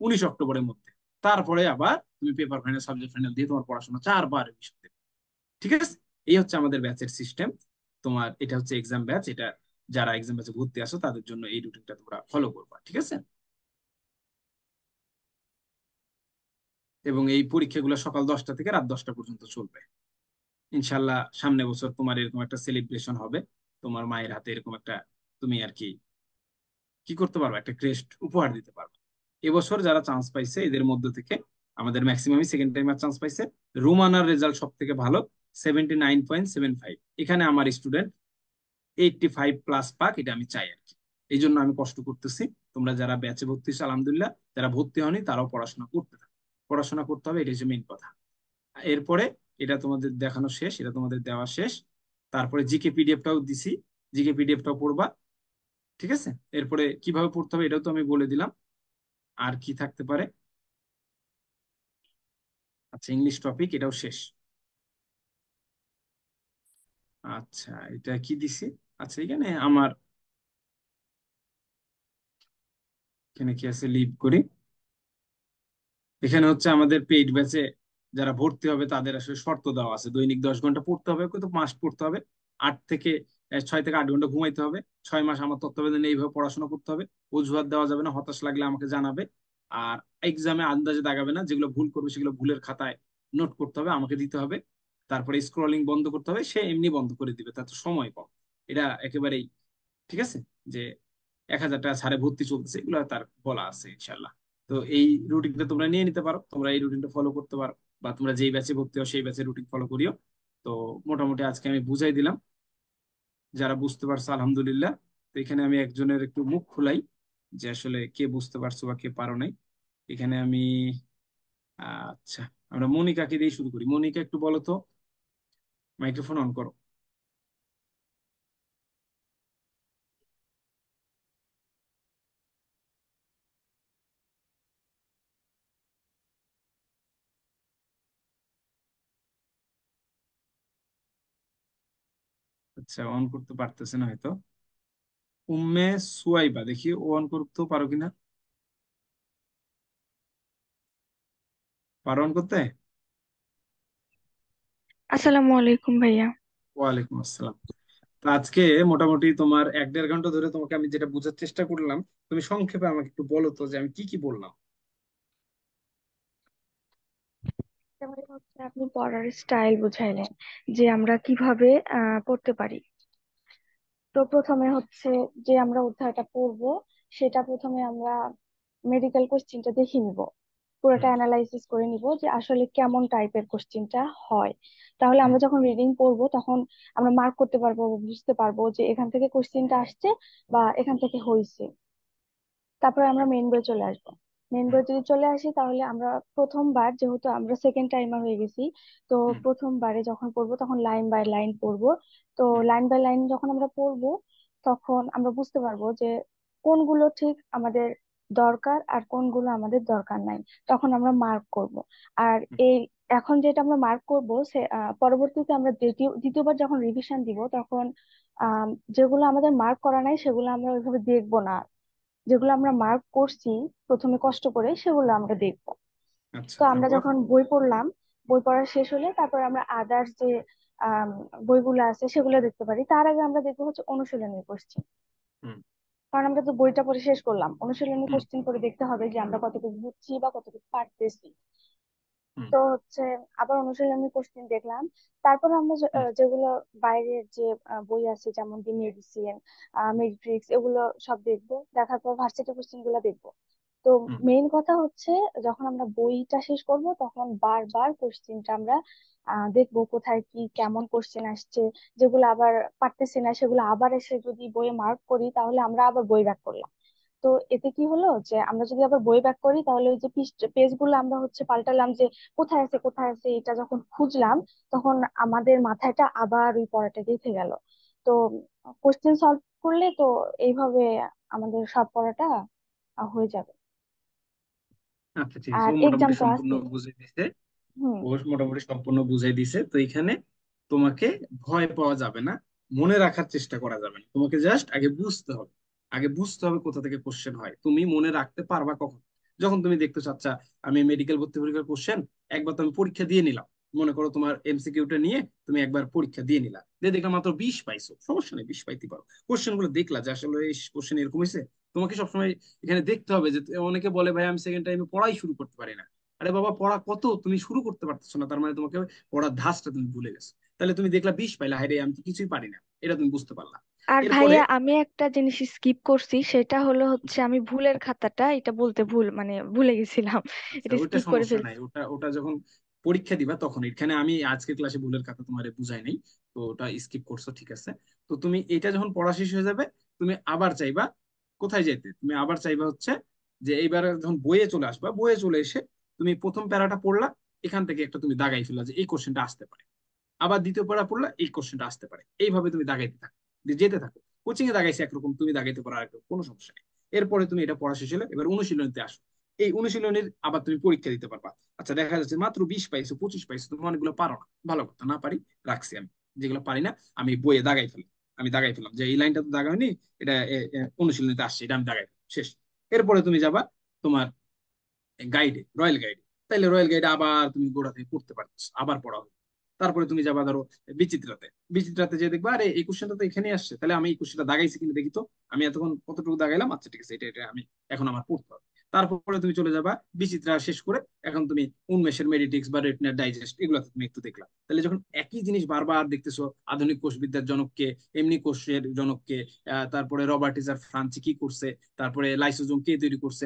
19 অক্টোবরের মধ্যে। তারপরে আবার তুমি পেপার ফাইনাল সাবজেক্ট ফাইনাল দিয়ে তোমার পড়াশোনা 4 বার রিভিশন দেবে। ঠিক আছে, এই হচ্ছে আমাদের ব্যাচের সিস্টেম। তোমার এটা হচ্ছে এক্সাম ব্যাচ, এটা যারা এক্সাম ব্যাচে ভর্তি আসো তাদের জন্য এই রুটিনটা তোমরা ফলো করবা। ঠিক আছে, এবং এই পরীক্ষাগুলো সকাল 10টা থেকে রাত 10টা পর্যন্ত চলবে। ইনশাল্লাহ সামনে বছর তোমার এরকম একটা সেলিব্রেশন হবে, তোমার মায়ের হাতে এরকম একটা, তুমি আর কি কি করতে পারবে, একটা ক্রেস্ট উপহার দিতে পারবে। এবছর যারা চান্স পাইছে এদের মধ্য থেকে আমাদের ম্যাক্সিমামই সেকেন্ড টাইমার চান্স পাইছে। রোমানার রেজাল্ট সব থেকে ভালো, 79.75। এখানে আমার স্টুডেন্ট 85+ পাক, এটা আমি চাই আর কি। এই জন্য আমি কষ্ট করতেছি। তোমরা যারা ব্যাচে ভর্তি হচ্ছে আলহামদুলিল্লাহ, যারা ভর্তি হয়নি তারাও পড়াশোনা করতে থাকো। পড়াশোনা করতে হবে, এটা হচ্ছে মেইন কথা। এরপরে এটা তোমাদের দেখানো শেষ, এটা তোমাদের দেওয়া শেষ। তারপরে জিকে পিডিএফটাও দিছি, জিকে পিডিএফটাও পড়বা। ঠিক আছে, এরপরে কিভাবে পড়তে হবে এটাও তো আমি বলে দিলাম। আর কি থাকতে পারে, আচ্ছা ইংলিশ টপিক এটাও শেষ। আচ্ছা, এটা কি দিছি, আচ্ছা এখানে আমার, এখানে কি আছে লিভ করি। এখানে হচ্ছে আমাদের পেইড ব্যাচে যারা ভর্তি হবে তাদের আসলে শর্ত দেওয়া আছে, দৈনিক 10 ঘন্টা পড়তে হবে, কত মাস পড়তে হবে, 6 থেকে 8 ঘন্টা ঘুমাইতে হবে, 6 মাস আমার তত্ত্বাবধানে এইভাবে পড়াশোনা করতে হবে। অজুহাত দেওয়া যাবে না, হতাশ লাগলে আমাকে জানাবে। আর এক্সামে আন্দাজে দাগাবে না, যেগুলো ভুল করবে সেগুলো ভুলের খাতায় নোট করতে হবে, আমাকে দিতে হবে। তারপরে স্ক্রলিং বন্ধ করতে হবে, সে এমনি বন্ধ করে দিবে, তার তো সময় কম। এটা একেবারেই ঠিক আছে, যে 1,000 টাকা ছাড়ে ভর্তি চলতেছে, এগুলো তার বলা আছে ইনশাল্লাহ। তো এই রুটিনটা তোমরা নিয়ে নিতে পারো, তোমরা এই রুটিনটা ফলো করতে পারো, বা তোমরা যেই ব্যাচে ভর্তি হও সেই ব্যাচের রুটিন ফলো করিও। তো মোটামুটি আজকে আমি বুঝাই দিলাম, যারা বুঝতে পারছো আলহামদুলিল্লাহ। তো এখানে আমি একজনের একটু মুখ খোলাই, যে আসলে কে বুঝতে পারছো বা কে পারো নাই। এখানে আমি আচ্ছা, আমরা মনিকাকে দিয়ে শুরু করি। মনিকা একটু বলো তো, মাইক্রোফোন অন করো। আচ্ছা, অন করতে পারতেছে না হয়তো। উম্মে সুয়াইবা, দেখি ও অন করতে পারো কিনা। পারো অন করতে? আসসালামু আলাইকুম ভাইয়া। ওয়ালাইকুম আসসালাম। তো আজকে মোটামুটি তোমার 1-1.5 ঘন্টা ধরে তোমাকে আমি যেটা বোঝার চেষ্টা করলাম, তুমি সংক্ষেপে আমাকে একটু বলো তো যে আমি কি কি বললাম। তারপরে হচ্ছে আপনি পড়ার স্টাইল বুঝাইলেন যে আমরা কিভাবে পড়তে পারি। তো প্রথমে হচ্ছে যে আমরা অধ্যায়টা পড়বো সেটা প্রথমে আমরা মেডিকেল কোশ্চিনটা দেখে নিব, পুরোটা হুম। অ্যানালাইসিস করে নিব যে আসলে কেমন টাইপের কোশ্চিনটা হয়। তাহলে হুম। আমরা যখন রিডিং পড়বো তখন আমরা মার্ক করতে পারবো, বুঝতে পারবো যে এখান থেকে কোশ্চিনটা আসছে বা এখান থেকে হয়েছে। তারপরে আমরা মেইন বই চলে আসবো। মেইন হুম। বই যদি চলে আসি তাহলে আমরা প্রথমবার, যেহেতু আমরা সেকেন্ড টাইমার হয়ে গেছি, তো হুম। প্রথমবারে যখন পড়বো তখন লাইন বাই লাইন পড়বো। তো হুম। লাইন বাই লাইন যখন আমরা পড়বো তখন আমরা বুঝতে পারবো যে কোনগুলো ঠিক আমাদের দরকার আর কোনগুলো আমাদের দরকার নাই। তখন আমরা মার্ক করব। আর হুম। এই এখন যেটা আমরা মার্ক করব সে পরবর্তীতে আমরা দ্বিতীয়বার যখন রিভিশন দিব তখন আহ যেগুলো আমাদের মার্ক করা নাই সেগুলো আমরা ওইভাবে দেখবো না। যেগুলো আমরা মার্ক করছি প্রথমে কষ্ট করে সেগুলো আমরা দেখবো। আচ্ছা, তো আমরা তারপর? যখন বই পড়লাম, বই পড়া শেষ হলে তারপর আমরা আদার্স যে আম, বইগুলো আছে সেগুলো দেখতে পারি। তার আগে আমরা দেখবো হচ্ছে অনুশীলনী কোশ্চেন। হুম। কারণ আমরা তো বইটা পড়ে শেষ করলাম, অনুশীলনী হুম। কোশ্চেন করে দেখতে হবে যে আমরা কতটুকু বুঝছি বা কতটুকু পারতেছি। হুম। তো হচ্ছে আবার অনুশীলনী কোশ্চেন দেখলাম। তারপর আমরা হুম। যেগুলো বাইরের যে বই আছে যেমন কি মেডিসিন, মেডিট্রিক্স, এগুলো সব দেখবো। দেখার পর ভার্সিটি কোশ্চেন গুলো দেখবো। তো হুম। মেইন কথা হচ্ছে যখন আমরা বইটা শেষ করব তখন বারবার কোশ্চেনটা আমরা দেখবো কোথায় কি কেমন কোশ্চেন আসছে। যেগুলো আবার পারতেছি না সেগুলো আবার এসে যদি বইয়ে মার্ক করি তাহলে আমরা আবার বই ব্যাক করলাম। তো এতে কি হলো যে আমরা যদি আবার বই ব্যাক করি তাহলে ওই যে পেজ গুলো আমরা হচ্ছে পাল্টালাম যে কোথায় আছে কোথায় আছে এটা যখন খুঁজলাম তখন আমাদের মাথাটা আবার ওই পড়াটা গেঁথে গেল। তো কোশ্চেন সলভ করলে তো এইভাবে আমাদের সব পড়াটা হয়ে যাবে। আচ্ছা, ঠিক আছে, আর ও এক্সাম মোটামুটি তো সম্পূর্ণ আছেই। বুঝে দিছে। হুম। ও মোটামুটি সম্পূর্ণ বুঝাই দিছে। তো এখানে তোমাকে ভয় পাওয়া যাবে না, মনে রাখার চেষ্টা করা যাবে না, তোমাকে জাস্ট আগে বুঝতে হবে। আগে বুঝতে হবে কোথা থেকে কোশ্চেন হয়, তুমি মনে রাখতে পারবা কখন? যখন তুমি দেখতে চাচ্ছা আমি মেডিকেল ভর্তি পরীক্ষার কোশ্চেন একবার তো আমি পরীক্ষা দিয়ে নিলাম। মনে করো তোমার এমসিকিউটা নিয়ে তুমি একবার পরীক্ষা দিয়ে নিলা, দিয়ে দেখলাম মাত্র 20 পাইছো, সমস্যা নেই, 20 পাইতে পারো। কোশ্চেন গুলো দেখলা যে আসলে এই কোশ্চেন এরকম হয়েছে। তোমাকে সবসময় এখানে দেখতে হবে যে অনেকে বলে ভাই আমি সেকেন্ড টাইমে পড়াই শুরু করতে পারি না। আরে বাবা, পড়া কত তুমি শুরু করতে পারতেছো না, তার মানে তোমাকে পড়ার ধাঁচটা তুমি ভুলে গেছো। তাহলে তুমি দেখলা 20 পাইলা, হায় রে আমি তো কিছুই পারি না, এটা তুমি বুঝতে পারলা। আর এরপরে ভাইয়া আমি একটা জিনিস স্কিপ করছি, সেটা হলো হচ্ছে আমি ভুলের খাতাটা এটা বলতে ভুলে গেছিলাম। আচ্ছা, এটা ওইটা স্কিপ করে সমস্যা ফেলছি। নাই, ওটা ওটা যখন পরীক্ষা দিবা তখন। এখানে আমি আজকে ক্লাসে ভুলের কথা তোমার বুঝাই নাই, তো ওটা স্কিপ করছো, ঠিক আছে। তো তুমি এটা যখন পড়া শেষ হয়ে যাবে, তুমি আবার চাইবা কোথায় যেতে, তুমি আবার চাইবা হচ্ছে যে এইবার যখন বইয়ে চলে আসবা, বইয়ে চলে এসে তুমি প্রথম প্যারাটা পড়লা, এখান থেকে একটা তুমি দাগাই ফেলা যে এই কোশ্চেনটা আসতে পারে। আবার দ্বিতীয় পড়া পড়লা, এই কোশ্চেনটা আসতে পারে, এইভাবে তুমি দাগাইতে থাকো, যেতে থাকো। কোচিং এ দাগাইছে একরকম, তুমি দাগাইতে পারো আরেকরকম, কোনো সমস্যা নেই। এরপরে তুমি এটা পড়া শেষ হলে এবার অনুশীলনীতে আসো। এই অনুশীলনীর আবার তুমি পরীক্ষা দিতে পারবা। আচ্ছা, দেখা যাচ্ছে মাত্র 20 পাইছো, 25 পাইছো, তুমি অনেকগুলো পারো না, ভালো কথা, না পারি রাখছি আমি। যেগুলো পারি না আমি বইয়ে দাগাই ফেলি, আমি দাগাই ফেললাম যে এই লাইনটা তো দাগাইনি, এটা অনুশীলনীতে আসছে, এটা আমি দাগাই ফেললাম, শেষ। এরপরে তুমি যাবা তোমার গাইডে, রয়্যাল গাইডে। তাইলে রয়্যাল গাইডে আবার তুমি গোড়া থেকে পড়তে পারছো, আবার পড়া হবে। তারপরে তুমি যাবা ধরো বিচিত্রাতে। বিচিত্রাতে যে দেখবা আরে এই কোশ্চেনটা তো এখানে আসছে, তাহলে আমি এই কোশ্চেনটা দাগাইছি কিনা দেখি তো। আমি এতক্ষণ কতটুকু দাগাইলাম, আচ্ছা ঠিক আছে, এটা এটা আমি এখন আমার পড়তে হবে। তারপরে তুমি চলে যাবা বিচিত্রা শেষ করে, এখন তুমি উন্মেষের মেডিটিক্স বা রেটিনার ডাইজেস্ট এগুলো তুমি একটু দেখলা। তাহলে যখন একই জিনিস বারবার দেখতেছো, আধুনিক কোষবিদ্যার জনককে, এমনি কোষের জনককে, তারপরে রবার্ট ইজার ফ্রান্সি কি করছে, তারপরে লাইসোজোম কে তৈরি করছে,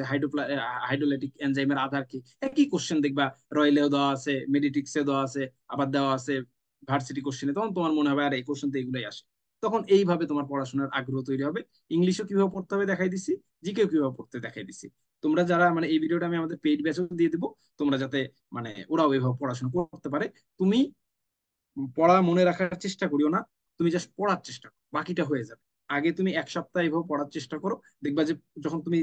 হাইড্রোলাইটিক এনজাইমের আধার কি, একই কোশ্চেন দেখবা রয়েলেও দেওয়া আছে, মেডিটিক্সে দেওয়া আছে, আবার দেওয়া আছে ভার্সিটি কোশ্চেনে, তখন তোমার মনে হবে আর এই কোশ্চেন তো এগুলাই আসে। তখন এইভাবে তোমার পড়াশোনার আগ্রহ তৈরি হবে। ইংলিশও কিভাবে পড়তে হবে দেখাই দিছি, জিকেও কিভাবে পড়তে দেখাই দিছি। তো তোমরা যারা মানে এই ভিডিওটা আমি আমাদের পেইড ব্যাচও দিয়ে দিবো, তোমরা যাতে মানে ওরাও এভাবে পড়াশোনা করতে পারে। তুমি পড়া মনে রাখার চেষ্টা করিও না, তুমি জাস্ট পড়ার চেষ্টা করো, বাকিটা হয়ে যাবে। আগে তুমি এক সপ্তাহ এভাবে পড়ার চেষ্টা করো, দেখবা যে যখন তুমি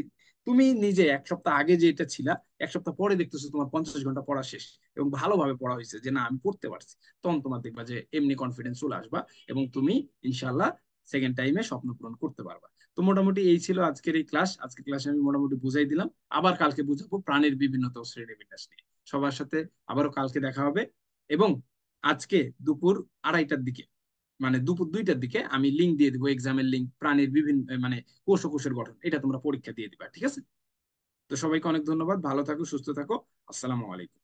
তুমি নিজে এক সপ্তাহ আগে যেটা ছিলা, এক সপ্তাহ পরে দেখতেছো তোমার 50 ঘন্টা পড়া শেষ এবং ভালোভাবে পড়া হয়েছে, যে না আমি পড়তে পারছি। তখন তোমার দেখবা যে এমনি কনফিডেন্স চলে আসবা এবং তুমি ইনশাল্লাহ সেকেন্ড টাইমে স্বপ্ন পূরণ করতে পারবা। তো মোটামুটি এই ছিল আজকের এই ক্লাস। আজকের ক্লাসে আমি মোটামুটি বুঝাই দিলাম। আবার কালকে বুঝাবো প্রাণীর বিভিন্নতা ও শ্রেণীবিন্যাস নিয়ে। সবার সাথে আবারও কালকে দেখা হবে। এবং আজকে দুপুর 2:30টার দিকে, মানে দুপুর 2টার দিকে আমি লিঙ্ক দিয়ে দিব, এক্সামের লিঙ্ক, প্রাণীর বিভিন্ন মানে কোষ ও কোষের গঠন, এটা তোমরা পরীক্ষা দিয়ে দিবা, ঠিক আছে? তো সবাইকে অনেক ধন্যবাদ, ভালো থাকো, সুস্থ থাকো। আসসালামু আলাইকুম।